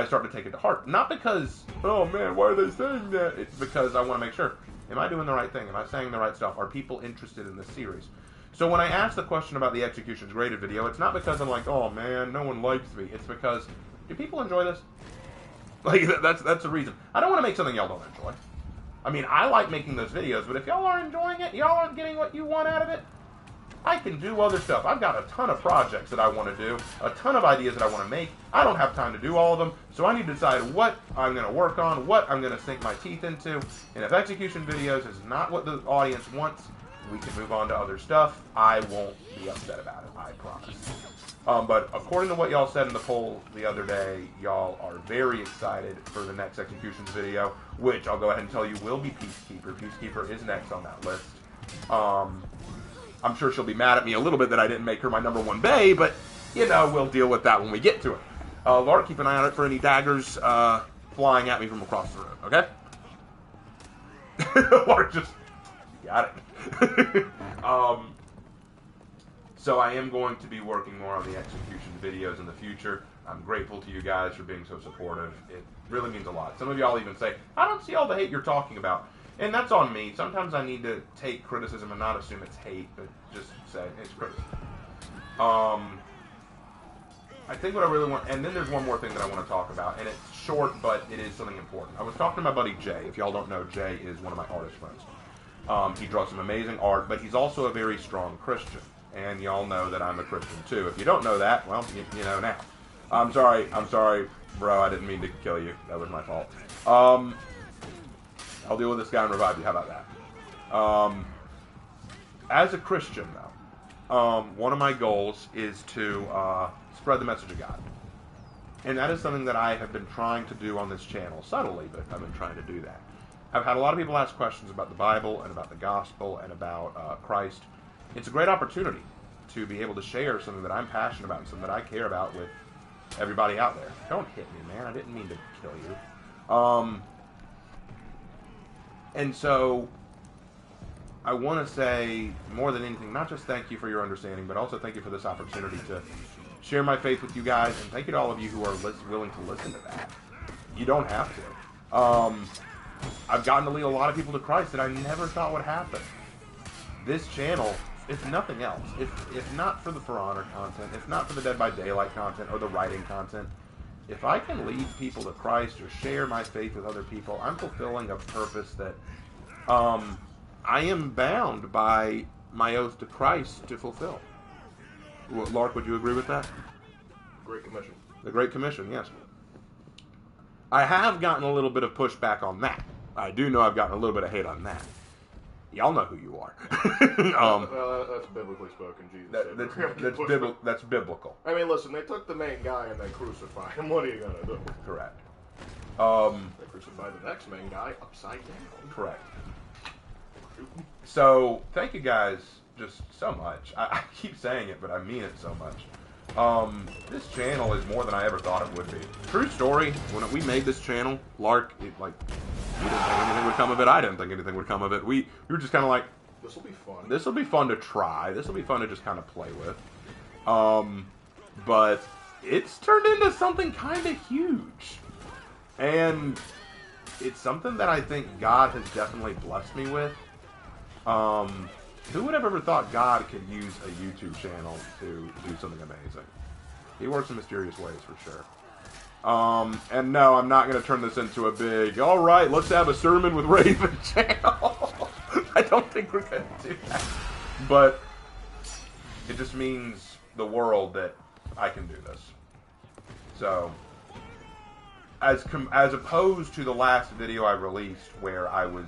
start to take it to heart. Not because, oh man, why are they saying that? It's because I want to make sure, am I doing the right thing? Am I saying the right stuff? Are people interested in this series? So when I ask the question about the Executions Graded video, it's not because I'm like, oh man, no one likes me. It's because, do people enjoy this? Like, that's the reason. I don't want to make something y'all don't enjoy. I mean, I like making those videos, but if y'all aren't enjoying it, y'all aren't getting what you want out of it, I can do other stuff. I've got a ton of projects that I want to do, a ton of ideas that I want to make. I don't have time to do all of them, so I need to decide what I'm going to work on, what I'm going to sink my teeth into, and if execution videos is not what the audience wants, we can move on to other stuff. I won't be upset about it, I promise. But according to what y'all said in the poll the other day, y'all are very excited for the next Executions video, which I'll go ahead and tell you will be Peacekeeper. Peacekeeper is next on that list. I'm sure she'll be mad at me a little bit that I didn't make her my number one bae, but, you know, we'll deal with that when we get to it. Laura, keep an eye out for any daggers flying at me from across the room, okay? Laura just got it. So I am going to be working more on the execution videos in the future. I'm grateful to you guys for being so supportive. It really means a lot. Some of y'all even say, I don't see all the hate you're talking about. And that's on me. Sometimes I need to take criticism and not assume it's hate, but just say it's criticism. I think what I really want, and then there's one more thing that I want to talk about, and it's short, but it is something important. I was talking to my buddy Jay. If y'all don't know, Jay is one of my artist friends. He draws some amazing art, but he's also a very strong Christian. And y'all know that I'm a Christian too. If you don't know that, well, you know now. I'm sorry, bro. I didn't mean to kill you. That was my fault. I'll deal with this guy and revive you. How about that? As a Christian, though, one of my goals is to spread the message of God. And that is something that I have been trying to do on this channel, subtly, but I've been trying to do that. I've had a lot of people ask questions about the Bible and about the gospel and about Christ. It's a great opportunity to be able to share something that I'm passionate about and something that I care about with everybody out there. Don't hit me, man. I didn't mean to kill you. And so I want to say, more than anything, not just thank you for your understanding, but also thank you for this opportunity to share my faith with you guys, and thank you to all of you who are willing to listen to that. You don't have to. I've gotten to lead a lot of people to Christ that I never thought would happen. This channel, if nothing else, if not for the For Honor content, if not for the Dead by Daylight content or the writing content, if I can lead people to Christ or share my faith with other people, I'm fulfilling a purpose that I am bound by my oath to Christ to fulfill. Lark, would you agree with that? Great Commission. The Great Commission, yes. I have gotten a little bit of pushback on that. I do know I've gotten a little bit of hate on that. Y'all know who you are. That's biblically spoken, Jesus. That's biblical. I mean, listen, they took the main guy and they crucified him. What are you going to do? Correct. They crucified the next main guy upside down. Correct. So, thank you guys just so much. I keep saying it, but I mean it so much. This channel is more than I ever thought it would be. True story, when we made this channel, Lark, we didn't think anything would come of it. I didn't think anything would come of it. We were just kind of like, This will be fun. this will be fun to try. This will be fun to just kind of play with. But it's turned into something kind of huge. And it's something that I think God has definitely blessed me with. Who would have ever thought God could use a YouTube channel to do something amazing? He works in mysterious ways, for sure. And no, I'm not going to turn this into a big, all right, let's have a sermon with Raven channel. I don't think we're going to do that. But it just means the world that I can do this. So, as opposed to the last video I released where I was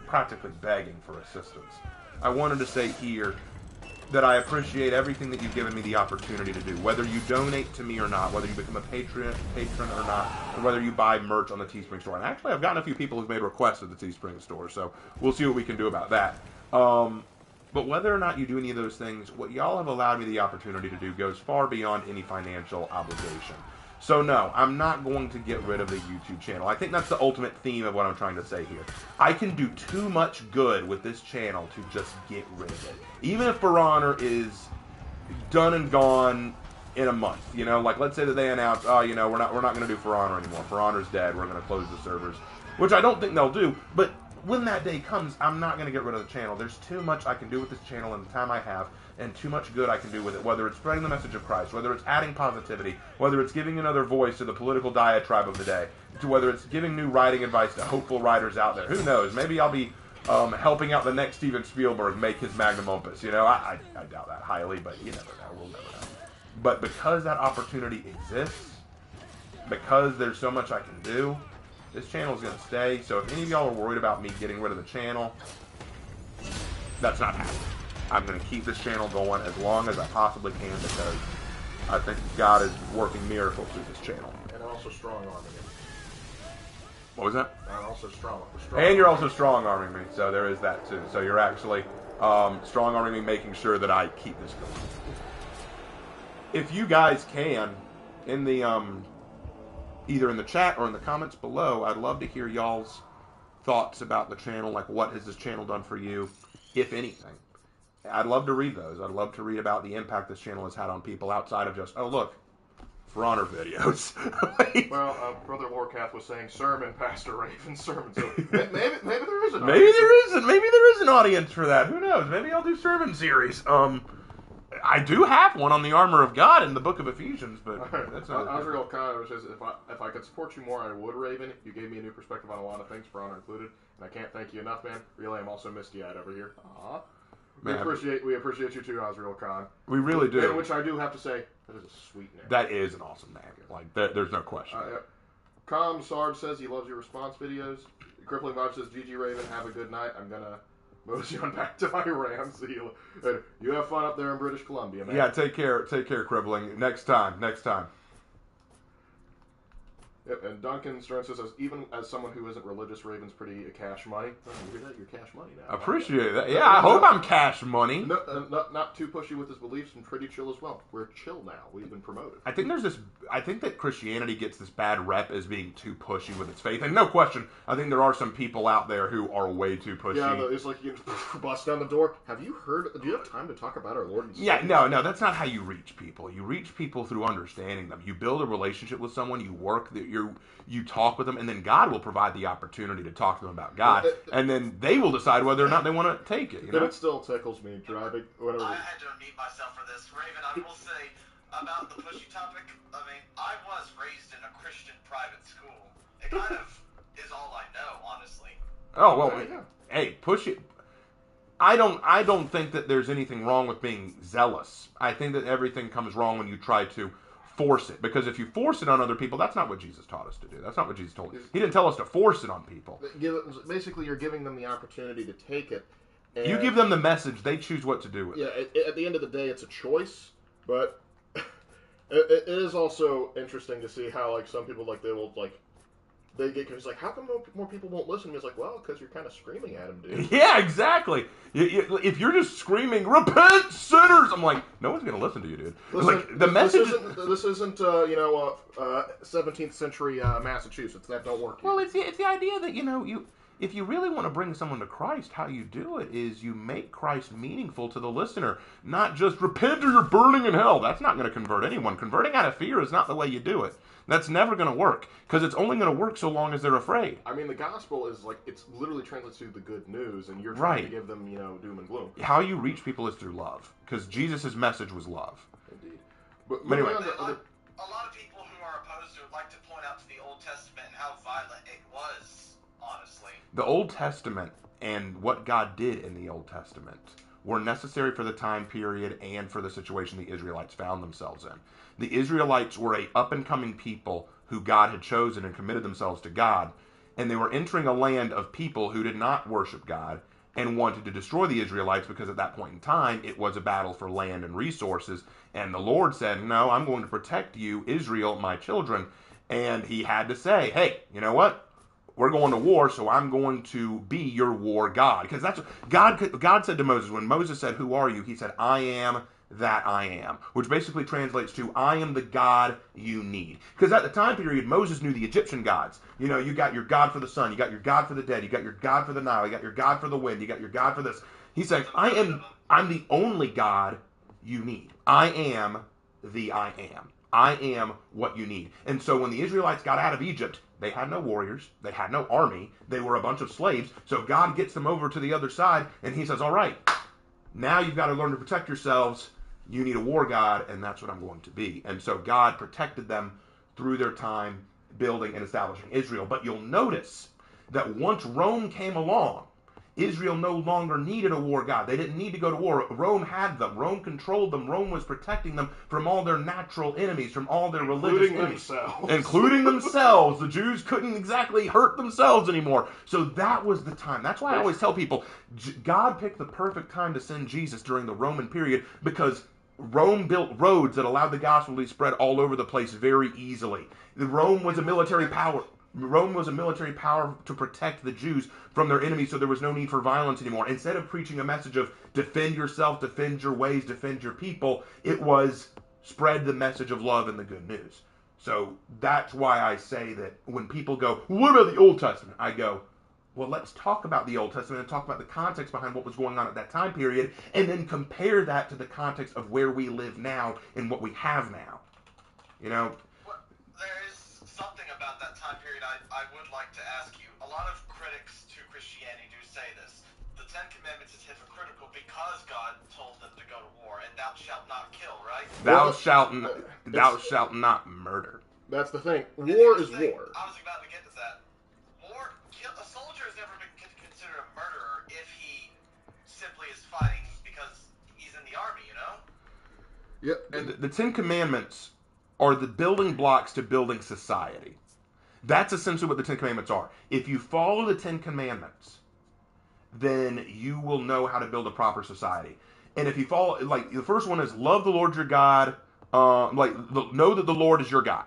practically begging for assistance, I wanted to say here that I appreciate everything that you've given me the opportunity to do. Whether you donate to me or not, whether you become a patron or not, and whether you buy merch on the Teespring store. And actually, I've gotten a few people who've made requests at the Teespring store, so we'll see what we can do about that. But whether or not you do any of those things, what y'all have allowed me the opportunity to do goes far beyond any financial obligation. So no, I'm not going to get rid of the YouTube channel. I think that's the ultimate theme of what I'm trying to say here. I can do too much good with this channel to just get rid of it. Even if For Honor is done and gone in a month, you know, like let's say that they announce, oh, you know, we're not going to do For Honor anymore. For Honor's dead. We're going to close the servers, which I don't think they'll do. But when that day comes, I'm not going to get rid of the channel. There's too much I can do with this channel in the time I have, and too much good I can do with it, whether it's spreading the message of Christ, whether it's adding positivity, whether it's giving another voice to the political diatribe of the day, to whether it's giving new writing advice to hopeful writers out there. Who knows? Maybe I'll be helping out the next Steven Spielberg make his magnum opus. You know, I doubt that highly, but you never know. We'll never know. But because that opportunity exists, because there's so much I can do, this channel is going to stay. So if any of y'all are worried about me getting rid of the channel, that's not happening. I'm going to keep this channel going as long as I possibly can because I think God is working miracles through this channel. And also strong-arming it. What was that? And also strong. And you're also strong-arming me, so there is that too. So you're actually strong-arming me, making sure that I keep this going. If you guys can, in the either in the chat or in the comments below, I'd love to hear y'all's thoughts about the channel. Like, what has this channel done for you, if anything? I'd love to read those. I'd love to read about the impact this channel has had on people outside of just, oh, look, For Honor videos. Well, Brother Warcath was saying sermon, Pastor Raven, sermon. So maybe there is an audience. Maybe there isn't. Maybe there is an audience for that. Who knows? Maybe I'll do sermon series. I do have one on the armor of God in the book of Ephesians, but that's not. Azrael Khan says, if I could support you more, I would, Raven. You gave me a new perspective on a lot of things, For Honor included, and I can't thank you enough, man. Really, I'm also misty-eyed over here. Aww. We appreciate you too, Azrael Khan. We really do. And which I do have to say, that is a sweet name. That is an awesome name. Like, there's no question. Com Sarge says he loves your response videos. Crippling Vibe says, GG Raven, have a good night. I'm gonna mosey on back to my Rams. You have fun up there in British Columbia, man. Yeah, take care, Crippling. Next time. Yep, and Duncan Stern says, even as someone who isn't religious, Raven's pretty cash money. Oh, you hear that? You're cash money now. Appreciate that. Yeah, I hope I'm cash money. No, not too pushy with his beliefs and pretty chill as well. We're chill now. We've been promoted. I think that Christianity gets this bad rep as being too pushy with its faith. And no question, I think there are some people out there who are way too pushy. Yeah, it's like you bust down the door. Have you heard? Do you have time to talk about our Lord and Savior? Yeah, no, that's not how you reach people. You reach people through understanding them. You build a relationship with someone, you talk with them, and then God will provide the opportunity to talk to them about God, and then they will decide whether or not they want to take it. But it still tickles me driving. Whatever. I had to unmute myself for this. Raven, I will say about the pushy topic, I mean, I was raised in a Christian private school. It kind of is all I know, honestly. Oh, well, hey, push it. I don't think that there's anything wrong with being zealous. I think that everything comes wrong when you try to force it. Because if you force it on other people, that's not what Jesus taught us to do. That's not what Jesus told us. He didn't tell us to force it on people. Basically, you're giving them the opportunity to take it. You give them the message. They choose what to do with it. Yeah, at the end of the day, it's a choice. But it is also interesting to see how, like, some people, like, they get confused. Like, how come more people won't listen to me? It's like, well, because you're kind of screaming at them, dude. Yeah, exactly. If you're just screaming, repent, sinners, I'm like, no one's going to listen to you, dude. Listen, Like, the message this isn't 17th century Massachusetts. That don't work. Well, it's the idea that, if you really want to bring someone to Christ, how you do it is you make Christ meaningful to the listener, not just repent or you're burning in hell. That's not going to convert anyone. Converting out of fear is not the way you do it. That's never going to work, because it's only going to work so long as they're afraid. I mean, the gospel is like, it's literally translates to the good news, and you're trying to give them, doom and gloom. How you reach people is through love, because Jesus' message was love. Indeed. But anyway. A lot of people who are opposed to it like to point out to the Old Testament and how violent it was, honestly. The Old Testament and what God did in the Old Testament were necessary for the time period and for the situation the Israelites found themselves in. The Israelites were a up-and-coming people who God had chosen and committed themselves to God, and they were entering a land of people who did not worship God and wanted to destroy the Israelites, because at that point in time it was a battle for land and resources, and the Lord said, no, I'm going to protect you, Israel, my children. And he had to say, hey, you know what? We're going to war, so I'm going to be your war God. Because that's what God said to Moses. When Moses said, who are you? He said, I am that I am, which basically translates to, I am the God you need. Because at the time period, Moses knew the Egyptian gods. You got your God for the sun, you got your God for the dead, you got your God for the Nile, you got your God for the wind, you got your God for this. He said, I'm the only God you need. I am the I am. I am what you need. And so when the Israelites got out of Egypt, they had no warriors, they had no army, they were a bunch of slaves. So God gets them over to the other side, and he says, all right, now you've got to learn to protect yourselves. You need a war god, and that's what I'm going to be. And so God protected them through their time building and establishing Israel. But you'll notice that once Rome came along, Israel no longer needed a war god. They didn't need to go to war. Rome had them. Rome controlled them. Rome was protecting them from all their natural enemies, from all their religious enemies. Including themselves. The Jews couldn't exactly hurt themselves anymore. So that was the time. That's why I always tell people, God picked the perfect time to send Jesus during the Roman period, because Rome built roads that allowed the gospel to be spread all over the place very easily. Rome was a military power. Rome was a military power to protect the Jews from their enemies, so there was no need for violence anymore. Instead of preaching a message of defend yourself, defend your ways, defend your people, it was spread the message of love and the good news. So that's why I say that when people go, what about the Old Testament? I go, well, let's talk about the Old Testament and talk about the context behind what was going on at that time period, and then compare that to the context of where we live now and what we have now. Well, there is something about that time period I would like to ask you. A lot of critics to Christianity do say this. The Ten Commandments is hypocritical because God told them to go to war, and thou shalt not kill, right? Thou shalt not murder. That's the thing. War is war. I was about to get to that. A soldier has never been considered a murderer if he simply is fighting because he's in the army, Yep. And The Ten Commandments are the building blocks to building society. That's essentially what the Ten Commandments are. If you follow the Ten Commandments, then you will know how to build a proper society. And if you follow, like, the first one is love the Lord your God, know that the Lord is your God.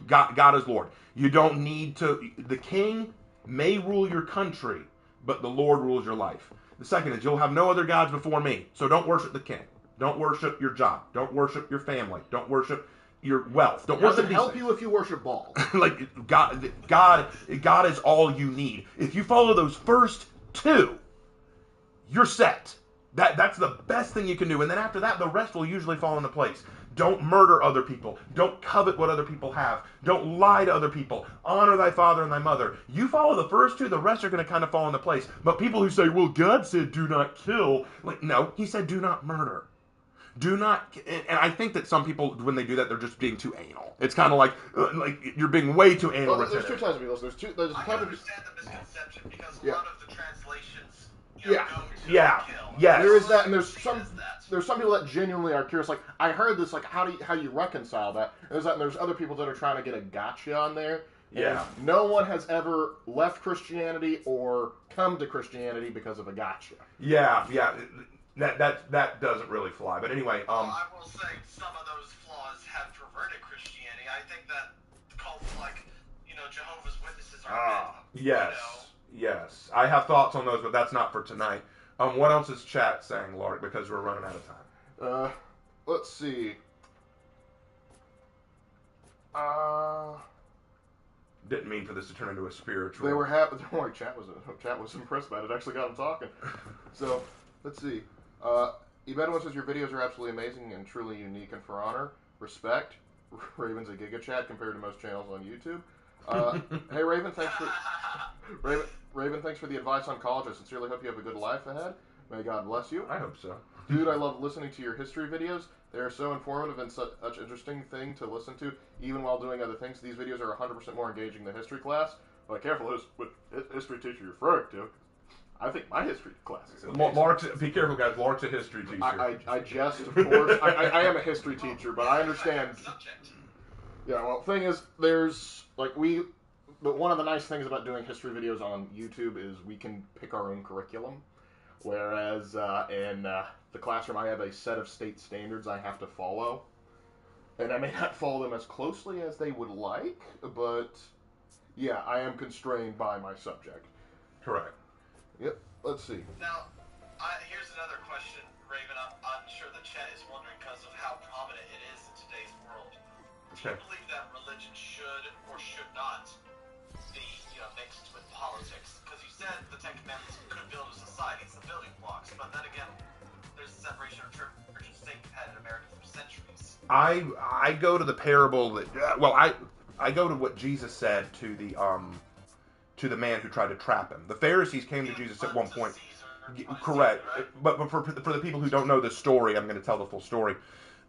God is Lord. You don't need to, the king may rule your country, but the Lord rules your life. The second is you'll have no other gods before me. So don't worship the king. Don't worship your job. Don't worship your family. Don't worship your wealth. Don't worship doesn't these help things. you if you worship Baal. Like God is all you need. If you follow those first two, you're set. That's the best thing you can do. And then after that, the rest will usually fall into place. Don't murder other people. Don't covet what other people have. Don't lie to other people. Honor thy father and thy mother. You follow the first two, the rest are going to kind of fall into place. But people who say, well, God said do not kill. Like, no, he said do not murder. Do not, and I think that some people, when they do that, they're just being too anal. It's kind of like you're being way too anal. Well, there's two types of people. There's a I type of understand the misconception because a Yeah. lot of the translations Yeah. go to Yeah. kill. Yes. There is that, and there's Says some that. there's some people that genuinely are curious. Like, I heard this. Like, how you reconcile that? And there's that, and there's other people that are trying to get a gotcha on there. Yeah. And no one has ever left Christianity or come to Christianity because of a gotcha. Yeah. That doesn't really fly. But anyway, Well, I will say some of those flaws have perverted Christianity. I think that cults like, Jehovah's Witnesses are yes. I have thoughts on those, but that's not for tonight. What else is chat saying, Lark? Because we're running out of time. Let's see. Didn't mean for this to turn into a spiritual. They were happy. Don't worry, chat was impressed by it. It actually got them talking. So, let's see. Ebedwin says your videos are absolutely amazing and truly unique and for honor. Respect. Raven's a giga chat compared to most channels on YouTube. Hey Raven, thanks for Raven, thanks for the advice on college. I sincerely hope you have a good life ahead. May God bless you. I hope so. Dude, I love listening to your history videos. They are so informative and such interesting thing to listen to, even while doing other things. These videos are 100% more engaging than history class. But careful with history teacher you're referring to. I think my history class is Lark's, be careful, guys. Lark's a history teacher. I jest, of course. I am a history teacher, but I understand. Yeah, well, thing is, there's, like, but one of the nice things about doing history videos on YouTube is we can pick our own curriculum. Whereas in the classroom, I have a set of state standards I have to follow. And I may not follow them as closely as they would like, but yeah, I am constrained by my subject. Correct. Yep, let's see. Now, here's another question, Raven. I'm sure the chat is wondering because of how prominent it is in today's world. Do you believe that religion should or should not be, mixed with politics? Because you said the Ten Commandments could build a society, it's the building blocks. But then again, there's a separation of church and state we've had in America for centuries. I go to the parable that I go to what Jesus said to the man who tried to trap him. The Pharisees came to Jesus at one point. Correct. But for the people who don't know the story, I'm going to tell the full story.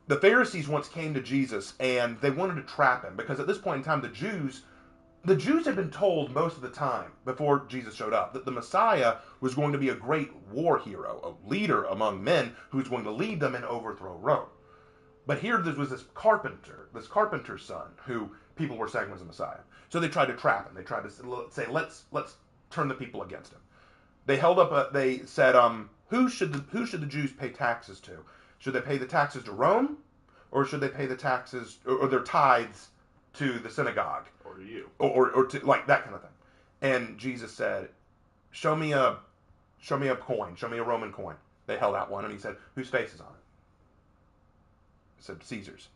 The Pharisees once came to Jesus and they wanted to trap him because at this point in time, the Jews had been told most of the time before Jesus showed up that the Messiah was going to be a great war hero, a leader among men who was going to lead them and overthrow Rome. But here there was this carpenter's son, who people were saying was the Messiah. So they tried to trap him. They tried to say, let's turn the people against him. They held up. They said, who should the Jews pay taxes to? Should they pay the taxes to Rome, or should they pay the taxes or their tithes to the synagogue, or to you, or to like that kind of thing? And Jesus said, show me a coin. Show me a Roman coin. They held out one, and he said, whose face is on it? He said, Caesar's.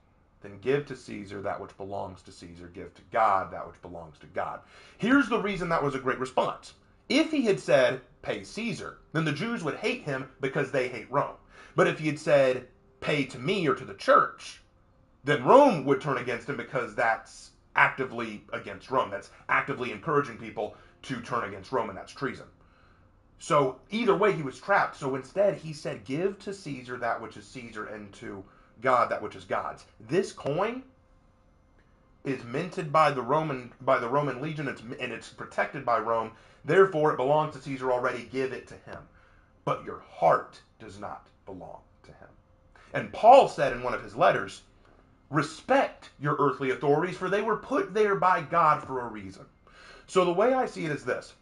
Then give to Caesar that which belongs to Caesar. Give to God that which belongs to God. Here's the reason that was a great response. If he had said, pay Caesar, then the Jews would hate him because they hate Rome. But if he had said, pay to me or to the church, then Rome would turn against him because that's actively against Rome. That's actively encouraging people to turn against Rome, and that's treason. So either way, he was trapped. So instead, he said, give to Caesar that which is Caesar, and to God that which is God's. This coin is minted by the Roman legion, and it's protected by Rome. Therefore, it belongs to Caesar already. Give it to him. But your heart does not belong to him. And Paul said in one of his letters, respect your earthly authorities, for they were put there by God for a reason. So the way I see it is this.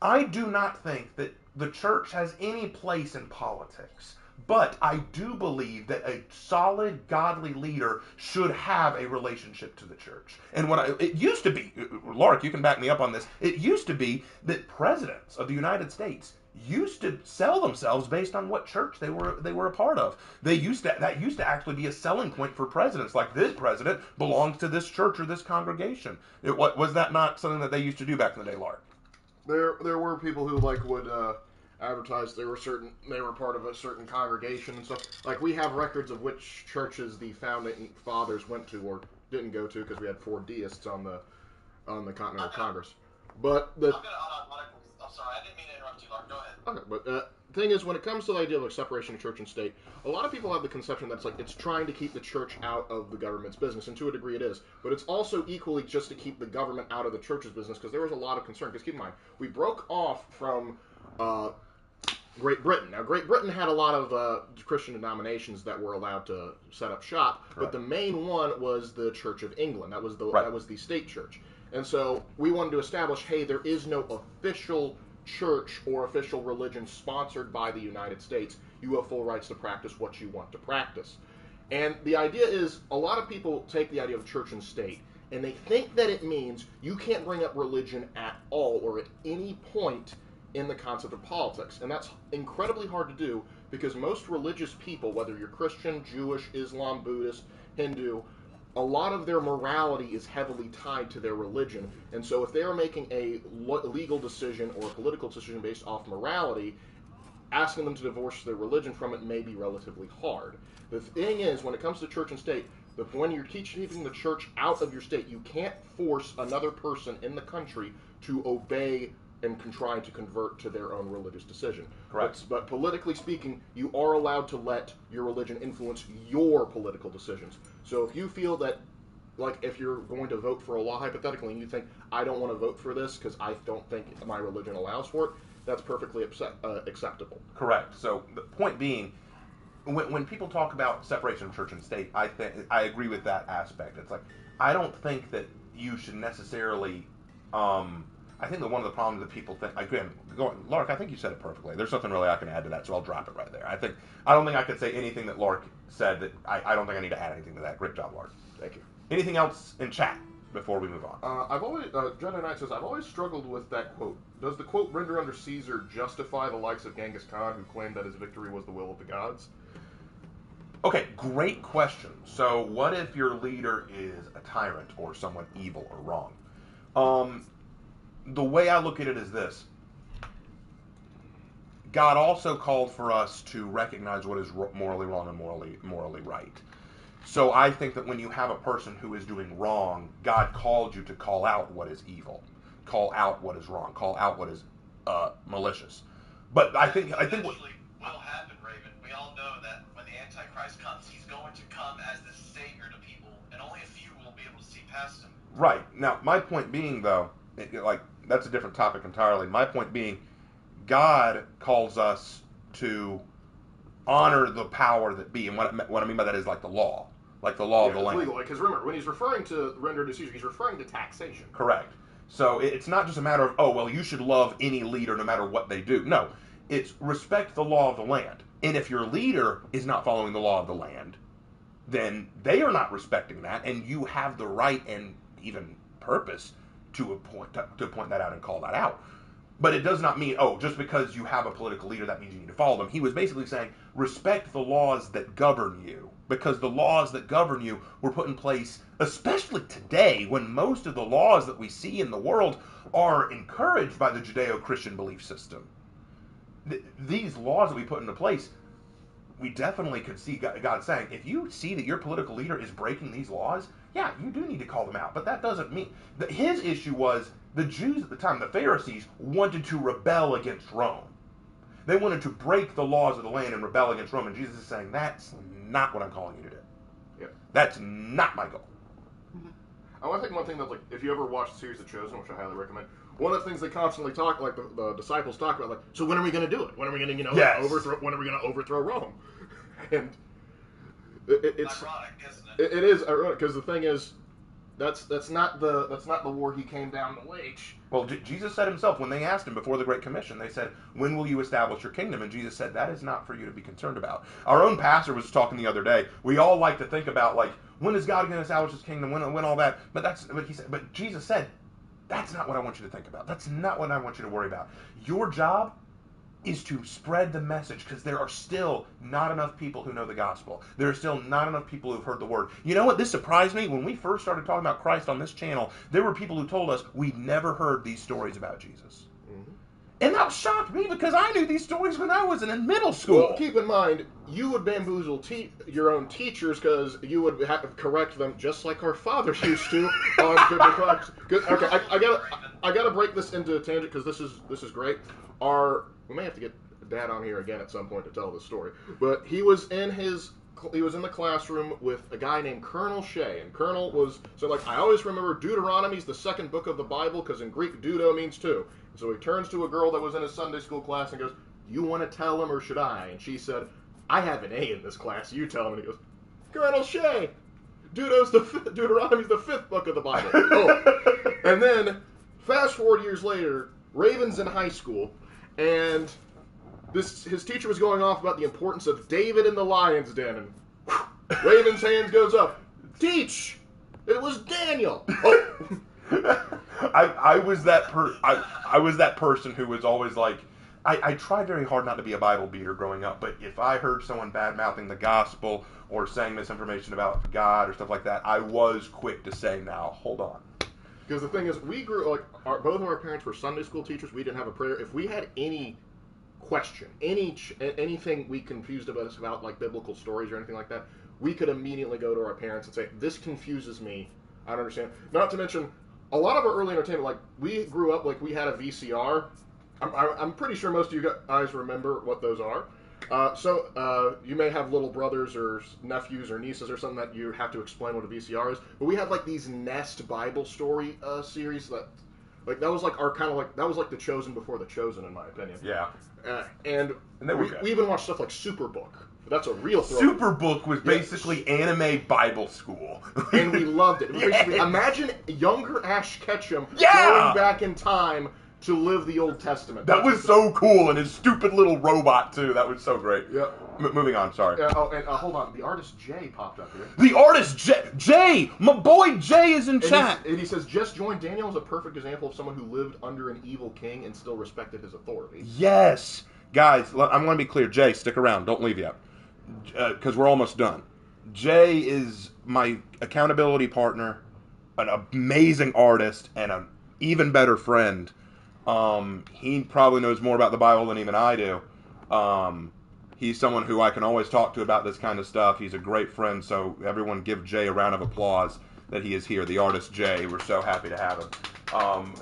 I do not think that the church has any place in politics. But I do believe that a solid, godly leader should have a relationship to the church. And it used to be, Lark, you can back me up on this, it used to be that presidents of the United States used to sell themselves based on what church they were a part of. That used to actually be a selling point for presidents. Like, this president belongs to this church or this congregation. Was that not something that they used to do back in the day, Lark? There were people who would advertise they were part of a certain congregation and stuff. Like, we have records of which churches the founding fathers went to or didn't go to, because we had 4 deists on the Continental Congress. But I'm sorry, I didn't mean to interrupt you, Lark. Go ahead. Okay, but the thing is, when it comes to the idea of separation of church and state, a lot of people have the conception that's it's trying to keep the church out of the government's business, and to a degree it is. But it's also equally just to keep the government out of the church's business, because there was a lot of concern. Because keep in mind, we broke off from Great Britain. Now, Great Britain had a lot of Christian denominations that were allowed to set up shop, but the main one was the Church of England. That was the state church. And so we wanted to establish, hey, there is no official church or official religion sponsored by the United States. You have full rights to practice what you want to practice. And the idea is, a lot of people take the idea of church and state, and they think that it means you can't bring up religion at all or at any point in the concept of politics. And that's incredibly hard to do because most religious people, whether you're Christian, Jewish, Islam, Buddhist, Hindu, a lot of their morality is heavily tied to their religion. And so if they are making a legal decision or a political decision based off morality, asking them to divorce their religion from it may be relatively hard. The thing is, when it comes to church and state, when you're keeping the church out of your state, you can't force another person in the country to obey and try to convert to their own religious decision. Correct. But politically speaking, you are allowed to let your religion influence your political decisions. So if you feel that, like if you're going to vote for a law hypothetically and you think, I don't want to vote for this because I don't think my religion allows for it, that's perfectly acceptable. Correct. So the point being, when people talk about separation of church and state, I agree with that aspect. It's like, I don't think that you should necessarily, I think that one of the problems that people think, again, Lark, I think you said it perfectly. There's nothing really I can add to that, so I'll drop it right there. I don't think I could say anything that Lark said that I don't think I need to add anything to that. Great job, Lark. Thank you. Anything else in chat before we move on? I've always, Jedi Knight says, I've always struggled with that quote. Does the quote, render under Caesar, justify the likes of Genghis Khan, who claimed that his victory was the will of the gods? Okay, great question. So what if your leader is a tyrant or someone evil or wrong? The way I look at it is this. God also called for us to recognize what is morally wrong and morally right. So I think that when you have a person who is doing wrong, God called you to call out what is evil, call out what is wrong, call out what is malicious. But I think eventually will happen, Raven. We all know that when the Antichrist comes, he's going to come as the savior to people, and only a few will be able to see past him. Right. Now, my point being, though, that's a different topic entirely. My point being, God calls us to honor the power that be, and what I mean by that is like the law of the land. Legal, because remember, when he's referring to render to Caesar, he's referring to taxation. Correct. So it's not just a matter of, oh, well, you should love any leader no matter what they do. No, it's respect the law of the land. And if your leader is not following the law of the land, then they are not respecting that, and you have the right and even purpose to point that out and call that out. But it does not mean, oh, just because you have a political leader, that means you need to follow them. He was basically saying, respect the laws that govern you, because the laws that govern you were put in place, especially today, when most of the laws that we see in the world are encouraged by the Judeo-Christian belief system. These laws that we put into place, we definitely could see God saying, if you see that your political leader is breaking these laws, yeah, you do need to call them out. But that doesn't mean that his issue was the Jews at the time, the Pharisees, wanted to rebel against Rome. They wanted to break the laws of the land and rebel against Rome. And Jesus is saying, that's not what I'm calling you to do. Yeah. That's not my goal. I think one thing that, like, if you ever watch the series The Chosen, which I highly recommend, one of the things they constantly talk, like the disciples talk about, like, so when are we going to do it? When are we going to, yes. when are we going to overthrow Rome? And it's ironic, isn't it? It is ironic because the thing is, that's not the war he came down to wage. Well, Jesus said himself, when they asked him before the Great Commission, they said, when will you establish your kingdom? And Jesus said, that is not for you to be concerned about. Our own pastor was talking the other day. We all like to think about, like, when is God going to establish his kingdom? When all that? But Jesus said, that's not what I want you to think about. That's not what I want you to worry about. Your job is to spread the message, because there are still not enough people who know the gospel. There are still not enough people who've heard the word. You know what? This surprised me. When we first started talking about Christ on this channel, there were people who told us we'd never heard these stories about Jesus. Mm-hmm. And that shocked me, because I knew these stories when I was in middle school. Well, keep in mind, you would bamboozle your own teachers, because you would have to correct them just like our fathers used to on biblical facts. Okay, I gotta break this into a tangent, because this is great. We may have to get Dad on here again at some point to tell this story. But he was in the classroom with a guy named Colonel Shea, and Colonel was I always remember Deuteronomy's the second book of the Bible, because in Greek deuto means two. So he turns to a girl that was in his Sunday school class and goes, "You want to tell him or should I?" And she said, "I have an A in this class. You tell him." And he goes, "Colonel Shea, Deuteronomy's the fifth book of the Bible." Oh. And then fast forward years later, Raven's in high school. And his teacher was going off about the importance of David in the lion's den, and Raven's hands goes up. "Teach! It was Daniel!" Oh. I was that I was that person who was always like, I tried very hard not to be a Bible beater growing up, but if I heard someone bad-mouthing the gospel or saying misinformation about God or stuff like that, I was quick to say, now, hold on. Because the thing is, we grew, like, both of our parents were Sunday school teachers. We didn't have a prayer. If we had any question, anything we confused us about, like biblical stories or anything like that, we could immediately go to our parents and say, this confuses me. I don't understand. Not to mention, a lot of our early entertainment, like, we grew up, like, we had a VCR. I'm pretty sure most of you guys remember what those are. So you may have little brothers or nephews or nieces or something that you have to explain what a VCR is. But we had like these Nest Bible story series that, like, that was like our kind of like, that was like The Chosen before The Chosen, in my opinion. Yeah. And we even watched stuff like Superbook. That's a real throw. Superbook was basically anime Bible school. And we loved it. Imagine younger Ash Ketchum Yeah! going back in time to live the Old Testament. That was so cool, and his stupid little robot, too. That was so great. Yeah. Moving on, sorry. Hold on. The artist Jay popped up here. The artist Jay! My boy Jay is in chat! And he says, just joined. Daniel is a perfect example of someone who lived under an evil king and still respected his authority. Yes! Guys, I'm going to be clear. Jay, stick around. Don't leave yet. Because we're almost done. Jay is my accountability partner, an amazing artist, and an even better friend. He probably knows more about the Bible than even I do. He's someone who I can always talk to about this kind of stuff. He's a great friend, so everyone give Jay a round of applause that he is here. The artist Jay, we're so happy to have him.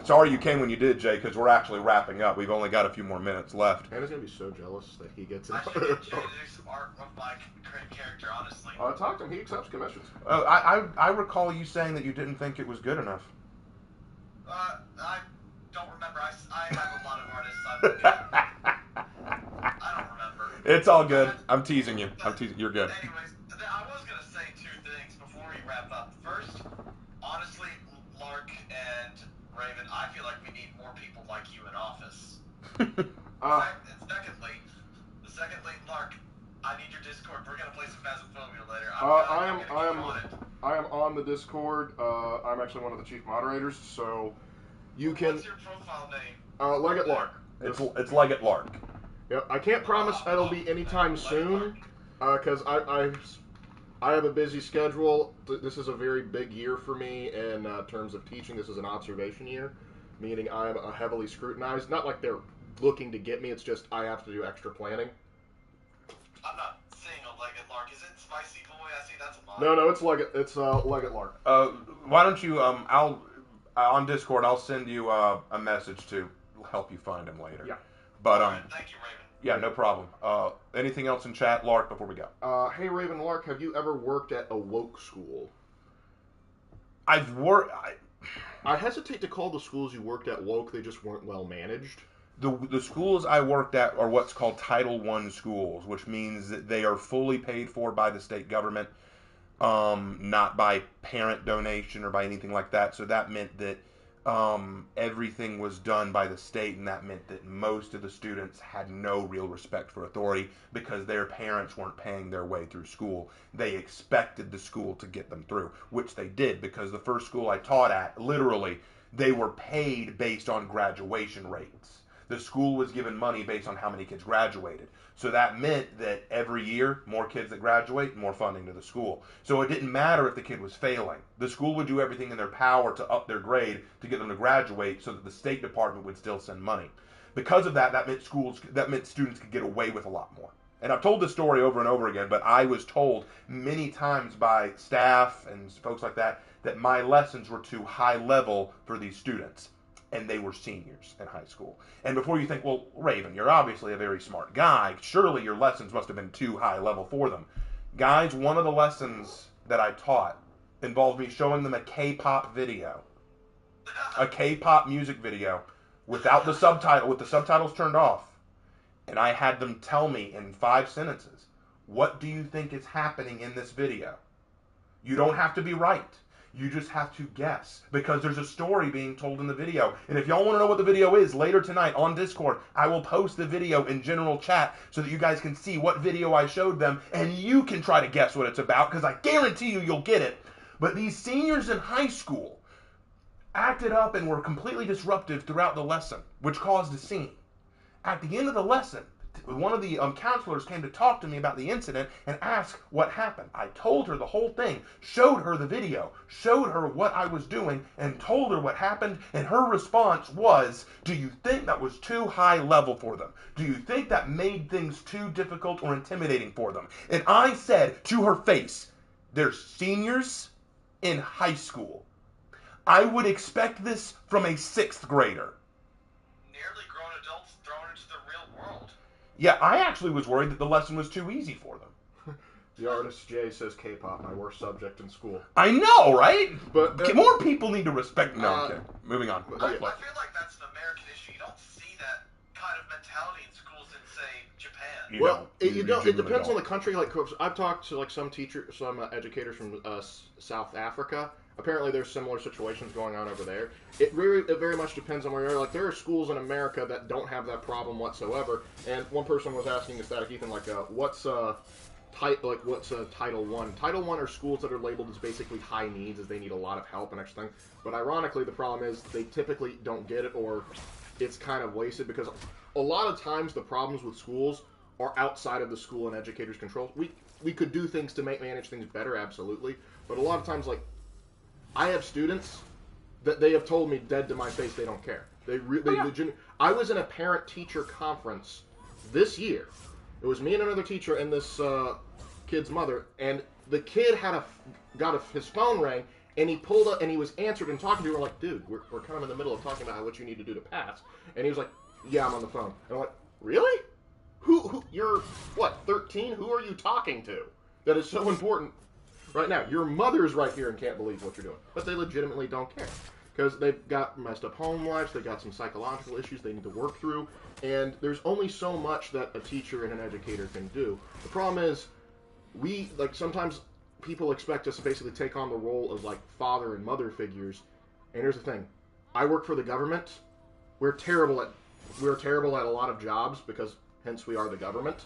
Sorry you came when you did, Jay, because we're actually wrapping up. We've only got a few more minutes left. Hannah's going to be so jealous that he gets it. I should get Jay to do some art of my great character, honestly. Talk to him. He accepts commissions. I recall you saying that you didn't think it was good enough. I don't remember. I have a lot of artists I'm looking at. I don't remember. It's all good. I'm teasing you. You're good. Anyways, I was going to say two things before we wrap up. First, honestly, Lark and Raven, I feel like we need more people like you in office. Secondly, Lark, I need your Discord. We're going to play some Phasmophobia later. I am on the Discord. I'm actually one of the chief moderators, so you can... What's your profile name? Leggett Lark. It's Leggett Lark. Yep. I can't promise it'll be anytime soon, because I have a busy schedule. This is a very big year for me in terms of teaching. This is an observation year, meaning I'm heavily scrutinized. Not like they're looking to get me, it's just I have to do extra planning. I'm not seeing a Leggett Lark. Is it Spicy Boy? I see that's a mod. No, it's Leggett. It's Leggett Lark. Why don't you, I'll on Discord, I'll send you a message to help you find him later. Yeah. But, All right, thank you, Raven. Yeah, no problem. Anything else in chat, Lark, before we go? Hey, Raven Lark, have you ever worked at a woke school? I've worked... I hesitate to call the schools you worked at woke. They just weren't well managed. The schools I worked at are what's called Title I schools, which means that they are fully paid for by the state government, not by parent donation or by anything like that. So that meant that everything was done by the state, and that meant that most of the students had no real respect for authority because their parents weren't paying their way through school. They expected the school to get them through, which they did, because the first school I taught at, literally, they were paid based on graduation rates. The school was given money based on how many kids graduated. So that meant that every year, more kids that graduate, more funding to the school. So it didn't matter if the kid was failing. The school would do everything in their power to up their grade to get them to graduate so that the State Department would still send money. Because of that, that meant students could get away with a lot more. And I've told this story over and over again, but I was told many times by staff and folks like that that my lessons were too high level for these students. And they were seniors in high school. And before you think, well, Raven, you're obviously a very smart guy. Surely your lessons must have been too high level for them. Guys, one of the lessons that I taught involved me showing them a K-pop video. A K-pop music video without the subtitle, with the subtitles turned off. And I had them tell me in 5 sentences, what do you think is happening in this video? You don't have to be right. You just have to guess, because there's a story being told in the video. And if y'all want to know what the video is, later tonight on Discord, I will post the video in general chat so that you guys can see what video I showed them, and you can try to guess what it's about, because I guarantee you'll get it. But these seniors in high school, acted up and were completely disruptive throughout the lesson, which caused a scene. At the end of the lesson, one of the counselors came to talk to me about the incident and asked what happened. I told her the whole thing, showed her the video, showed her what I was doing, and told her what happened, and her response was, do you think that was too high level for them? Do you think that made things too difficult or intimidating for them? And I said to her face, they're seniors in high school. I would expect this from a 6th grader. Nearly grown adults thrown into the real world. Yeah, I actually was worried that the lesson was too easy for them. The artist Jay says K-pop, my worst subject in school. I know, right? But more people need to respect. No, okay. Moving on. I feel like that's an American issue. You don't see that kind of mentality in schools in, say, Japan. Well, it genuinely depends on don't. the country. Like, I've talked to like some educators from South Africa. Apparently, there's similar situations going on over there. It very much depends on where you're. Like, there are schools in America that don't have that problem whatsoever. And one person was asking Static Ethan, like, what's Title I? Title I are schools that are labeled as basically high needs, as they need a lot of help and everything. But ironically, the problem is they typically don't get it, or it's kind of wasted, because a lot of times the problems with schools are outside of the school and educators' control. We could do things to manage things better, absolutely. But a lot of times, like, I have students that they have told me dead to my face they don't care. I was in a parent-teacher conference this year. It was me and another teacher and this kid's mother, and the kid had his phone rang, and he pulled up and he was answered and talking to her. We're like, dude, we're kind of in the middle of talking about what you need to do to pass. And he was like, yeah, I'm on the phone. And I'm like, really? Who? You're what? 13? Who are you talking to? That is so important. Right now, your mother's right here and can't believe what you're doing. But they legitimately don't care. Because they've got messed up home lives, they've got some psychological issues they need to work through, and there's only so much that a teacher and an educator can do. The problem is, sometimes people expect us to basically take on the role of, like, father and mother figures, and here's the thing. I work for the government. We're terrible at a lot of jobs, because hence we are the government.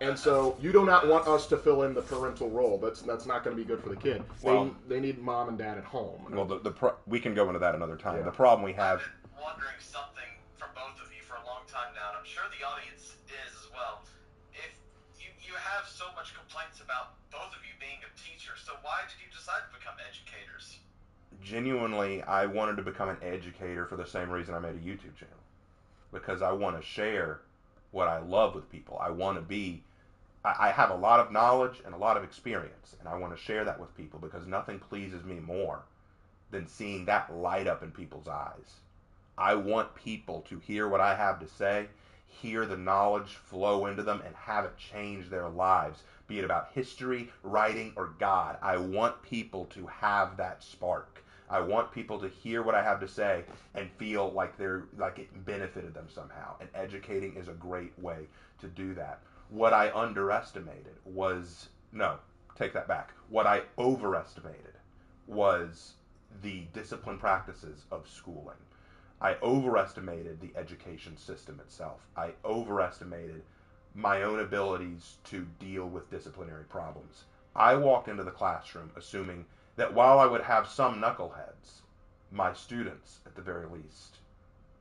And so you do not want us to fill in the parental role. That's not going to be good for the kid. Well, they need mom and dad at home. Well, we can go into that another time. Yeah. The problem we have. I've been wondering something from both of you for a long time now, and I'm sure the audience is as well. If you have so much complaints about both of you being a teacher, so why did you decide to become educators? Genuinely, I wanted to become an educator for the same reason I made a YouTube channel. Because I want to share what I love with people. I have a lot of knowledge and a lot of experience, and I want to share that with people, because nothing pleases me more than seeing that light up in people's eyes. I want people to hear what I have to say, hear the knowledge flow into them, and have it change their lives, be it about history, writing, or God. I want people to have that spark. I want people to hear what I have to say and feel like it benefited them somehow. And educating is a great way to do that. What I underestimated was, no, take that back. What I overestimated was the discipline practices of schooling. I overestimated the education system itself. I overestimated my own abilities to deal with disciplinary problems. I walked into the classroom assuming that while I would have some knuckleheads, my students, at the very least,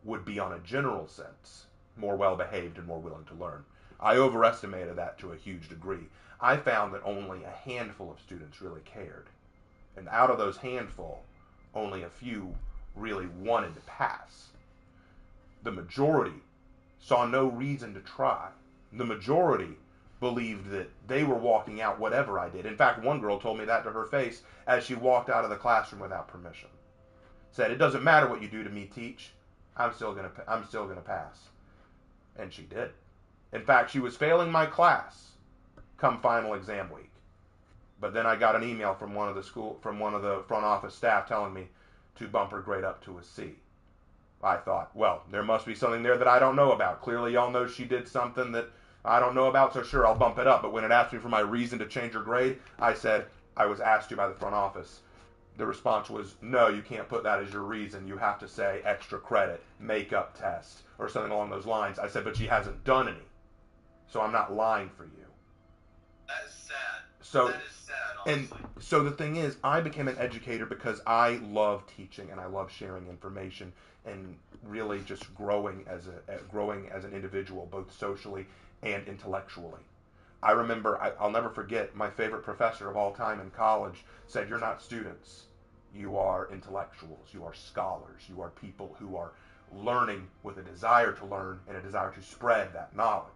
would be, on a general sense, more well-behaved and more willing to learn. I overestimated that to a huge degree. I found that only a handful of students really cared. And out of those handful, only a few really wanted to pass. The majority saw no reason to try. The majority believed that they were walking out whatever I did. In fact, one girl told me that to her face as she walked out of the classroom without permission. Said, "It doesn't matter what you do to me, teach. I'm still gonna pass." And she did. In fact, she was failing my class come final exam week. But then I got an email from one of the front office staff telling me to bump her grade up to a C. I thought, well, there must be something there that I don't know about. Clearly, y'all know she did something that I don't know about, so sure, I'll bump it up. But when it asked me for my reason to change her grade, I said, I was asked to by the front office. The response was, no, you can't put that as your reason. You have to say extra credit, makeup test, or something along those lines. I said, but she hasn't done any, so I'm not lying for you. That is sad. So, That is sad, and honestly. so the thing is, I became an educator because I love teaching and I love sharing information and really just growing as an individual, both socially and intellectually. I remember, I'll never forget, my favorite professor of all time in college said, "You're not students. You are intellectuals. You are scholars. You are people who are learning with a desire to learn and a desire to spread that knowledge."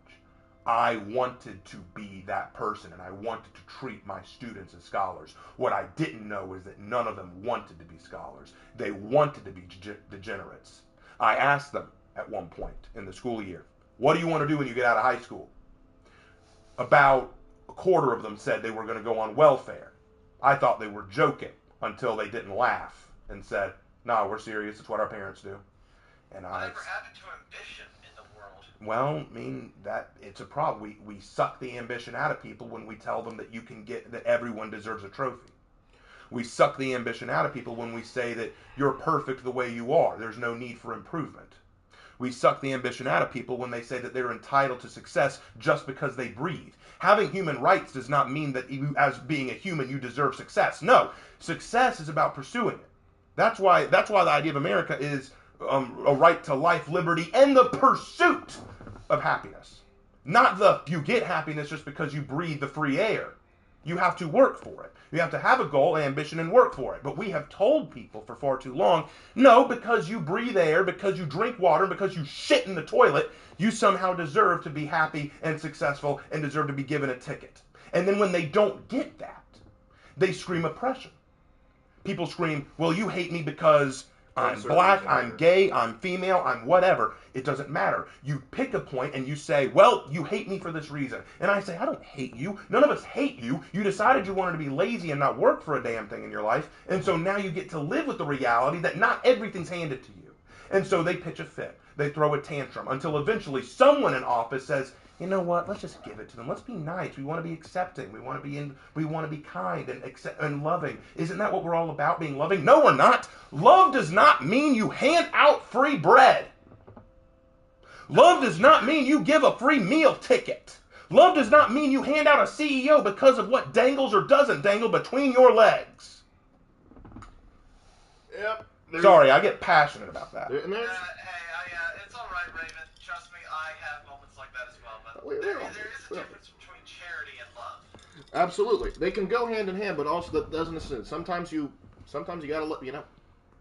I wanted to be that person, and I wanted to treat my students as scholars. What I didn't know is that none of them wanted to be scholars. They wanted to be degenerates. I asked them at one point in the school year, "What do you want to do when you get out of high school?" About a quarter of them said they were going to go on welfare. I thought they were joking until they didn't laugh and said, "No, we're serious. It's what our parents do." And Whatever happened to ambition in the world? well, I mean, that it's a problem. We suck the ambition out of people when we tell them that that everyone deserves a trophy. We suck the ambition out of people when we say that you're perfect the way you are. There's no need for improvement. We suck the ambition out of people when they say that they're entitled to success just because they breathe. Having human rights does not mean that you, as being a human, you deserve success. No, success is about pursuing it. That's why the idea of America is a right to life, liberty, and the pursuit of happiness. Not the you get happiness just because you breathe the free air. You have to work for it. You have to have a goal, ambition, and work for it. But we have told people for far too long, no, because you breathe air, because you drink water, because you shit in the toilet, you somehow deserve to be happy and successful and deserve to be given a ticket. And then when they don't get that, they scream oppression. People scream, "Well, you hate me because I'm black, I'm gay, I'm female, I'm whatever." It doesn't matter. You pick a point and you say, "Well, you hate me for this reason." And I say, "I don't hate you. None of us hate you. You decided you wanted to be lazy and not work for a damn thing in your life. And so now you get to live with the reality that not everything's handed to you." And so they pitch a fit. They throw a tantrum until eventually someone in office says, "You know what? Let's just give it to them. Let's be nice. We want to be accepting. We want to be kind and loving. Isn't that what we're all about? Being loving?" No, we're not. Love does not mean you hand out free bread. Love does not mean you give a free meal ticket. Love does not mean you hand out a CEO because of what dangles or doesn't dangle between your legs. Yep. Sorry, I get passionate about that. And there's, It's all right, Raven. Trust me, I have moments like that as well. But We there will. is a difference between charity and love. absolutely, they can go hand in hand, but also that doesn't necessarily. Sometimes you gotta let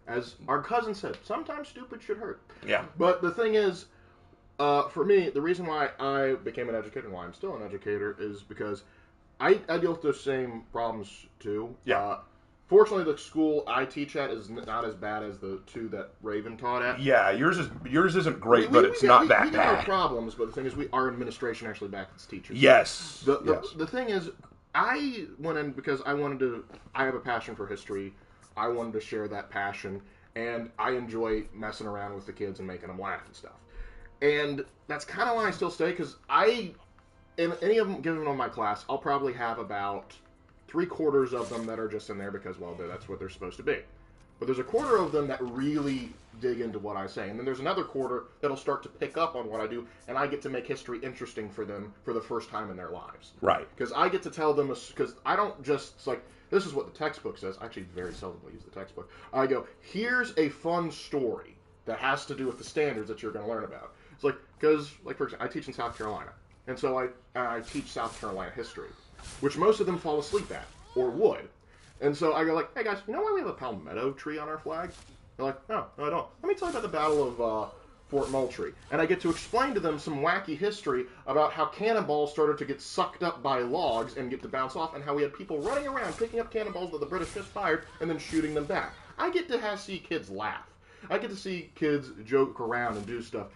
as our cousin said, sometimes stupid should hurt. Yeah. But the thing is, for me, the reason why I became an educator and why I'm still an educator is because I deal with those same problems too. Yeah. Fortunately, the school I teach at is not as bad as the two that Raven taught at. Yeah, yours isn't great, but it's not that we got our bad. problems, but the thing is, our administration actually backs its teachers. Yes. The thing is, I went in because I have a passion for history. I wanted to share that passion, and I enjoy messing around with the kids and making them laugh and stuff. And that's kind of why I still stay, because in any of them, given them my class, I'll probably have about 3/4 of them that are just in there because, well, that's what they're supposed to be. But there's a quarter of them that really dig into what I say. And then there's another quarter that'll start to pick up on what I do, and I get to make history interesting for them for the first time in their lives. Right. Because I get to tell them, because I don't just, this is what the textbook says. I actually very seldom use the textbook. I go, here's a fun story that has to do with the standards that you're going to learn about. It's because, for example, I teach in South Carolina. And so I teach South Carolina history, which most of them fall asleep at, or would. And so I go "Hey guys, you know why we have a palmetto tree on our flag?" They're like, "No, I don't. Let me tell you about the Battle of Fort Moultrie." And I get to explain to them some wacky history about how cannonballs started to get sucked up by logs and get to bounce off, and how we had people running around picking up cannonballs that the British just fired and then shooting them back. I get to see kids laugh. I get to see kids joke around and do stuff.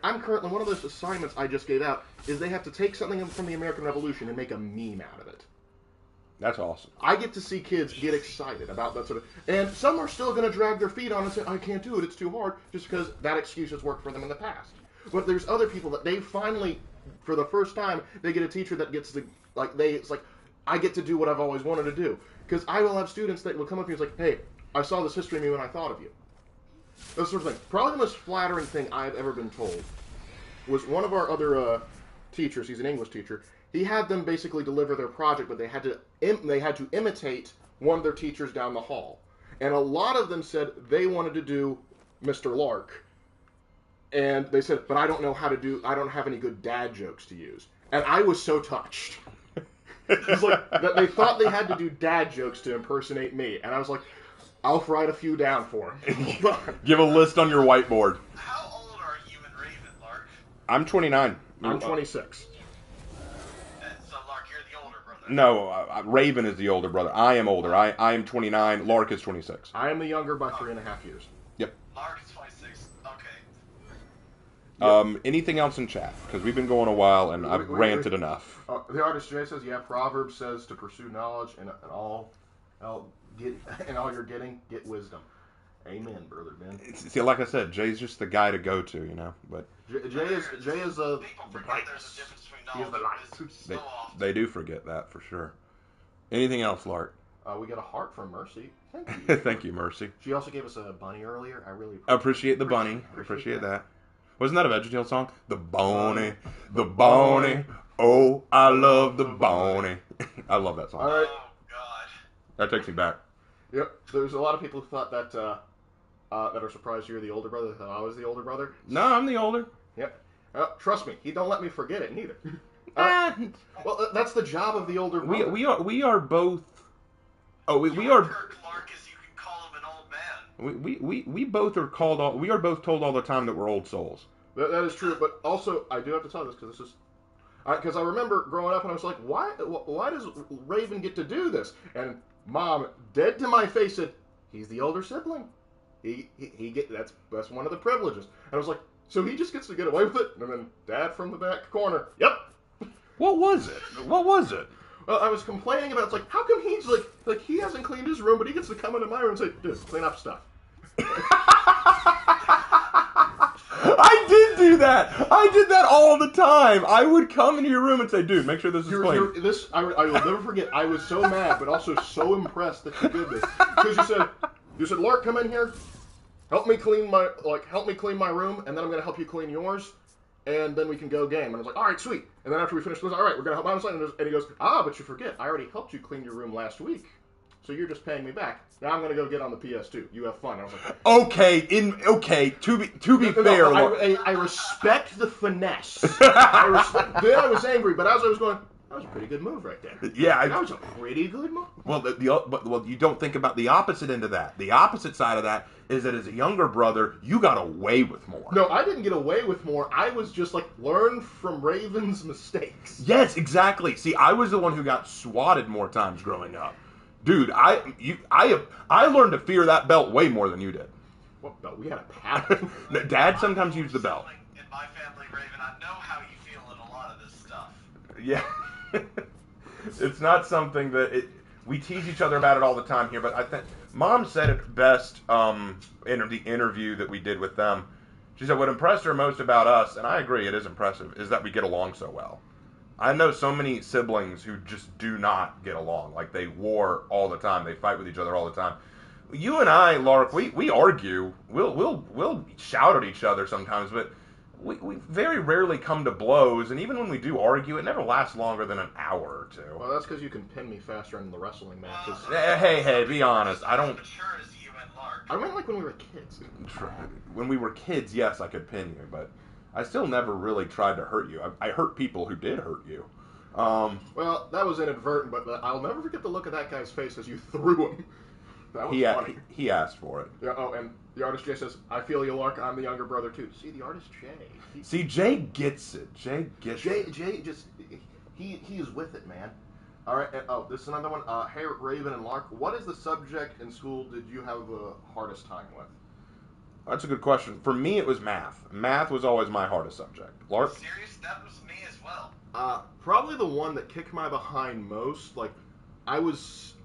I'm currently, one of those assignments I just gave out is they have to take something from the American Revolution and make a meme out of it. That's awesome. I get to see kids get excited about that sort of, and some are still going to drag their feet on and say, "I can't do it, it's too hard," just because that excuse has worked for them in the past. But there's other people that they finally, for the first time, they get a teacher that gets to, I get to do what I've always wanted to do. Because I will have students that will come up to me and "Hey, I saw this history meme and I thought of you." That sort of thing. Probably the most flattering thing I've ever been told was one of our other teachers. He's an English teacher. he had them basically deliver their project, but they had to imitate one of their teachers down the hall. And a lot of them said they wanted to do Mr. Lark. And they said, but I don't have any good dad jokes to use. And I was so touched. It's like that they thought they had to do dad jokes to impersonate me. And I was like, I'll write a few down for him. Give a list on your whiteboard. How old are you and Raven, Lark? I'm 29. I'm 26. So, Lark, you're the older brother. No, Raven is the older brother. I am older. I am 29. Lark is 26. I am the younger by 3.5 years. Yep. Lark is 26. Okay. Anything else in chat? Because we've been going a while and I've ranted enough. The artist Jay says, yeah, Proverbs says to pursue knowledge and all you're getting, get wisdom. Amen, brother Ben. See, like I said, Jay's just the guy to go to, you know. But Jay is the Forget there's a difference between He is knowledge the and light. wisdom so often. they do forget that for sure. Anything else, Lark? We got a heart from Mercy. Thank you. Thank you, Mercy. She also gave us a bunny earlier. I really Appreciate the bunny. Appreciate that. Wasn't that a VeggieTales song? The Boney, the Boney. Oh, I love the Boney. I love that song. All right. Oh, God. That takes me back. Yep. There's a lot of people who thought that that are surprised you're the older brother. That I was the older brother. No, I'm the older. Yep. Trust me, he don't let me forget it neither. Well, that's the job of the older brother. We are both. Oh, we You're are. Kirk Lark, as you can call him an old man. We both are called all. We are both told all the time that we're old souls. That is true, but also I do have to tell this because this is because I remember growing up and I was like, why does Raven get to do this? And Mom, dead to my face, said, he's the older sibling. He get that's one of the privileges. And I was like, so he just gets to get away with it? And then Dad from the back corner, yep. What was it? Well, I was complaining about, it's like, how come he's like he hasn't cleaned his room, but he gets to come into my room and say, dude, clean up stuff. I did do that. I did that all the time. I would come into your room and say, dude, make sure this is clean. I will never forget. I was so mad, but also so impressed that you did this. Because you said, Lark, come in here, help me clean my room, and then I'm gonna help you clean yours, and then we can go game. And I was like, all right, sweet. And then after we finished, all right, we're gonna help Mom clean. And he goes, but you forget, I already helped you clean your room last week, so you're just paying me back. Now I'm gonna go get on the PS2. You have fun. I was like, okay. To be fair, I respect the finesse. Then I was angry, but as I was going, that was a pretty good move right there. Yeah, that was a pretty good move. Well, you don't think about the opposite end of that. The opposite side of that is that as a younger brother, you got away with more. No, I didn't get away with more. I was just like, learn from Raven's mistakes. Yes, exactly. See, I was the one who got swatted more times growing up. Dude, I learned to fear that belt way more than you did. What belt? We had a paddle. Dad sometimes used the belt. In my family, Raven, I know how you feel in a lot of this stuff. Yeah. It's not something that we tease each other about it all the time here, but I think Mom said it best in the interview that we did with them. She said what impressed her most about us, and I agree, it is impressive, is that we get along so well. I know so many siblings who just do not get along. Like, they war all the time. They fight with each other all the time. You and I, Lark, we argue. We'll shout at each other sometimes, but we very rarely come to blows. And even when we do argue, it never lasts longer than an hour or two. Well, that's because you can pin me faster in the wrestling matches. Hey, be honest. I don't... Mature as you and Lark. I meant like when we were kids. When we were kids, yes, I could pin you, but... I still never really tried to hurt you. I hurt people who did hurt you. Well, that was inadvertent, but I'll never forget the look of that guy's face as you threw him. That was funny. He asked for it. Yeah. Oh, and the artist Jay says, "I feel you, Lark. I'm the younger brother too." See, the artist Jay. See, Jay gets it. Jay just he is with it, man. All right. This is another one. Hey, Raven and Lark, what is the subject in school did you have the hardest time with? That's a good question. For me, it was math. Math was always my hardest subject. Lark? Serious? That was me as well. Probably the one that kicked my behind most. Like, I was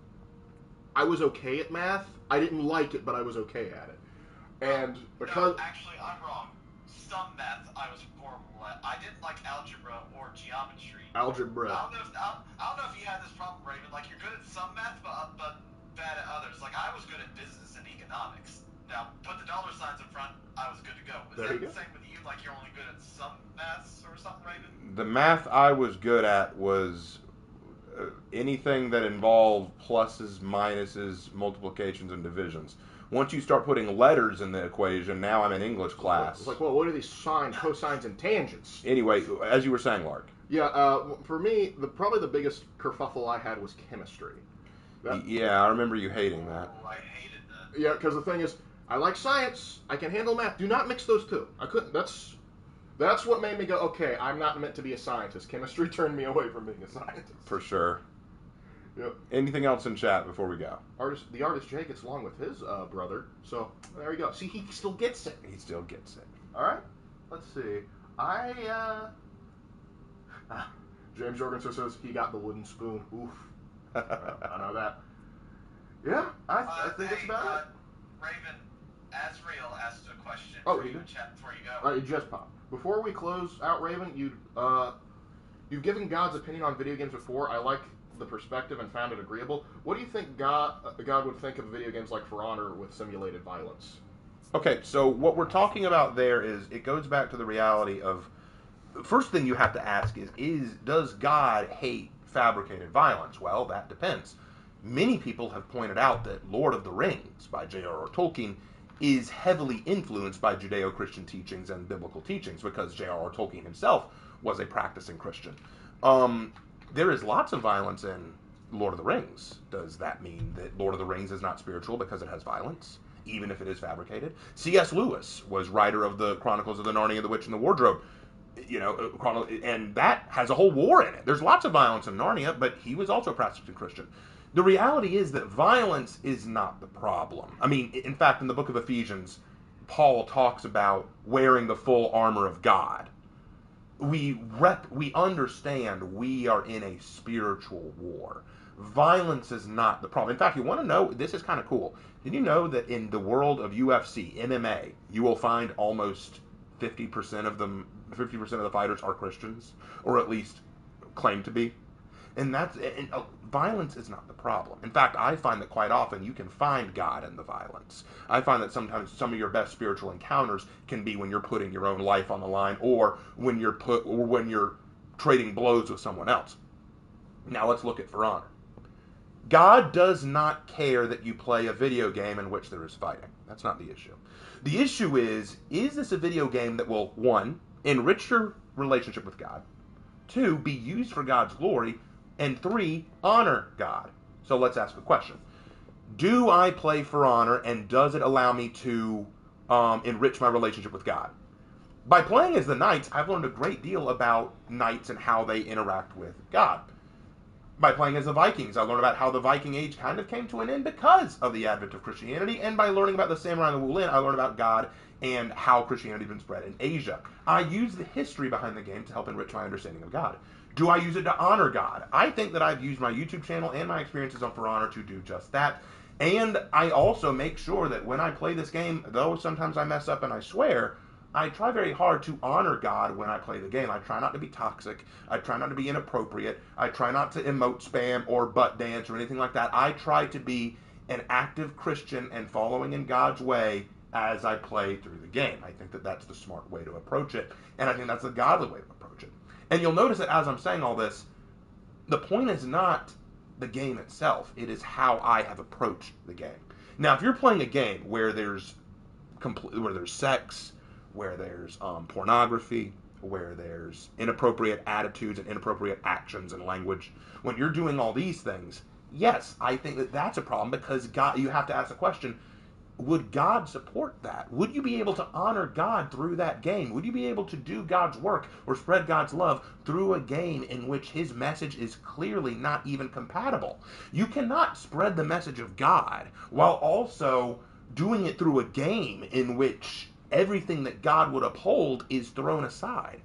okay at math. I didn't like it, but I was okay at it. And because... No, actually, I'm wrong. Some math I was horrible at. I didn't like algebra or geometry. Algebra. I don't know if you had this problem, Raven. Like, you're good at some math, but bad at others. Like, I was good at business and economics. Now, put the dollar signs in front, I was good to go. Is There that you the go. same with you? Like you're only good at some maths or something, Raven? The math I was good at was anything that involved pluses, minuses, multiplications, and divisions. Once you start putting letters in the equation, now I'm in English class. It's like, well, what are these sines, cosines, and tangents? Anyway, as you were saying, Lark. Yeah, for me, probably the biggest kerfuffle I had was chemistry. Yeah, I remember you hating that. Oh, I hated that. Yeah, because the thing is, I like science. I can handle math. Do not mix those two. I couldn't. That's what made me go, okay, I'm not meant to be a scientist. Chemistry turned me away from being a scientist. For sure. Yep. Anything else in chat before we go? The artist Jay gets along with his brother, so there you go. See, he still gets it. He still gets it. All right. Let's see. James Jorgensen says he got the wooden spoon. Oof. I know that. Yeah, I think that's about it. Raven, Asriel asked a question Oh, for he you did? in chat before you All go. right, it just popped. Before we close out, Raven, you've given God's opinion on video games before. I like the perspective and found it agreeable. What do you think God would think of video games like For Honor with simulated violence? Okay, so what we're talking about there is, it goes back to the reality of, first thing you have to ask is does God hate fabricated violence? Well, that depends. Many people have pointed out that Lord of the Rings by J.R.R. Tolkien is heavily influenced by Judeo-Christian teachings and biblical teachings because J.R.R. Tolkien himself was a practicing Christian. There is lots of violence in Lord of the Rings. Does that mean that Lord of the Rings is not spiritual because it has violence, even if it is fabricated? C.S. Lewis was writer of the Chronicles of the Narnia, the Witch, and the Wardrobe. And that has a whole war in it. There's lots of violence in Narnia, but he was also a practicing Christian. The reality is that violence is not the problem. I mean, in fact, in the book of Ephesians, Paul talks about wearing the full armor of God. We understand we are in a spiritual war. Violence is not the problem. In fact, you want to know, this is kind of cool. Did you know that in the world of UFC, MMA, you will find almost 50% of the fighters are Christians, or at least claim to be? And violence is not the problem. In fact, I find that quite often you can find God in the violence. I find that sometimes some of your best spiritual encounters can be when you're putting your own life on the line, or when you're trading blows with someone else. Now let's look at For Honor. God does not care that you play a video game in which there is fighting. That's not the issue. The issue is this a video game that will, 1, enrich your relationship with God, 2, be used for God's glory, and 3, honor God? So let's ask a question. Do I play For Honor, and does it allow me to enrich my relationship with God? By playing as the Knights, I've learned a great deal about Knights and how they interact with God. By playing as the Vikings, I learned about how the Viking Age kind of came to an end because of the advent of Christianity, and by learning about the Samurai and the Wulin, I learned about God and how Christianity has been spread in Asia. I use the history behind the game to help enrich my understanding of God. Do I use it to honor God? I think that I've used my YouTube channel and my experiences on For Honor to do just that. And I also make sure that when I play this game, though sometimes I mess up and I swear, I try very hard to honor God when I play the game. I try not to be toxic. I try not to be inappropriate. I try not to emote spam or butt dance or anything like that. I try to be an active Christian and following in God's way as I play through the game. I think that that's the smart way to approach it, and I think that's the godly way to approach it. And you'll notice that as I'm saying all this, the point is not the game itself. It is how I have approached the game. Now, if you're playing a game where there's sex, where there's pornography, where there's inappropriate attitudes and inappropriate actions and language, when you're doing all these things, yes, I think that that's a problem, because God, you have to ask the question, would God support that? Would you be able to honor God through that game? Would you be able to do God's work or spread God's love through a game in which his message is clearly not even compatible? You cannot spread the message of God while also doing it through a game in which everything that God would uphold is thrown aside.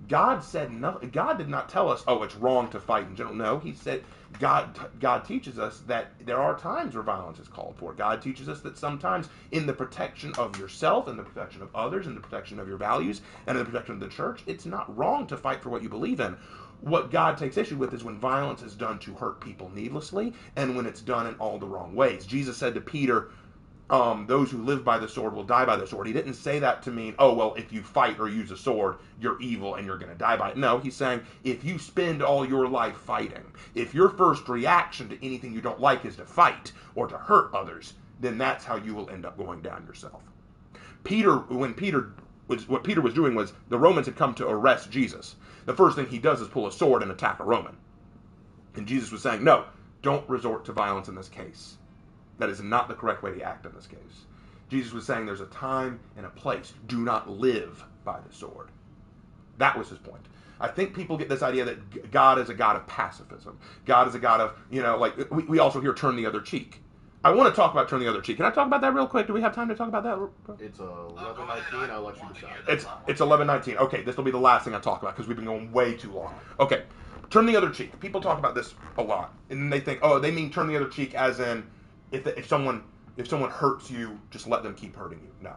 God said nothing. God did not tell us, oh, it's wrong to fight in general. No, he said, God teaches us that there are times where violence is called for. God teaches us that sometimes in the protection of yourself, in the protection of others, in the protection of your values, and in the protection of the church, it's not wrong to fight for what you believe in. What God takes issue with is when violence is done to hurt people needlessly, and when it's done in all the wrong ways. Jesus said to Peter, those who live by the sword will die by the sword. He didn't say that to mean, oh, well, if you fight or use a sword, you're evil and you're going to die by it. No, he's saying if you spend all your life fighting, if your first reaction to anything you don't like is to fight or to hurt others, then that's how you will end up going down yourself. What Peter was doing was the Romans had come to arrest Jesus. The first thing he does is pull a sword and attack a Roman. And Jesus was saying, no, don't resort to violence in this case. That is not the correct way to act in this case. Jesus was saying there's a time and a place. Do not live by the sword. That was his point. I think people get this idea that God is a God of pacifism. God is a God of, like we also hear turn the other cheek. I want to talk about turn the other cheek. Can I talk about that real quick? Do we have time to talk about that? It's 11:19. I'll let you decide. It's 11:19. Okay, this will be the last thing I talk about because we've been going way too long. Okay, turn the other cheek. People talk about this a lot, and they think, oh, they mean turn the other cheek as in if someone hurts you, just let them keep hurting you. No.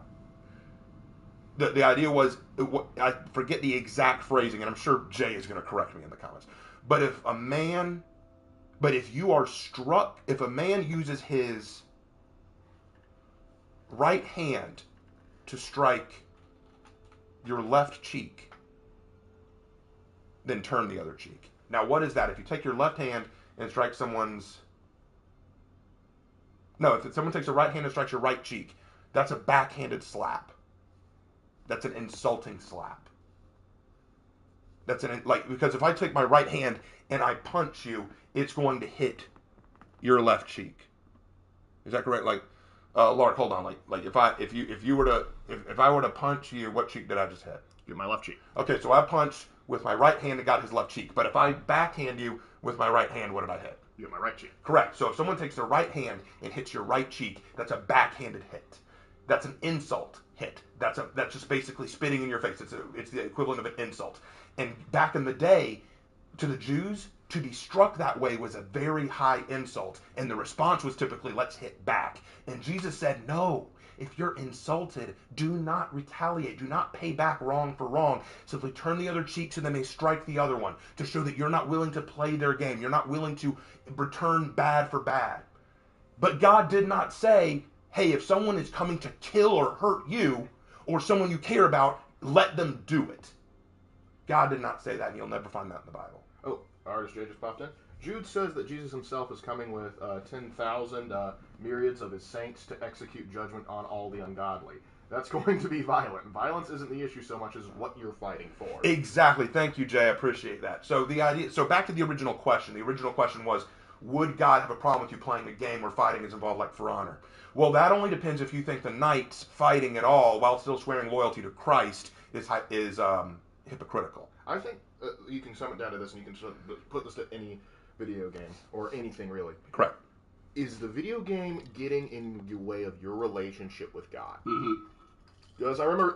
The idea was, I forget the exact phrasing, and I'm sure Jay is going to correct me in the comments. But if a man uses his right hand to strike your left cheek, then turn the other cheek. Now, what is that? If you take your left hand and strike if someone takes the right hand and strikes your right cheek, that's a backhanded slap. That's an insulting slap. Because if I take my right hand and I punch you, it's going to hit your left cheek. Is that correct? Lark, hold on. If I were to punch you, what cheek did I just hit? Get my left cheek. Okay, so I punched with my right hand and got his left cheek. But if I backhand you with my right hand, what did I hit? You get my right cheek. Correct. So if someone takes their right hand and hits your right cheek, that's a backhanded hit. That's an insult hit. That's just basically spitting in your face. It's the equivalent of an insult. And back in the day, to the Jews, to be struck that way was a very high insult. And the response was typically, let's hit back. And Jesus said, no. If you're insulted, do not retaliate. Do not pay back wrong for wrong. Simply turn the other cheek so they may strike the other one, to show that you're not willing to play their game. You're not willing to return bad for bad. But God did not say, hey, if someone is coming to kill or hurt you, or someone you care about, let them do it. God did not say that, and you'll never find that in the Bible. Oh, Artist J just popped in. Jude says that Jesus himself is coming with 10,000 myriads of his saints to execute judgment on all the ungodly. That's going to be violent. Violence isn't the issue so much as what you're fighting for. Exactly. Thank you, Jay. I appreciate that. So back to the original question. The original question was, would God have a problem with you playing a game where fighting is involved like For Honor? Well, that only depends if you think the knights fighting at all while still swearing loyalty to Christ is hypocritical. I think you can sum it down to this, and you can put this to any video game or anything really. Correct. Is the video game getting in the way of your relationship with God? Mm-hmm. Because I remember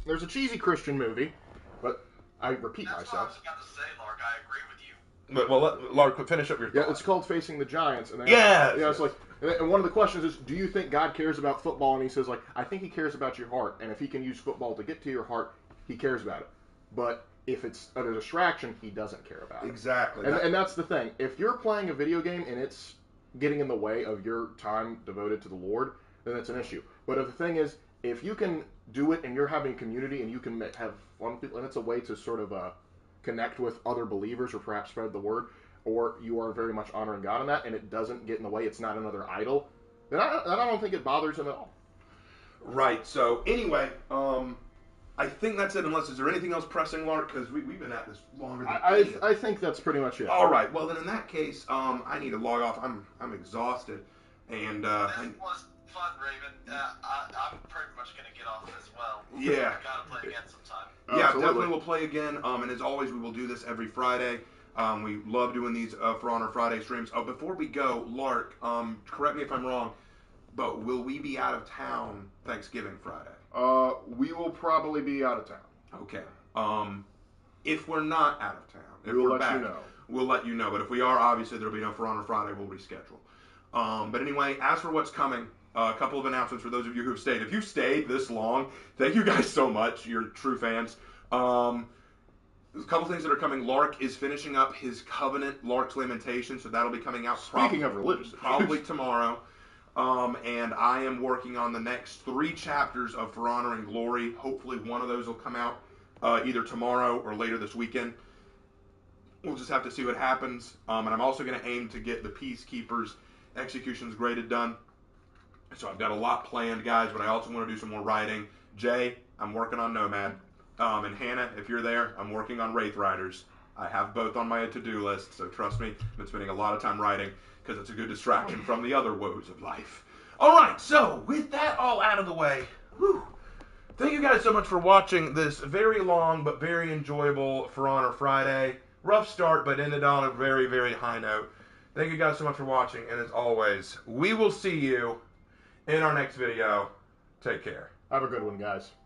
there's a cheesy Christian movie, but I repeat myself. That's what I was about to say, Lark. I agree with you. But, well, Lark, finish up your thought. Yeah, it's called Facing the Giants. And it's like, and one of the questions is, do you think God cares about football? And he says, I think he cares about your heart. And if he can use football to get to your heart, he cares about it. But if it's a distraction, he doesn't care about it. Exactly. And that's the thing. If you're playing a video game and it's getting in the way of your time devoted to the Lord, then it's an issue. But if the thing is, if you can do it and you're having community and you can have fun with people, and it's a way to sort of connect with other believers or perhaps spread the word, or you are very much honoring God in that, and it doesn't get in the way, it's not another idol, then I don't think it bothers him at all. Right. So anyway, I think that's it. Unless, is there anything else pressing, Lark? Because we've been at this longer than I think that's pretty much it. All right. Well, then in that case, I need to log off. I'm exhausted, and this was fun, Raven. I'm pretty much gonna get off as well. Yeah. I gotta play again sometime. Yeah, Absolutely. definitely we'll play again. And as always, we will do this every Friday. We love doing these For Honor Friday streams. Oh, before we go, Lark, correct me if I'm wrong, but will we be out of town Thanksgiving Friday? We will probably be out of town. Okay. If we're not out of town, if We'll we're let back, you know. we'll let you know. But if we are, obviously there'll be no For Honor Friday. We'll reschedule. But anyway, as for what's coming, a couple of announcements for those of you who have stayed. If you've stayed this long, thank you guys so much. You're true fans. There's a couple things that are coming. Lark is finishing up his Covenant, Lark's Lamentation, so that'll be coming out Speaking of religious issues. probably tomorrow. And I am working on the next 3 chapters of For Honor and Glory. Hopefully one of those will come out either tomorrow or later this weekend. We'll just have to see what happens. And I'm also going to aim to get the Peacekeepers executions graded done. So I've got a lot planned, guys, but I also want to do some more writing. Jay, I'm working on Nomad. And Hannah, if you're there, I'm working on Wraith Riders. I have both on my to-do list, so trust me, I've been spending a lot of time writing because it's a good distraction from the other woes of life. All right, so with that all out of the way, thank you guys so much for watching this very long but very enjoyable For Honor Friday. Rough start, but ended on a very, very high note. Thank you guys so much for watching, and as always, we will see you in our next video. Take care. Have a good one, guys.